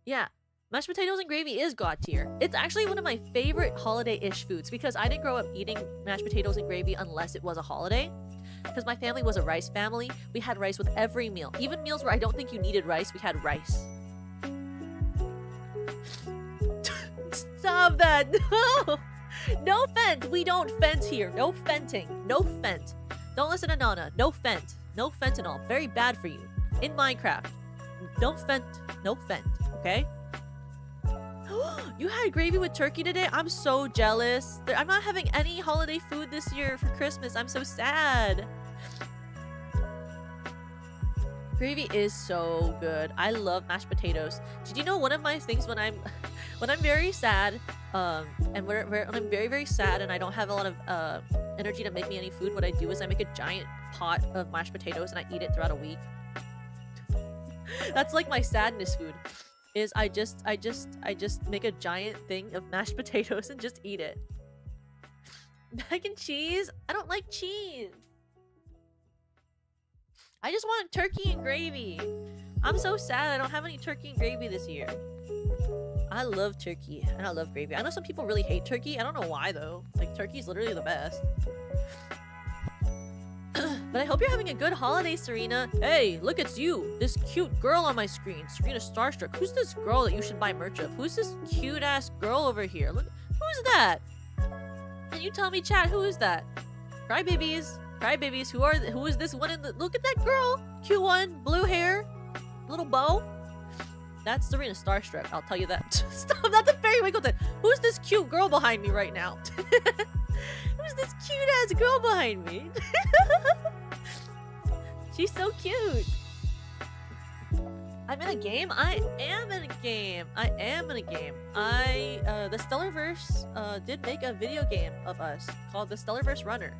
Yeah. Mashed potatoes and gravy is God tier. It's actually one of my favorite holiday-ish foods because I didn't grow up eating mashed potatoes and gravy unless it was a holiday. because my family was a rice family. We had rice with every meal. Even meals where I don't think you needed rice, we had rice. Stop that! No! No fent! We don't fent here. No fenting. No fent. Don't listen to Nana. No fent. No fentanyl. Very bad for you. In Minecraft. No fent. No fent. Okay? You had gravy with turkey today? I'm so jealous. I'm not having any holiday food this year for Christmas. I'm so sad. Gravy is so good. I love mashed potatoes. Did you know one of my things when I'm very sad, and when I'm very, very sad and I don't have a lot of energy to make me any food, what I do is I make a giant pot of mashed potatoes and I eat it throughout a week. That's like my sadness food. Is I just make a giant thing of mashed potatoes and just eat it. Mac and cheese? I don't like cheese. I just want turkey and gravy. I'm so sad I don't have any turkey and gravy this year. I love turkey and I love gravy. I know some people really hate turkey. I don't know why though. Like, turkey's literally the best. But I hope you're having a good holiday, Serena. Hey, look, it's you. This cute girl on my screen. Serena Starstruck. Who's this girl that you should buy merch of? Who's this cute-ass girl over here? Look, who's that? Can you tell me, chat, who is that? Crybabies. Crybabies, who is this one in the... Look at that girl. Cute one. Blue hair. Little bow. That's Serena Starstruck. I'll tell you that. Stop, that's a Fairy Winkleton. Who's this cute girl behind me right now? Who's this cute-ass girl behind me? She's so cute. I'm in a game? I am in a game. I am in a game. The Stellarverse did make a video game of us called the Stellarverse Runner.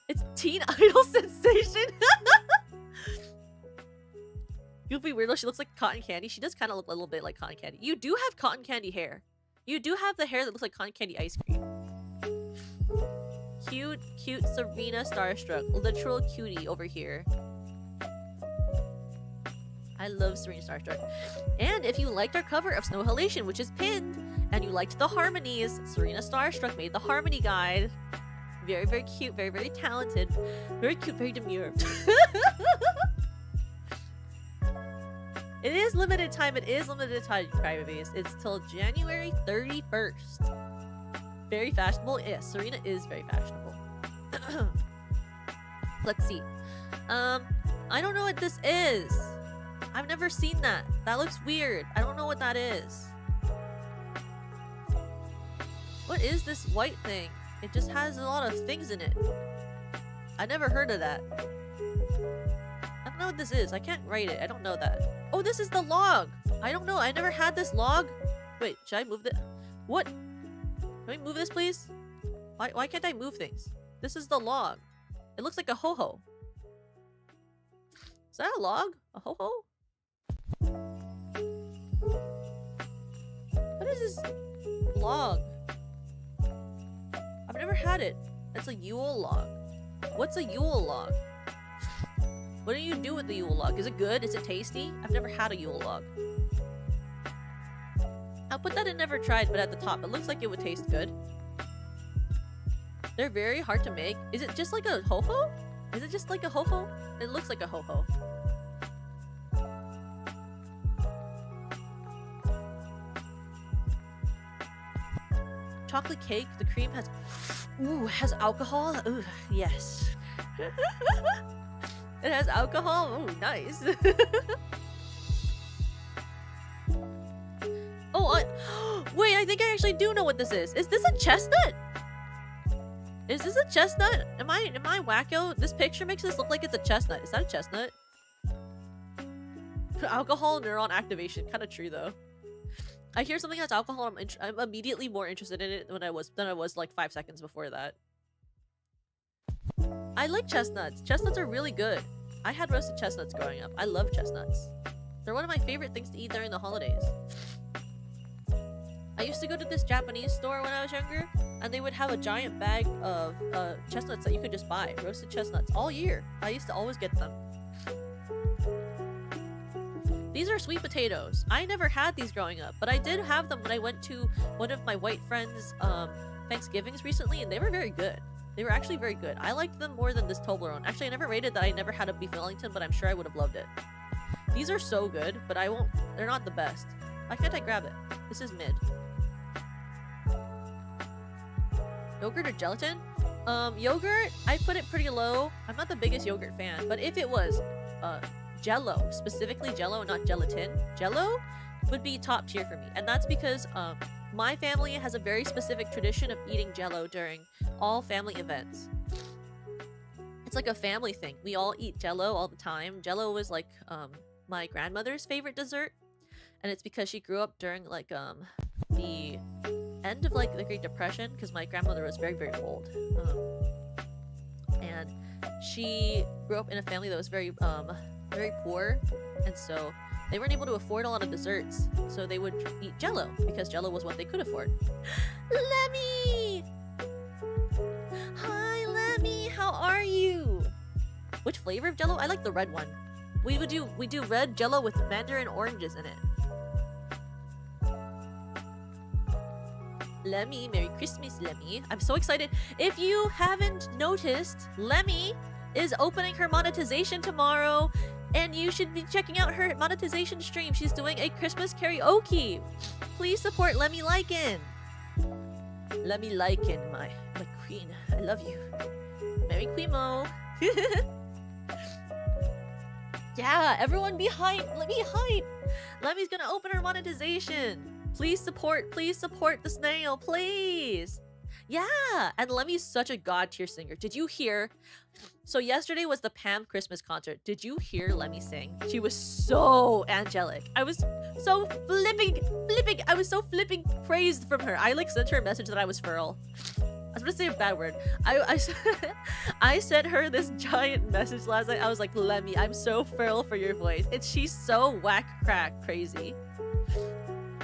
It's Teen Idol Sensation. Goofy Weirdo, she looks like cotton candy. She does kind of look a little bit like cotton candy. You do have cotton candy hair. You do have the hair that looks like cotton candy ice cream. Cute Serena Starstruck. Literal cutie over here. I love Serena Starstruck. And if you liked our cover of Snow Halation, which is pinned, and you liked the harmonies, Serena Starstruck made the harmony guide. Very, very cute. Very, very talented. Very cute. Very demure. It is limited time. It is limited time, Crybabies. It's till January 31st. Very fashionable. Yes, Serena is very fashionable. Let's see. I don't know what this is. I've never seen that. That looks weird. I don't know what that is. What is this white thing? It just has a lot of things in it. I never heard of that. I don't know what this is. I can't write it. I don't know that. Oh, this is the log. I don't know. I never had this log. Wait, should I move it? What? Can we move this, please? Why can't I move things? This is the log. It looks like a ho-ho. Is that a log? A ho-ho? What is this log? I've never had it. It's a Yule log. What's a Yule log? What do you do with the Yule log? Is it good? Is it tasty? I've never had a Yule log. I'll put that in never tried, but at the top. It looks like it would taste good. They're very hard to make. Is it just like a ho-ho? Is it just like a ho-ho? It looks like a ho-ho. Chocolate cake. The cream has... Ooh, has alcohol? Ooh, yes. It has alcohol? Ooh, nice. Wait, I think I actually do know what this is. Is this a chestnut? Is this a chestnut? Am I wacko? This picture makes this look like it's a chestnut. Is that a chestnut? Alcohol neuron activation. Kind of true though. I hear something that's alcohol. I'm immediately more interested in it than I was like 5 seconds before that. I like chestnuts. Chestnuts are really good. I had roasted chestnuts growing up. I love chestnuts. They're one of my favorite things to eat during the holidays. I used to go to this Japanese store when I was younger, and they would have a giant bag of chestnuts that you could just buy. Roasted chestnuts all year. I used to always get them. These are sweet potatoes. I never had these growing up, but I did have them when I went to one of my white friends' Thanksgivings recently, and they were very good. They were actually very good. I liked them more than this Toblerone. Actually, I never rated that I never had a beef Wellington, but I'm sure I would have loved it. These are so good, but I won't. They're not the best. Why can't I grab it? This is mid. Yogurt or gelatin? Yogurt, I put it pretty low. I'm not the biggest yogurt fan, but if it was Jello, specifically Jello, not gelatin, Jello would be top tier for me. And that's because my family has a very specific tradition of eating Jello during all family events. It's like a family thing. We all eat Jello all the time. Jello was like my grandmother's favorite dessert, and it's because she grew up during like the end of like the Great Depression, because my grandmother was very, very old, and she grew up in a family that was very very poor, and so they weren't able to afford a lot of desserts, so they would eat Jello because Jello was what they could afford. Lemmy! Hi, Lemmy, how are you? Which flavor of Jello? I like the red one. We do red Jello with mandarin oranges in it. Lemmy, Merry Christmas, Lemmy. I'm so excited. If you haven't noticed, Lemmy is opening her monetization tomorrow, and you should be checking out her monetization stream. She's doing a Christmas karaoke. Please support Lemmy Lycan. Lemmy Lycan, my queen. I love you. Merry Quimo. Yeah, everyone be hype. Let me hype. Lemmy's gonna open her monetization. Please support the snail, please. Yeah, and Lemmy's such a god tier singer. Did you hear? So yesterday was the Pam Christmas concert. Did you hear Lemmy sing? She was so angelic. I was so flipping. I was so flipping praised from her. I like sent her a message that I was feral. I was gonna say a bad word. I sent her this giant message last night. I was like, Lemmy, I'm so feral for your voice. She's so whack crack crazy.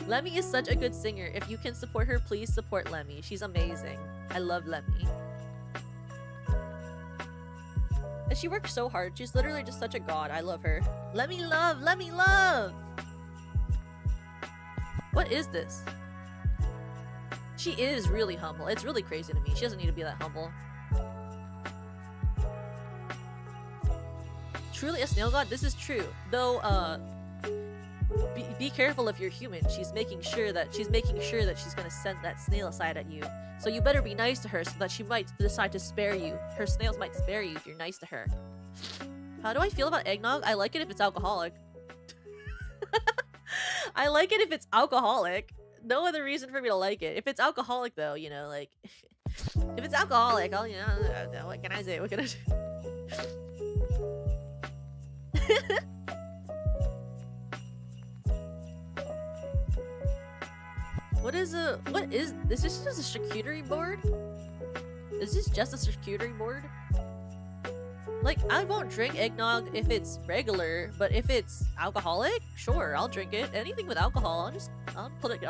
Lemmy is such a good singer. If you can support her, please support Lemmy. She's amazing. I love Lemmy. And she works so hard. She's literally just such a god. I love her. Lemmy love! Lemmy love! What is this? She is really humble. It's really crazy to me. She doesn't need to be that humble. Truly a snail god? This is true. Though, be careful if you're human. She's making sure that she's gonna send that snail aside at you. So you better be nice to her so that she might decide to spare you. Her snails might spare you if you're nice to her. How do I feel about eggnog? I like it if it's alcoholic. I like it if it's alcoholic. No other reason for me to like it. If it's alcoholic though, you know, like if it's alcoholic, I'll, you know, what can I say? What can I do? What is this? Is this just a charcuterie board? Is this just a charcuterie board? Like, I won't drink eggnog if it's regular, but if it's alcoholic, sure, I'll drink it. Anything with alcohol, I'll put it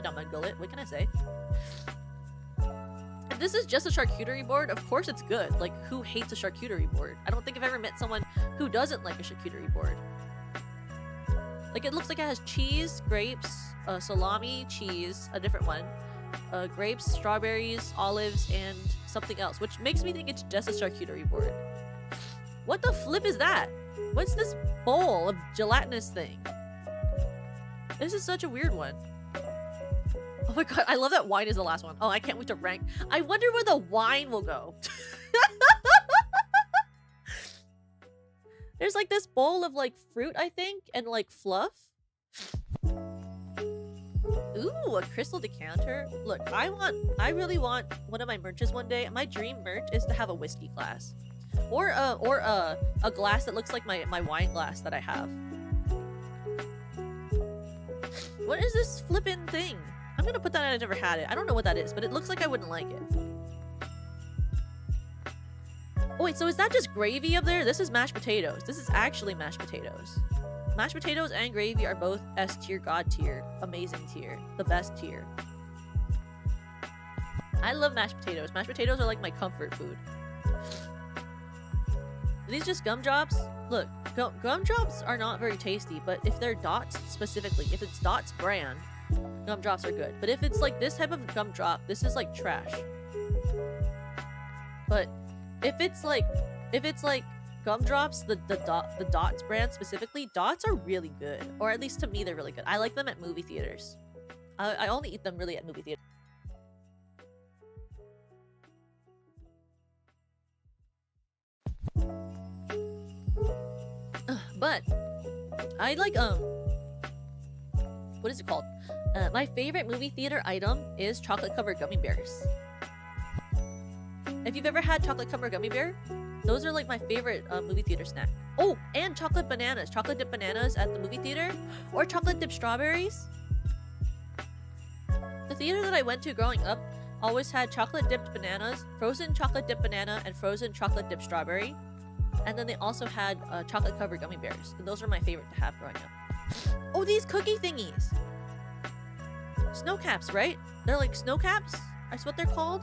down my gullet. What can I say? If this is just a charcuterie board, of course it's good. Like, who hates a charcuterie board? I don't think I've ever met someone who doesn't like a charcuterie board. Like, it looks like it has cheese, grapes, salami, cheese, a different one, grapes, strawberries, olives, and something else, which makes me think it's just a charcuterie board. What the flip is that? What's this bowl of gelatinous thing? This is such a weird one. Oh my god, I love that wine is the last one. Oh, I can't wait to rank. I wonder where the wine will go. There's like this bowl of like fruit, I think, and like fluff. Ooh, a crystal decanter. Look, I really want one of my merches one day. My dream merch is to have a whiskey glass. Or a glass that looks like my wine glass that I have. What is this flippin' thing? I'm gonna put that in. I never had it. I don't know what that is, but it looks like I wouldn't like it. Oh wait, so is that just gravy up there? This is mashed potatoes. This is actually mashed potatoes. Mashed potatoes and gravy are both S tier, god tier, amazing tier, the best tier. I love mashed potatoes. Mashed potatoes are like my comfort food. Are these just gumdrops? Look, gumdrops are not very tasty, but if they're Dots specifically, if it's Dots brand, gumdrops are good. But if it's like this type of gumdrop, this is like trash. But if it's like gumdrops, the Dots brand specifically, Dots are really good, or at least to me they're really good. I like them at movie theaters. I only eat them really at movie theaters. But I like what is it called? My favorite movie theater item is chocolate covered gummy bears. If you've ever had chocolate covered gummy bear, those are like my favorite movie theater snack. Oh, and chocolate bananas, chocolate dipped bananas at the movie theater, or chocolate dipped strawberries. The theater that I went to growing up always had chocolate dipped bananas, frozen chocolate dipped banana, and frozen chocolate dipped strawberry. And then they also had chocolate covered gummy bears. And those were my favorite to have growing up. Oh, these cookie thingies! Snow caps, right? They're like snow caps? That's what they're called?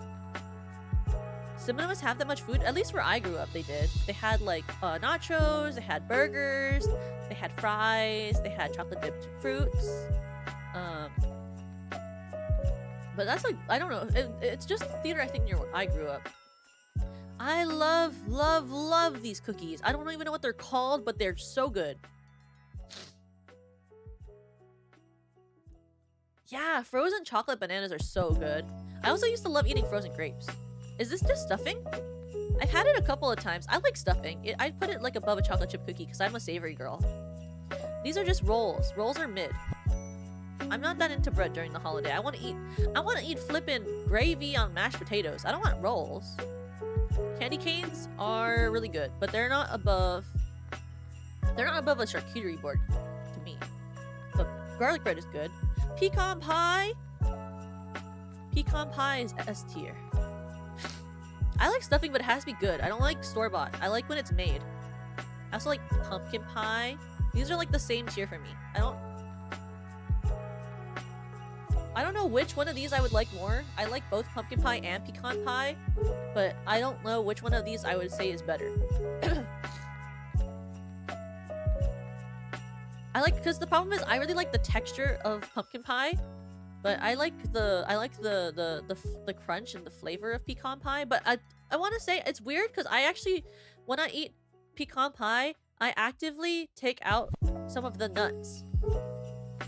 Cinnamons have that much food? At least where I grew up, they did. They had like nachos, they had burgers, they had fries, they had chocolate dipped fruits. But that's like, I don't know. It's just theater, I think, near where I grew up. I love these cookies. I don't even know what they're called, but they're so good. Yeah, frozen chocolate bananas are so good. I also used to love eating frozen grapes. Is this just stuffing? I've had it a couple of times. I like stuffing. I put it like above a chocolate chip cookie because I'm a savory girl. These are just rolls. Rolls are mid. I'm not that into bread during the holiday. I want to eat flippin' gravy on mashed potatoes. I don't want rolls. Candy canes are really good, but they're not above a charcuterie board to me. But garlic bread is good. Pecan pie. Pecan pie is S tier. I like stuffing, but it has to be good. I don't like store-bought. I like when it's made. I also like pumpkin pie. These are like the same tier for me. I don't know which one of these I would like more. I like both pumpkin pie and pecan pie, but I don't know which one of these I would say is better. Because the problem is I really like the texture of pumpkin pie, but I like the crunch and the flavor of pecan pie. But I want to say it's weird because I actually, when I eat pecan pie, I actively take out some of the nuts.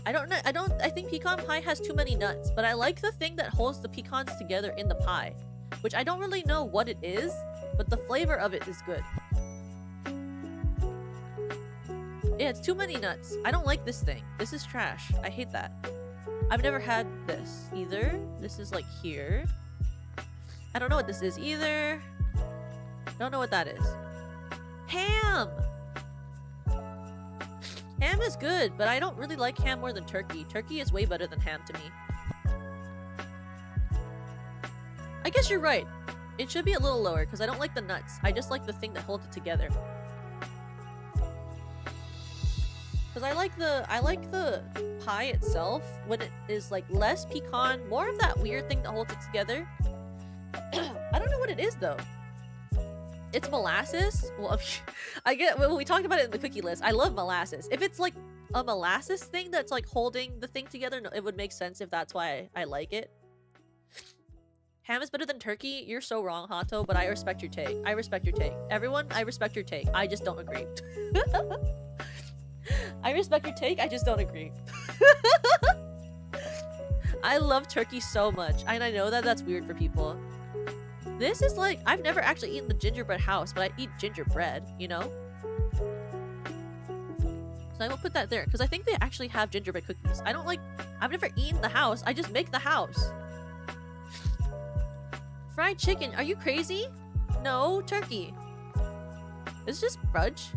I think pecan pie has too many nuts, but I like the thing that holds the pecans together in the pie, which I don't really know what it is, but the flavor of it is good. Yeah, it's too many nuts. I don't like this thing. This is trash. I hate that. I've never had this either. This is like here. I don't know what this is either. Don't know what that is. Ham! Ham is good, but I don't really like ham more than turkey. Turkey is way better than ham to me. I guess you're right. It should be a little lower because I don't like the nuts. I just like the thing that holds it together. Because I like the pie itself when it is like less pecan, more of that weird thing that holds it together. I don't know what it is though. It's molasses. Well, we talked about it in the cookie list. I love molasses. If it's like a molasses thing that's like holding the thing together, no, it would make sense if that's why I like it. Ham is better than turkey. You're so wrong, Hato, but I respect your take. I respect your take. Everyone, I respect your take. I just don't agree. I respect your take. I just don't agree. I love turkey so much, and I know that that's weird for people. This is like, I've never actually eaten the gingerbread house, but I eat gingerbread, you know? So I will put that there, because I think they actually have gingerbread cookies. I've never eaten the house, I just make the house. Fried chicken, are you crazy? No, turkey. It's just fudge.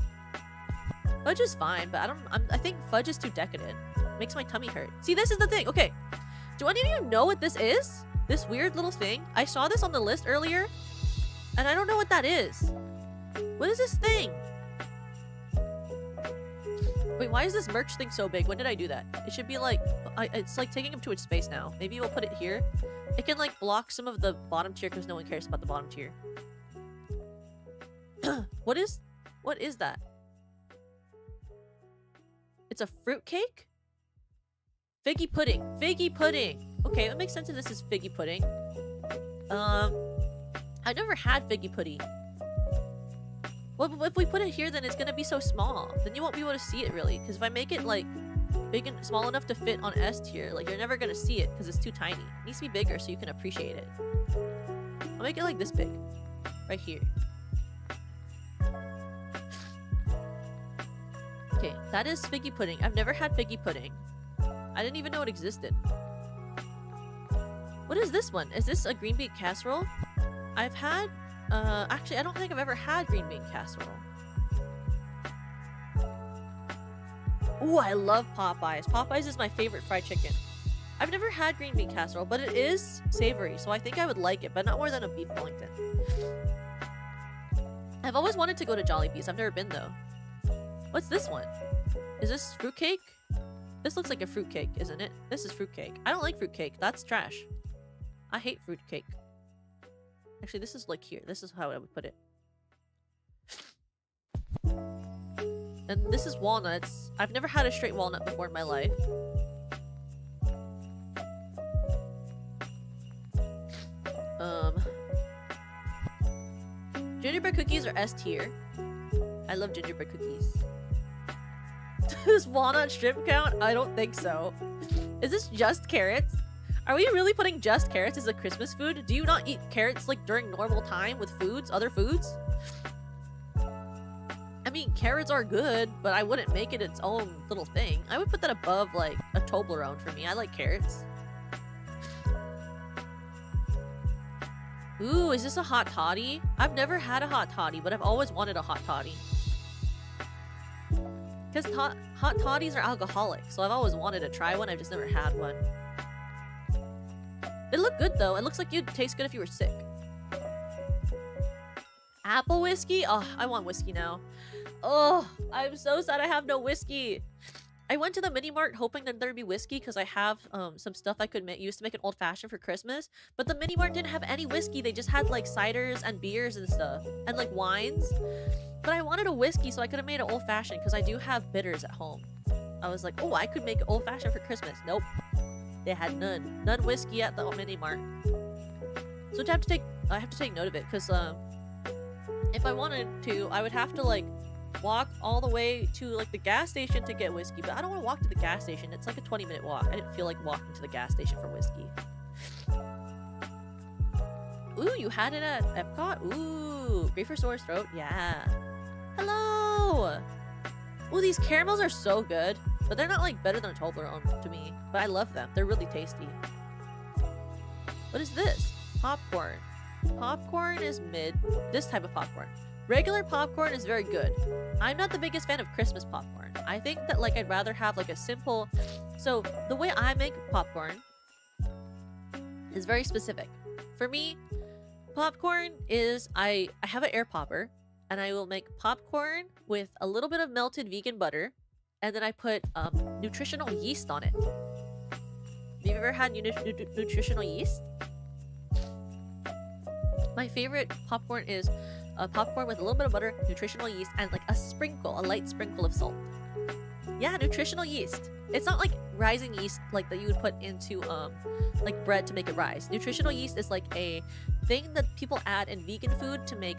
Fudge is fine, but I think fudge is too decadent. It makes my tummy hurt. See, this is the thing. Okay, do any of you know what this is? This weird little thing? I saw this on the list earlier, and I don't know what that is. What is this thing? Wait, why is this merch thing so big? When did I do that? It should be like... it's like taking up too much space now. Maybe we'll put it here. It can like block some of the bottom tier because no one cares about the bottom tier. What is that? It's a fruit cake? Figgy pudding. Figgy pudding. Okay, it makes sense if this is figgy pudding. I've never had figgy putty. Well, if we put it here, then it's gonna be so small. Then you won't be able to see it really. Because if I make it like big and small enough to fit on S tier, like you're never gonna see it because it's too tiny. It needs to be bigger so you can appreciate it. I'll make it like this big, right here. Okay, that is figgy pudding. I've never had figgy pudding. I didn't even know it existed. What is this one? Is this a green bean casserole? I've had, actually I don't think I've ever had green bean casserole. Ooh, I love Popeyes. Popeyes is my favorite fried chicken. I've never had green bean casserole, but it is savory, so I think I would like it, but not more than a beef Wellington. I've always wanted to go to Jollibee's. I've never been though. What's this one? Is this fruitcake? This looks like a fruitcake, isn't it? This is fruitcake. I don't like fruitcake. That's trash. I hate fruitcake. Actually, this is like here. This is how I would put it. And this is walnuts. I've never had a straight walnut before in my life. Gingerbread cookies are S tier. I love gingerbread cookies. Does walnut shrimp count? I don't think so. Is this just carrots? Are we really putting just carrots as a Christmas food? Do you not eat carrots like during normal time with foods, other foods? I mean, carrots are good, but I wouldn't make it its own little thing. I would put that above like a Toblerone for me. I like carrots. Ooh, is this a hot toddy? I've never had a hot toddy, but I've always wanted a hot toddy. Because hot toddies are alcoholic, so I've always wanted to try one. I've just never had one. It looked good though. It looks like you'd taste good if you were sick. Apple whiskey? Oh, I want whiskey now. Oh, I'm so sad I have no whiskey. I went to the mini mart hoping that there'd be whiskey because I have some stuff I could use to make an old fashioned for Christmas. But the mini mart didn't have any whiskey. They just had like ciders and beers and stuff and like wines. But I wanted a whiskey, so I could have made an old fashioned because I do have bitters at home. I was like, oh, I could make an old fashioned for Christmas. Nope. They had none whiskey at the mini mart. So I have to take note of it because if I wanted to, I would have to like walk all the way to like the gas station to get whiskey, but I don't want to walk to the gas station. It's like a 20-minute walk. I didn't feel like walking to the gas station for whiskey. Ooh, you had it at Epcot? Ooh, great for sore throat. Yeah. Hello. Ooh, these caramels are so good, but they're not like better than a Toblerone to me, but I love them. They're really tasty. What is this? Popcorn. Popcorn is mid. This type of popcorn. Regular popcorn is very good. I'm not the biggest fan of Christmas popcorn. I think that like I'd rather have like a simple... So the way I make popcorn is very specific. For me, popcorn is I have an air popper and I will make popcorn with a little bit of melted vegan butter and then I put nutritional yeast on it. Have you ever had nutritional yeast? My favorite popcorn is popcorn with a little bit of butter, nutritional yeast, and like a light sprinkle of salt. Yeah, nutritional yeast. It's not like rising yeast like that you would put into like bread to make it rise. Nutritional yeast is like a thing that people add in vegan food to make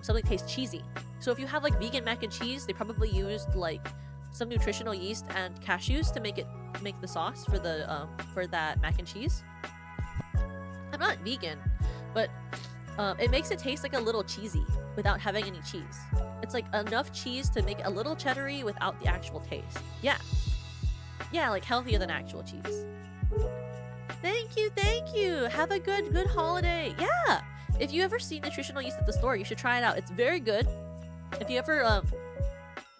something taste cheesy. So if you have like vegan mac and cheese, they probably used like some nutritional yeast and cashews to make the sauce for the for that mac and cheese. I'm not vegan, but it makes it taste like a little cheesy without having any cheese. It's like enough cheese to make it a little cheddary without the actual taste. Yeah. Yeah, like healthier than actual cheese. Thank you. Have a good holiday. Yeah. If you ever see nutritional yeast at the store, you should try it out. It's very good. If you ever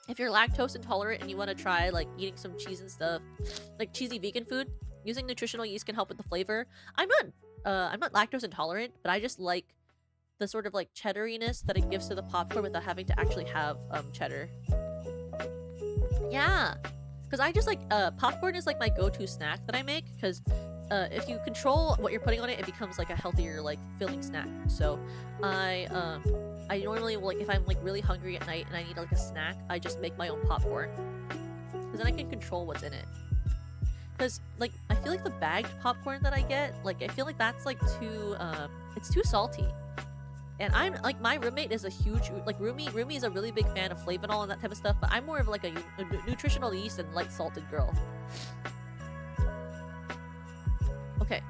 if you're lactose intolerant and you want to try like eating some cheese and stuff, like cheesy vegan food, using nutritional yeast can help with the flavor. I'm not lactose intolerant, but I just like the sort of like cheddariness that it gives to the popcorn without having to actually have cheddar. Yeah, because I just like popcorn is like my go-to snack that I make because if you control what you're putting on it, it becomes like a healthier like filling snack. So I normally like if I'm like really hungry at night and I need like a snack, I just make my own popcorn because then I can control what's in it. Because like I feel like the bagged popcorn that I get, like I feel like that's like too it's too salty. And I'm like, my roommate is a huge like Rumi is a really big fan of flavanol and that type of stuff, but I'm more of like a nutritional yeast and light salted girl. Okay,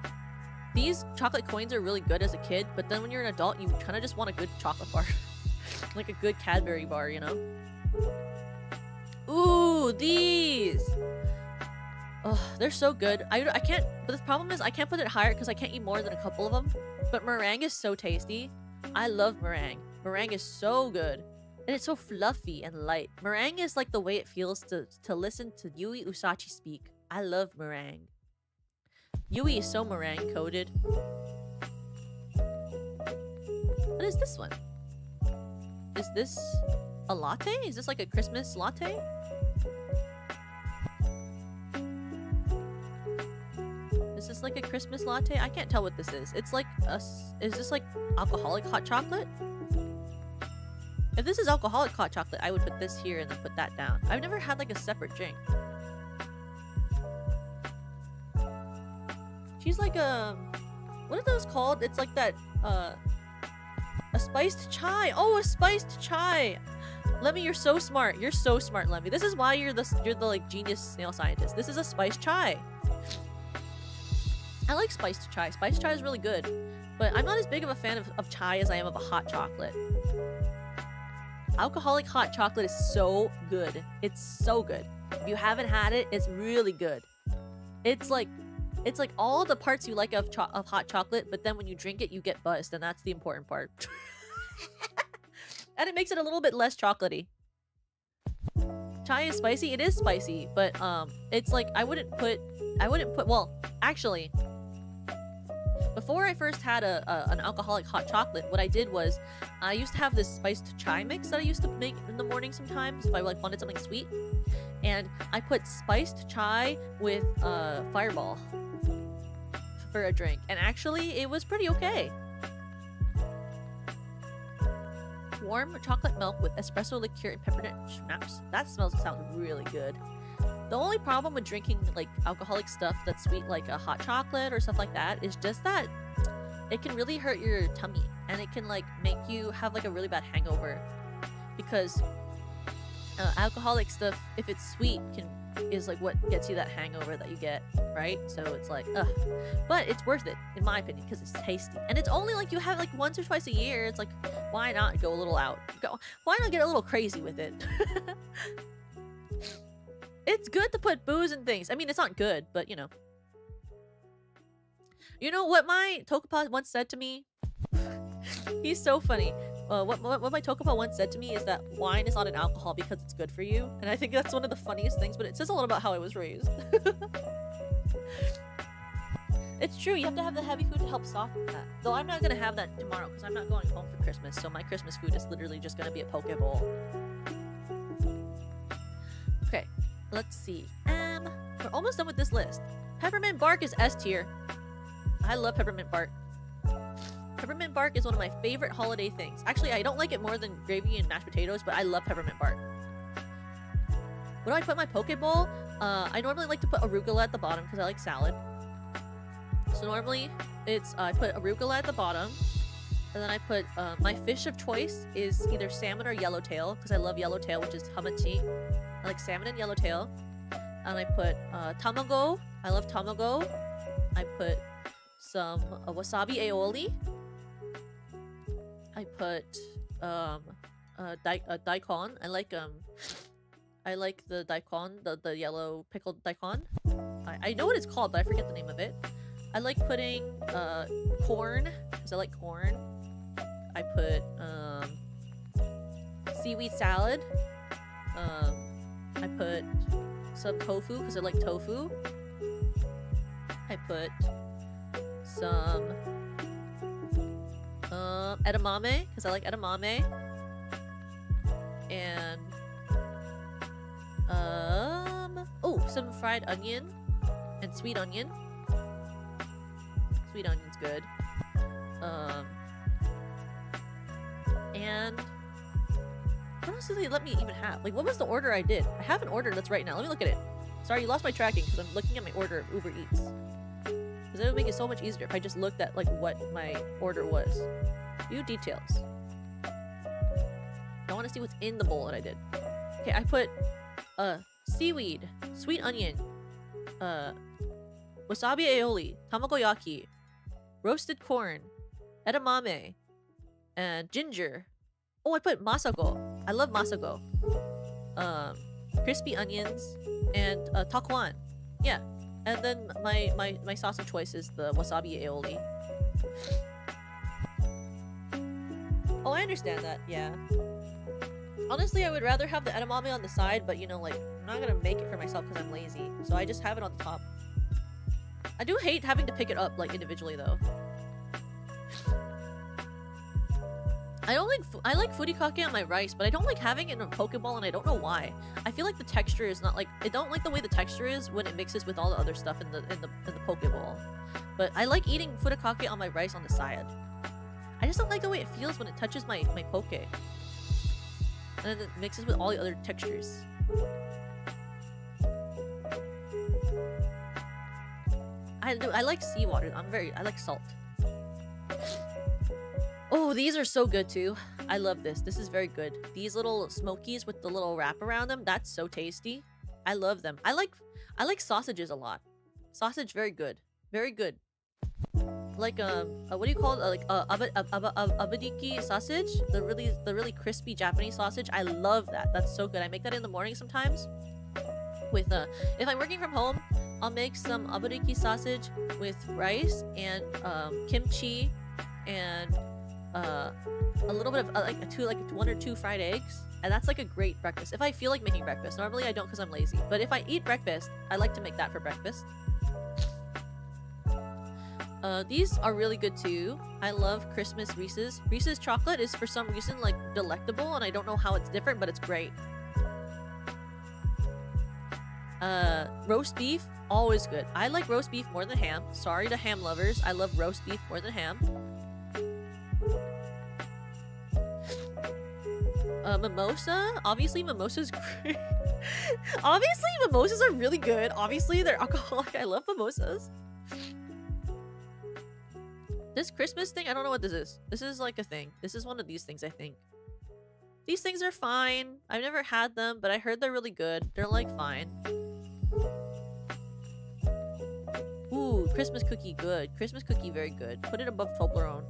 these chocolate coins are really good as a kid, but then when you're an adult, you kind of just want a good chocolate bar. Like a good Cadbury bar, you know? Ooh, these! Oh, they're so good. I can't, but the problem is I can't put it higher because I can't eat more than a couple of them. But meringue is so tasty. I love meringue. Meringue is so good. And it's so fluffy and light. Meringue is like the way it feels to listen to Yui Usachi speak. I love meringue. Yui is so meringue coated. What is this one? Is this a latte? Is this like a Christmas latte? Is this like a Christmas latte? I can't tell what this is. It's like is this like alcoholic hot chocolate? If this is alcoholic hot chocolate, I would put this here and then put that down. I've never had like a separate drink. She's like a... What are those called? It's like that, a spiced chai. Oh, a spiced chai. Lemmy, you're so smart. You're so smart, Lemmy. This is why you're the like genius snail scientist. This is a spiced chai. I like spiced chai. Spiced chai is really good. But I'm not as big of a fan of chai as I am of a hot chocolate. Alcoholic hot chocolate is so good. It's so good. If you haven't had it, it's really good. It's like all the parts you like of hot chocolate, but then when you drink it, you get buzzed, and that's the important part. And it makes it a little bit less chocolatey. Chai is spicy. It is spicy, but it's like I wouldn't put. Well, actually, before I first had an alcoholic hot chocolate, what I did was I used to have this spiced chai mix that I used to make in the morning sometimes if I like wanted something sweet, and I put spiced chai with Fireball for a drink, and actually it was pretty okay. Warm chocolate milk with espresso liqueur and peppermint schnapps. That sounds really good. The only problem with drinking like alcoholic stuff that's sweet, like a hot chocolate or stuff like that, is just that it can really hurt your tummy, and it can like make you have like a really bad hangover, because alcoholic stuff, if it's sweet, is like what gets you that hangover that you get, right? So it's like, ugh. But it's worth it, in my opinion, because it's tasty. And it's only like you have like once or twice a year. It's like, why not go a little out? Why not get a little crazy with it? It's good to put booze in things. I mean, it's not good, but you know. You know what my Tokupa once said to me? He's so funny. What my Tokupa once said to me is that wine is not an alcohol because it's good for you. And I think that's one of the funniest things, but it says a lot about how I was raised. It's true, you have to have the heavy food to help soften that. Though I'm not gonna have that tomorrow because I'm not going home for Christmas, so my Christmas food is literally just gonna be a poke bowl. Okay, let's see. We're almost done with this list. Peppermint bark is S tier. I love peppermint bark. Peppermint bark is one of my favorite holiday things. Actually, I don't like it more than gravy and mashed potatoes, but I love peppermint bark. What do I put in my poke bowl? I normally like to put arugula at the bottom because I like salad. So normally it's I put arugula at the bottom, and then I put my fish of choice is either salmon or yellowtail because I love yellowtail, which is hamachi. I like salmon and yellowtail. And I put tamago. I love tamago. I put some wasabi aioli. I put daikon. I like the daikon, the yellow pickled daikon. I know what it's called, but I forget the name of it. I like putting corn because I like corn. I put seaweed salad. I put some tofu because I like tofu. I put some edamame because I like edamame, and some fried onion and sweet onion. Sweet onion's good. And what else did they let me even have? Like, what was the order I did? I have an order that's right now. Let me look at it. Sorry, you lost my tracking because I'm looking at my order of Uber Eats. Because it would make it so much easier if I just looked at like what my order was. Few details. I want to see what's in the bowl that I did. Okay, I put seaweed, sweet onion, wasabi aioli, tamagoyaki, roasted corn, edamame, and ginger. Oh, I put masago. I love masago. Crispy onions and takuan. Yeah. And then my sauce of choice is the wasabi aioli. Oh, I understand that. Yeah. Honestly, I would rather have the edamame on the side, but you know, like, I'm not gonna make it for myself because I'm lazy. So I just have it on the top. I do hate having to pick it up, like, individually, though. I like furikake on my rice, but I don't like having it in a Pokeball, and I don't know why. I feel like the texture is not like... I don't like the way the texture is when it mixes with all the other stuff in the Pokeball. But I like eating furikake on my rice on the side. I just don't like the way it feels when it touches my poke. And then it mixes with all the other textures. I like seawater. I like salt. Oh, these are so good too. I love this. This is very good. These little smokies with the little wrap around them, that's so tasty. I love them. I like sausages a lot. Sausage, very good. Very good. Like what do you call it? Like abadiki sausage, the really crispy Japanese sausage. I love that. That's so good. I make that in the morning sometimes. With if I'm working from home, I'll make some abadiki sausage with rice and kimchi and a little bit of like one or two fried eggs, and that's like a great breakfast. If I feel like making breakfast, normally I don't because I'm lazy. But if I eat breakfast, I like to make that for breakfast. These are really good too. I love Christmas Reese's. Reese's chocolate is for some reason like delectable, and I don't know how it's different, but it's great. Roast beef, always good. I like roast beef more than ham. Sorry to ham lovers, I love roast beef more than ham. Mimosa, obviously mimosa's great. Obviously mimosas are really good. Obviously they're alcoholic. I love mimosas. This Christmas thing, I don't know what this is. This is like a thing. This is one of these things, I think. These things are fine. I've never had them, but I heard they're really good. They're like fine. Ooh, Christmas cookie, good. Christmas cookie, very good. Put it above Toblerone.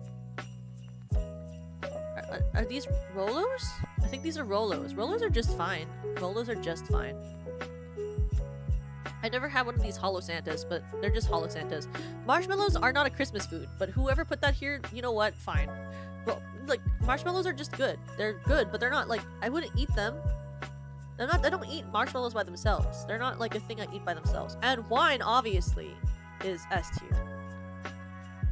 Are these Rolos? I think these are Rolos. Rolos are just fine. Rolos are just fine. I never had one of these Hollow Santas, but they're just Hollow Santas. Marshmallows are not a Christmas food, but whoever put that here, you know what? Fine. Well, like, marshmallows are just good. They're good, but they're not, like, I wouldn't eat them. I don't eat marshmallows by themselves. They're not, like, a thing I eat by themselves. And wine, obviously, is S tier.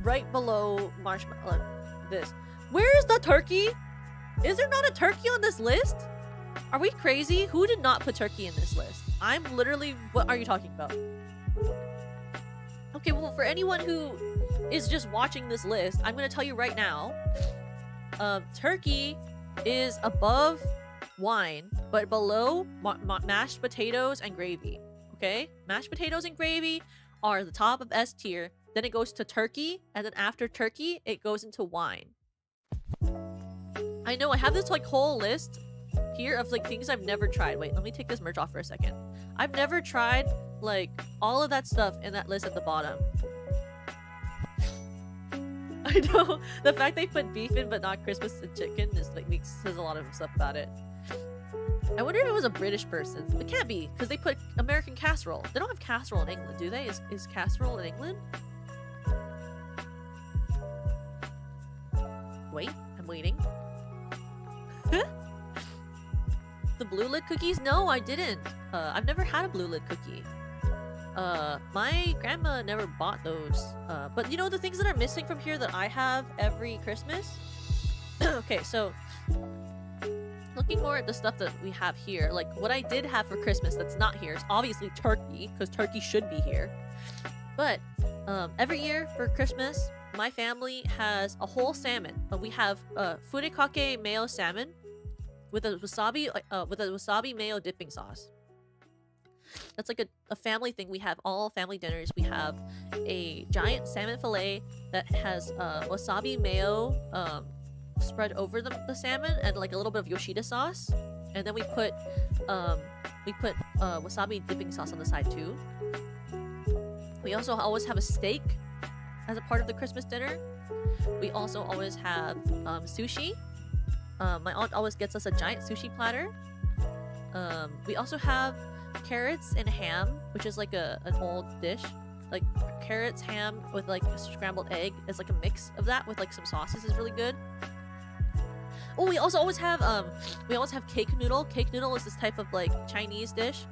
Right below marshmallow. This. Where is the turkey? Is there not a turkey on this list? Are we crazy? Who did not put turkey in this list? I'm literally... What are you talking about? Okay, well, for anyone who is just watching this list, I'm going to tell you right now. Turkey is above wine, but below mashed potatoes and gravy. Okay? Mashed potatoes and gravy are the top of S tier. Then it goes to turkey, and then after turkey, it goes into wine. I know, I have this like whole list here of like things I've never tried. Wait, let me take this merch off for a second. I've never tried like all of that stuff in that list at the bottom. I know the fact they put beef in but not Christmas and chicken is like says a lot of stuff about it. I wonder if it was a British person. It can't be because they put American casserole. They don't have casserole in England, do they? Is casserole in England? Wait, I'm waiting. The blue lid cookies? No, I didn't. I've never had a blue lid cookie. My grandma never bought those. But you know the things that are missing from here that I have every Christmas? Okay, so looking more at the stuff that we have here, like what I did have for Christmas that's not here is obviously turkey, because turkey should be here. But every year for Christmas, my family has a whole salmon. We have furikake mayo salmon with a wasabi mayo dipping sauce. That's like a family thing. We have all family dinners. We have a giant salmon fillet that has wasabi mayo spread over the salmon and like a little bit of Yoshida sauce, and then we put wasabi dipping sauce on the side too. We also always have a steak as a part of the Christmas dinner. We also always have sushi. My aunt always gets us a giant sushi platter. We also have carrots and ham, which is like an old dish. Like carrots, ham with like a scrambled egg is like a mix of that with like some sauces is really good. Oh, we also always have cake noodle. Cake noodle is this type of like Chinese dish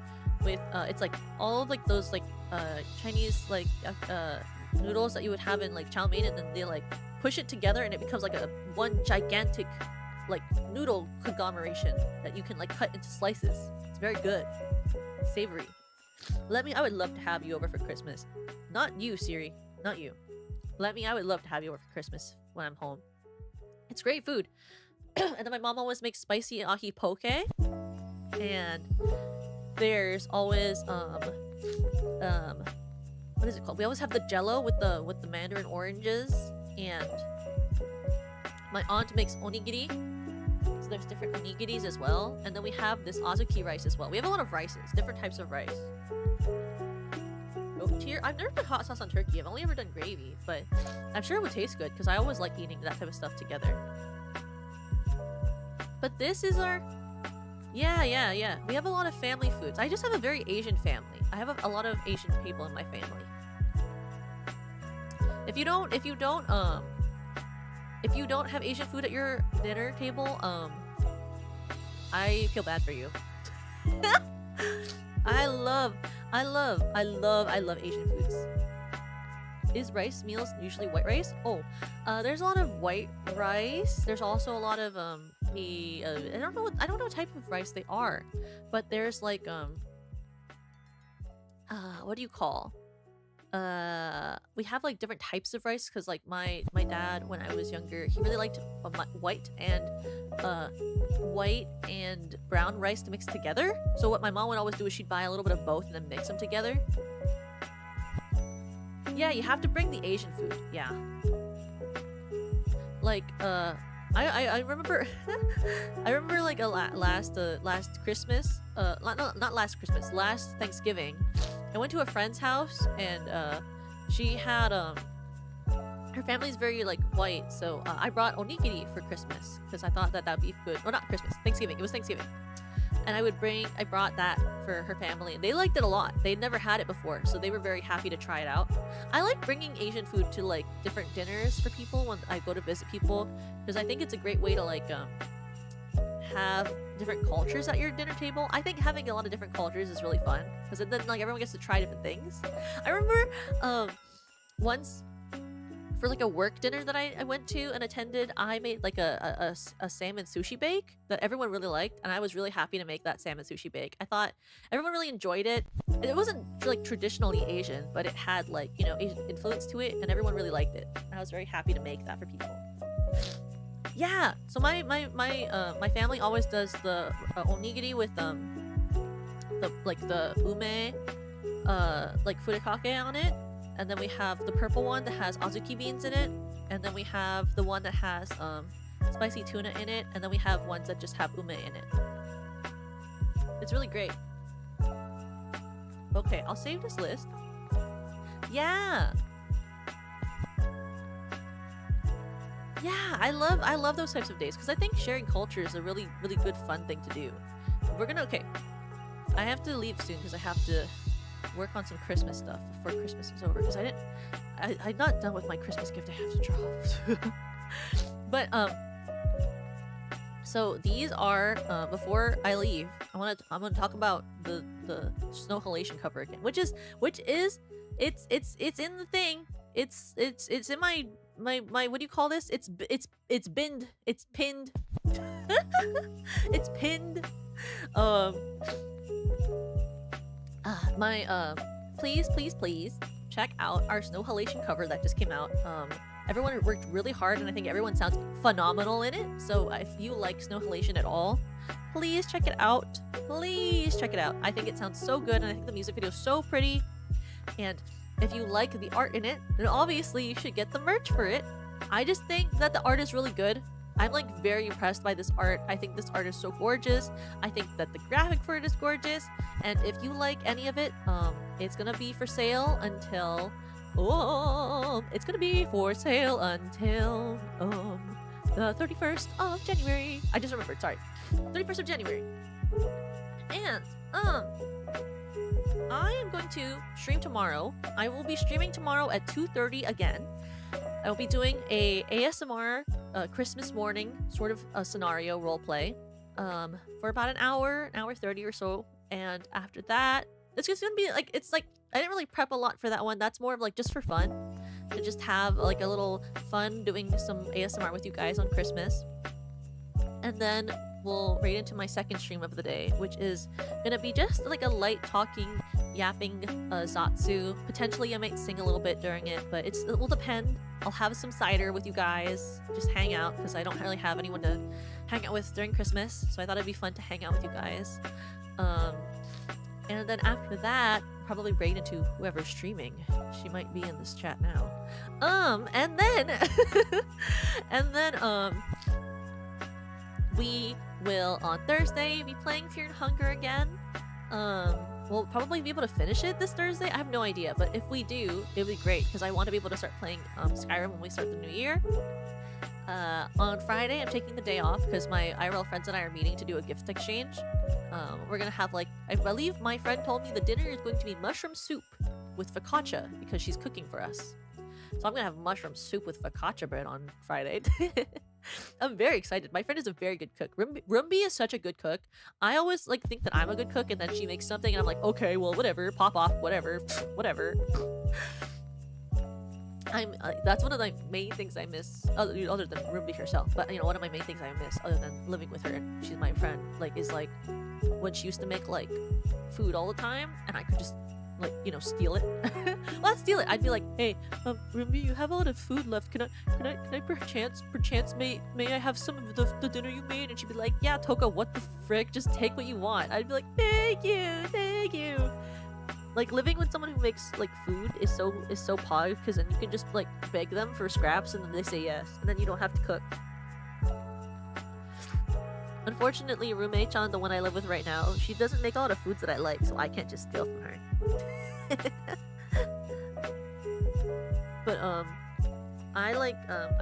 with it's like all of like those like Chinese like noodles that you would have in like chow mein, and then they like push it together and it becomes like a one gigantic like noodle conglomeration that you can like cut into slices. It's very good. Savory. I would love to have you over for Christmas. Not you, Siri. Not you. I would love to have you over for Christmas when I'm home. It's great food. And then my mom always makes spicy ahi poke. And there's always what is it called? We always have the jello with the mandarin oranges, and my aunt makes onigiri. So there's different onigiris as well. And then we have this azuki rice as well. We have a lot of rices, different types of rice. I've never put hot sauce on turkey. I've only ever done gravy, but I'm sure it would taste good because I always like eating that type of stuff together. But this is our... Yeah. We have a lot of family foods. I just have a very Asian family. I have a lot of Asian people in my family. If you don't have Asian food at your dinner table, I feel bad for you. I love Asian foods. Is rice meals usually white rice? Oh, there's a lot of white rice. There's also a lot of I don't know what type of rice they are, but there's like what do you call? We have like different types of rice because like my dad when I was younger, he really liked white and brown rice to mix together. So what my mom would always do is she'd buy a little bit of both and then mix them together. Yeah, you have to bring the Asian food. Yeah. Like I remember I remember like last Christmas, not last Christmas, last Thanksgiving, I went to a friend's house and she had her family's very like white, so I brought onigiri for Christmas because I thought that would be good. Well, not Christmas, Thanksgiving. It was Thanksgiving, and I brought that for her family, and they liked it a lot. They'd never had it before, so they were very happy to try it out. I like bringing Asian food to like different dinners for people when I go to visit people because I think it's a great way to like have different cultures at your dinner table. I think having a lot of different cultures is really fun because then like everyone gets to try different things. I remember once for like a work dinner that I went to and attended, I made like a salmon sushi bake that everyone really liked, and I was really happy to make that salmon sushi bake. I thought everyone really enjoyed it. It wasn't like traditionally Asian, but it had like, you know, Asian influence to it, and everyone really liked it. I was very happy to make that for people. Yeah, so my family always does the onigiri with the ume like furikake on it. And then we have the purple one that has azuki beans in it. And then we have the one that has spicy tuna in it. And then we have ones that just have ume in it. It's really great. Okay, I'll save this list. Yeah! Yeah, I love those types of days because I think sharing culture is a really, really good fun thing to do. Okay. I have to leave soon because I have to work on some Christmas stuff before Christmas is over because I'm not done with my Christmas gift I have to drop. But so these are before I leave, I'm gonna talk about the snow halation cover again, which is it's in the thing. It's in my what do you call this? It's pinned. It's pinned. Please check out our snow halation cover that just came out. Everyone worked really hard, and I think everyone sounds phenomenal in it. So if you like snow halation at all, please check it out. I think it sounds so good, and I think the music video is so pretty. And if you like the art in it, then obviously you should get the merch for it. I just think that the art is really good, I'm like very impressed by this art. I think this art is so gorgeous. I think that the graphic for it is gorgeous. And if you like any of it, it's gonna be for sale until it's gonna be for sale until the 31st of January. I just remembered, sorry. 31st of January. And I am going to stream tomorrow. I will be streaming tomorrow at 2:30 again. I will be doing a ASMR Christmas morning sort of a scenario role play for about an hour 30 or so. And after that, it's just gonna be like, it's like, I didn't really prep a lot for that one. That's more of like just for fun, to just have like a little fun doing some ASMR with you guys on Christmas. And then we'll raid into my second stream of the day, which is gonna be just like a light talking, yapping Zatsu. Potentially I might sing a little bit during it, but it will depend. I'll have some cider with you guys, just hang out, because I don't really have anyone to hang out with during Christmas, so I thought it'd be fun to hang out with you guys. And then after that, probably raid into whoever's streaming. She might be in this chat now. And then we will on Thursday be playing Fear and Hunger again. We'll probably be able to finish it this Thursday. I have no idea, but if we do, it'll be great because I want to be able to start playing Skyrim when we start the new year. On Friday, I'm taking the day off because my IRL friends and I are meeting to do a gift exchange. We're gonna have like, I believe my friend told me the dinner is going to be mushroom soup with focaccia because she's cooking for us. So I'm gonna have mushroom soup with focaccia bread on Friday. I'm very excited. My friend is a very good cook. Rumbi is such a good cook. I always like think that I'm a good cook and then she makes something and I'm like, okay, well, whatever, pop off, whatever, whatever. That's one of the main things I miss, other than Rumbi herself. But you know, one of my main things I miss, other than living with her, and she's my friend, like, is like when she used to make like food all the time, and I could just like, you know, steal it. Well, not steal it. I'd be like, hey, Rumbi, you have a lot of food left. Can I perchance may I have some of the dinner you made? And she'd be like, yeah, Toka, what the frick? Just take what you want. I'd be like, thank you. Like, living with someone who makes like food is so pog, because then you can just like beg them for scraps and then they say yes, and then you don't have to cook. Unfortunately, roommate-chan, the one I live with right now, she doesn't make a lot of foods that I like, so I can't just steal from her. But I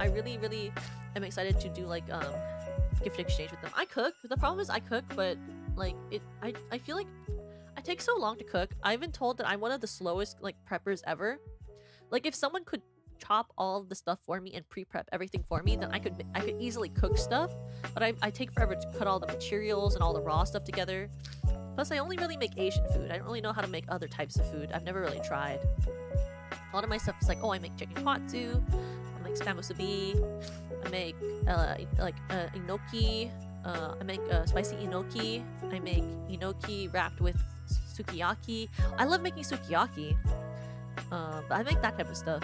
really am excited to do like gift exchange with them. I cook. The problem is I cook, but like I feel like I take so long to cook. I've been told that I'm one of the slowest like preppers ever. Like, if someone could chop all of the stuff for me and pre-prep everything for me, then I could easily cook stuff. But I take forever to cut all the materials and all the raw stuff together. Plus, I only really make Asian food. I don't really know how to make other types of food. I've never really tried. A lot of my stuff is like, oh, I make chicken katsu, I make spam musubi, I make enoki, I make spicy enoki, I make enoki wrapped with sukiyaki. I love making sukiyaki, but I make that type of stuff.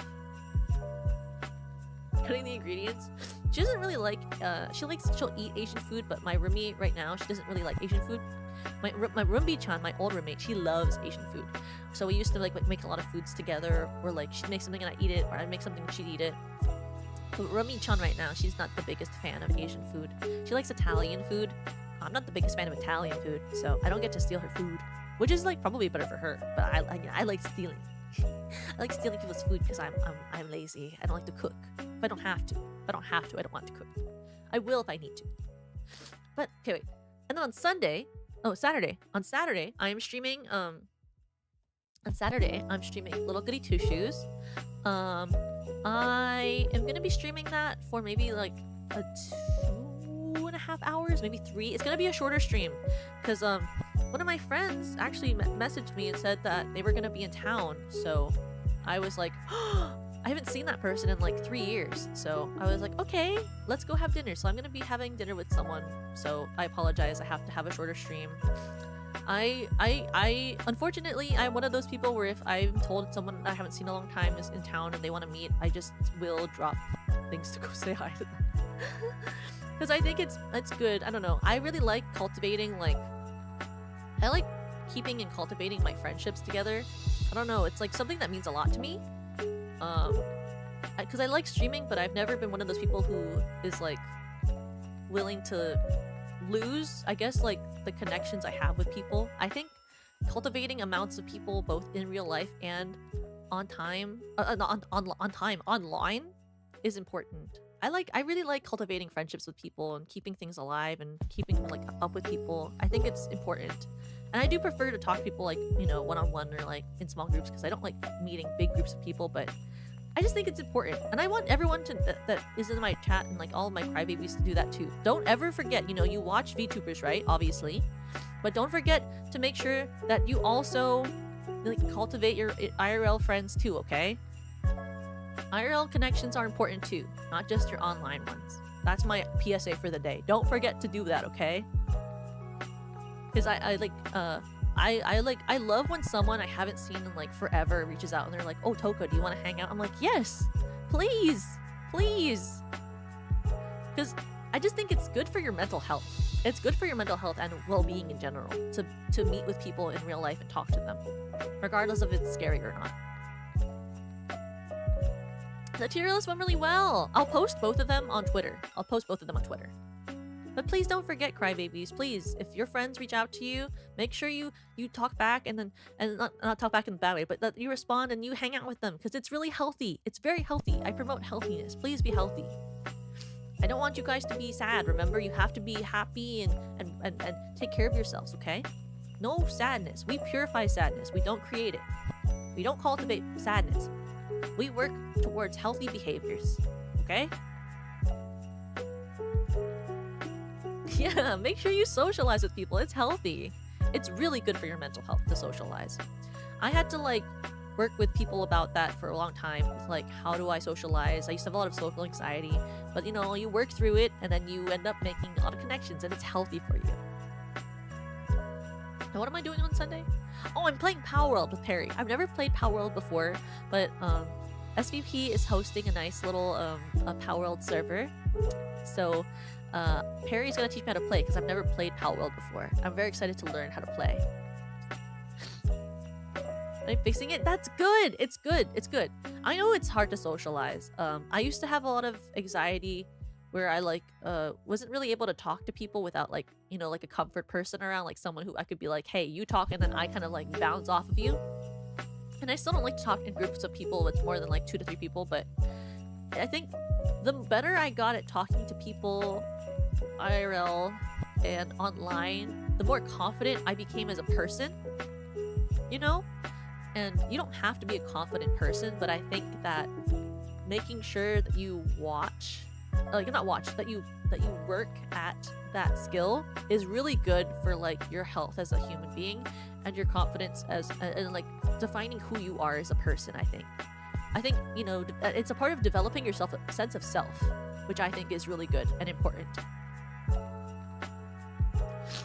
Cutting the ingredients. She doesn't really like, she'll eat Asian food, but my roomie right now, she doesn't really like Asian food. My roomie-chan, my old roommate, she loves Asian food. So we used to like make a lot of foods together, or like she'd make something and I'd eat it, or I'd make something and she'd eat it. But roomie-chan right now, she's not the biggest fan of Asian food. She likes Italian food. I'm not the biggest fan of Italian food, so I don't get to steal her food, which is like probably better for her. But I like stealing. I like stealing people's food because I'm lazy. I don't like to cook. If I don't have to. I don't want to cook. I will if I need to. But okay, wait. And then on Saturday, on Saturday, I'm streaming Little Goody Two Shoes. I am gonna be streaming that for maybe like a 2.5 hours, maybe 3. It's gonna be a shorter stream because one of my friends actually messaged me and said that they were gonna be in town. So I was like, I haven't seen that person in like 3 years. So I was like, okay, let's go have dinner. So I'm gonna be having dinner with someone. So I apologize. I have to have a shorter stream. Unfortunately, I'm one of those people where if I'm told someone I haven't seen in a long time is in town and they want to meet, I just will drop things to go say hi to them. Because I think it's good. I don't know. I really like cultivating, like, I like keeping and cultivating my friendships together. I don't know. It's like something that means a lot to me. Because I like streaming, but I've never been one of those people who is like willing to lose, I guess, like the connections I have with people. I think cultivating amounts of people both in real life and on time, online is important. I really like cultivating friendships with people and keeping things alive and keeping like up with people. I think it's important. And I do prefer to talk to people like, you know, one-on-one or like in small groups because I don't like meeting big groups of people, but I just think it's important. And I want everyone to that is in my chat and like all of my crybabies to do that too. Don't ever forget, you know, you watch VTubers, right? Obviously. But don't forget to make sure that you also like cultivate your IRL friends too, okay? IRL connections are important too, not just your online ones. That's my PSA for the day. Don't forget to do that, okay? Because I love when someone I haven't seen in like forever reaches out and they're like, "Oh, Toko, do you want to hang out?" I'm like, "Yes, please, please." Because I just think it's good for your mental health. It's good for your mental health and well-being in general to meet with people in real life and talk to them, regardless if it's scary or not. The tier list went really well. I'll post both of them on Twitter. But please don't forget, crybabies. Please, if your friends reach out to you, make sure you talk back and not talk back in a bad way, but that you respond and you hang out with them because it's really healthy. It's very healthy. I promote healthiness. Please be healthy. I don't want you guys to be sad. Remember, you have to be happy and take care of yourselves, okay? No sadness. We purify sadness. We don't create it. We don't cultivate sadness. We work towards healthy behaviors, okay? Yeah, make sure you socialize with people. It's healthy. It's really good for your mental health to socialize. I had to like work with people about that for a long time. Like, how do I socialize? I used to have a lot of social anxiety, but you know, you work through it and then you end up making a lot of connections and it's healthy for you. Now, what am I doing on Sunday? Oh, I'm playing Power World with Perry. I've never played Power World before, but SVP is hosting a nice little Power World server. So Perry's gonna teach me how to play because I've never played Power World before. I'm very excited to learn how to play. I'm fixing it. That's good. It's good. It's good. I know it's hard to socialize. I used to have a lot of anxiety where I like wasn't really able to talk to people without like, you know, like a comfort person around, like someone who I could be like, hey, you talk, and then I kind of like bounce off of you. And I still don't like to talk in groups of people with more than like 2 to 3 people, but I think the better I got at talking to people IRL and online, the more confident I became as a person, you know? And you don't have to be a confident person, but I think that making sure that you watch, that you work at that skill is really good for like your health as a human being and your confidence as and like defining who you are as a person. I think, you know, it's a part of developing yourself a sense of self, which I think is really good and important.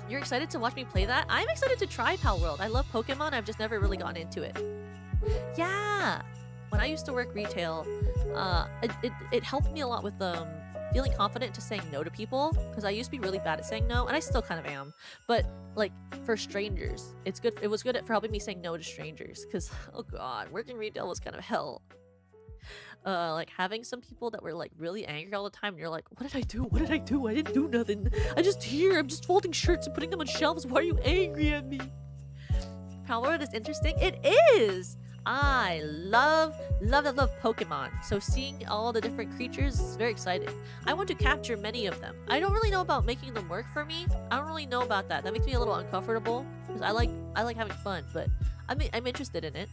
You're excited to watch me play that? I'm excited to try Pal World. I love Pokemon. I've just never really gotten into it. Yeah! When I used to work retail, it helped me a lot with feeling confident to saying no to people, because I used to be really bad at saying no, and I still kind of am. But like for strangers, it's good. It was good for helping me saying no to strangers, because oh god, working retail was kind of hell. Like having some people that were like really angry all the time, and you're like, what did I do? What did I do? I didn't do nothing. I'm just folding shirts and putting them on shelves. Why are you angry at me? Power is interesting. It is. I love Pokemon. So seeing all the different creatures is very exciting. I want to capture many of them. I don't really know about making them work for me. I don't really know about that. That makes me a little uncomfortable because I like having fun, but I'm interested in it.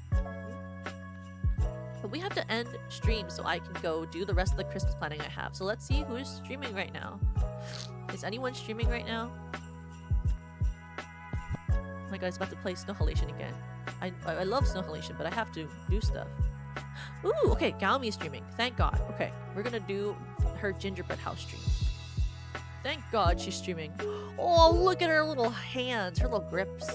But we have to end stream so I can go do the rest of the Christmas planning I have. So let's see who's streaming right now. Is anyone streaming right now? Oh my god, it's about to play Snow Halation again. I love Snow Halation, but I have to do stuff. Ooh, okay, Gaomi is streaming. Thank god. Okay, we're gonna do her gingerbread house stream. Thank god she's streaming. Oh, look at her little hands, her little grips.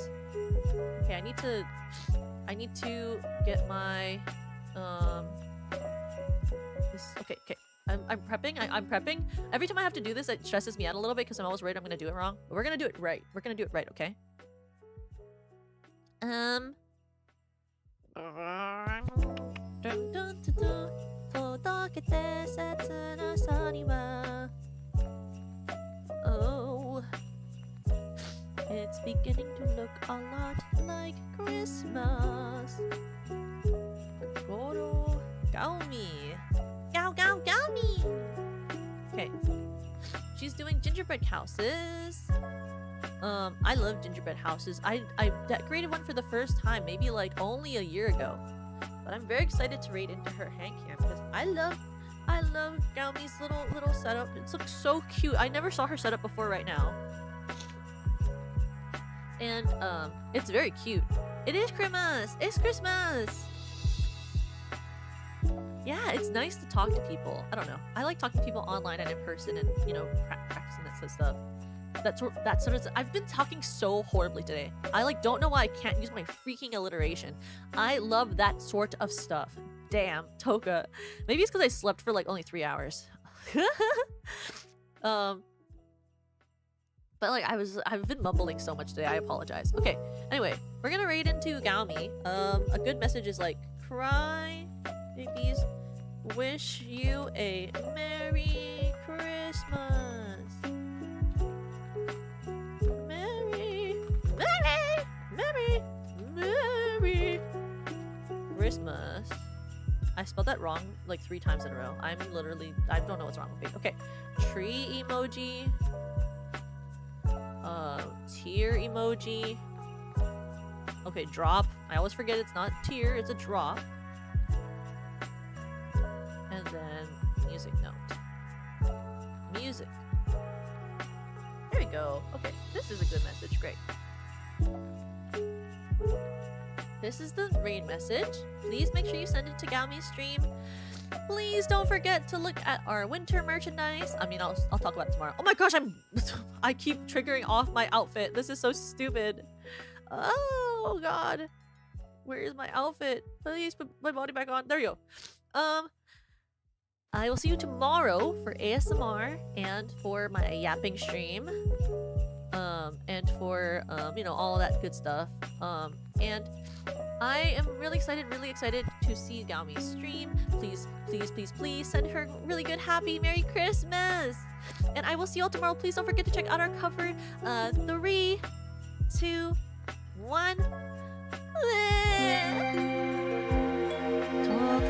Okay, I need to get my okay. I'm prepping. I'm prepping. Every time I have to do this, it stresses me out a little bit because I'm always worried I'm gonna do it wrong. But we're gonna do it right. We're gonna do it right, okay? beginning to look a lot like Christmas. Goro Gaomi. Gaomi. Okay. She's doing gingerbread houses. I love gingerbread houses. I decorated one for the first time, maybe like only a year ago. But I'm very excited to raid into her hand cam because I love Gaomi's little setup. It looks so cute. I never saw her setup before right now. And it's very cute. It is Christmas! It's Christmas! Yeah, it's nice to talk to people. I don't know. I like talking to people online and in person and, you know, practicing that sort of stuff. That sort of I've been talking so horribly today. I like don't know why I can't use my freaking alliteration. I love that sort of stuff. Damn, Toka. Maybe it's because I slept for like only 3 hours. But like I've been mumbling so much today. I apologize. Okay. Anyway, we're gonna raid into Gaomi. A good message is like Crybabies wish you a Merry Christmas. Merry Christmas. I spelled that wrong like 3 times in a row. I don't know what's wrong with me. Okay. Tree emoji. Tear emoji. Okay, drop. I always forget it's not tear, it's a drop. And then music note. Music. There we go. Okay, this is a good message. Great. This is the raid message. Please make sure you send it to Gaomi's stream. Please don't forget to look at our winter merchandise. I mean, I'll talk about it tomorrow. Oh my gosh, I keep triggering off my outfit. This is so stupid. Oh god. Where is my outfit? Please put my body back on. There you go. I will see you tomorrow for ASMR and for my yapping stream. And for you know, all of that good stuff. And I am really excited to see Gaomi's stream. Please send her really good happy Merry Christmas. And I will see you all tomorrow. Please don't forget to check out our cover. 3, 2, 1. Talk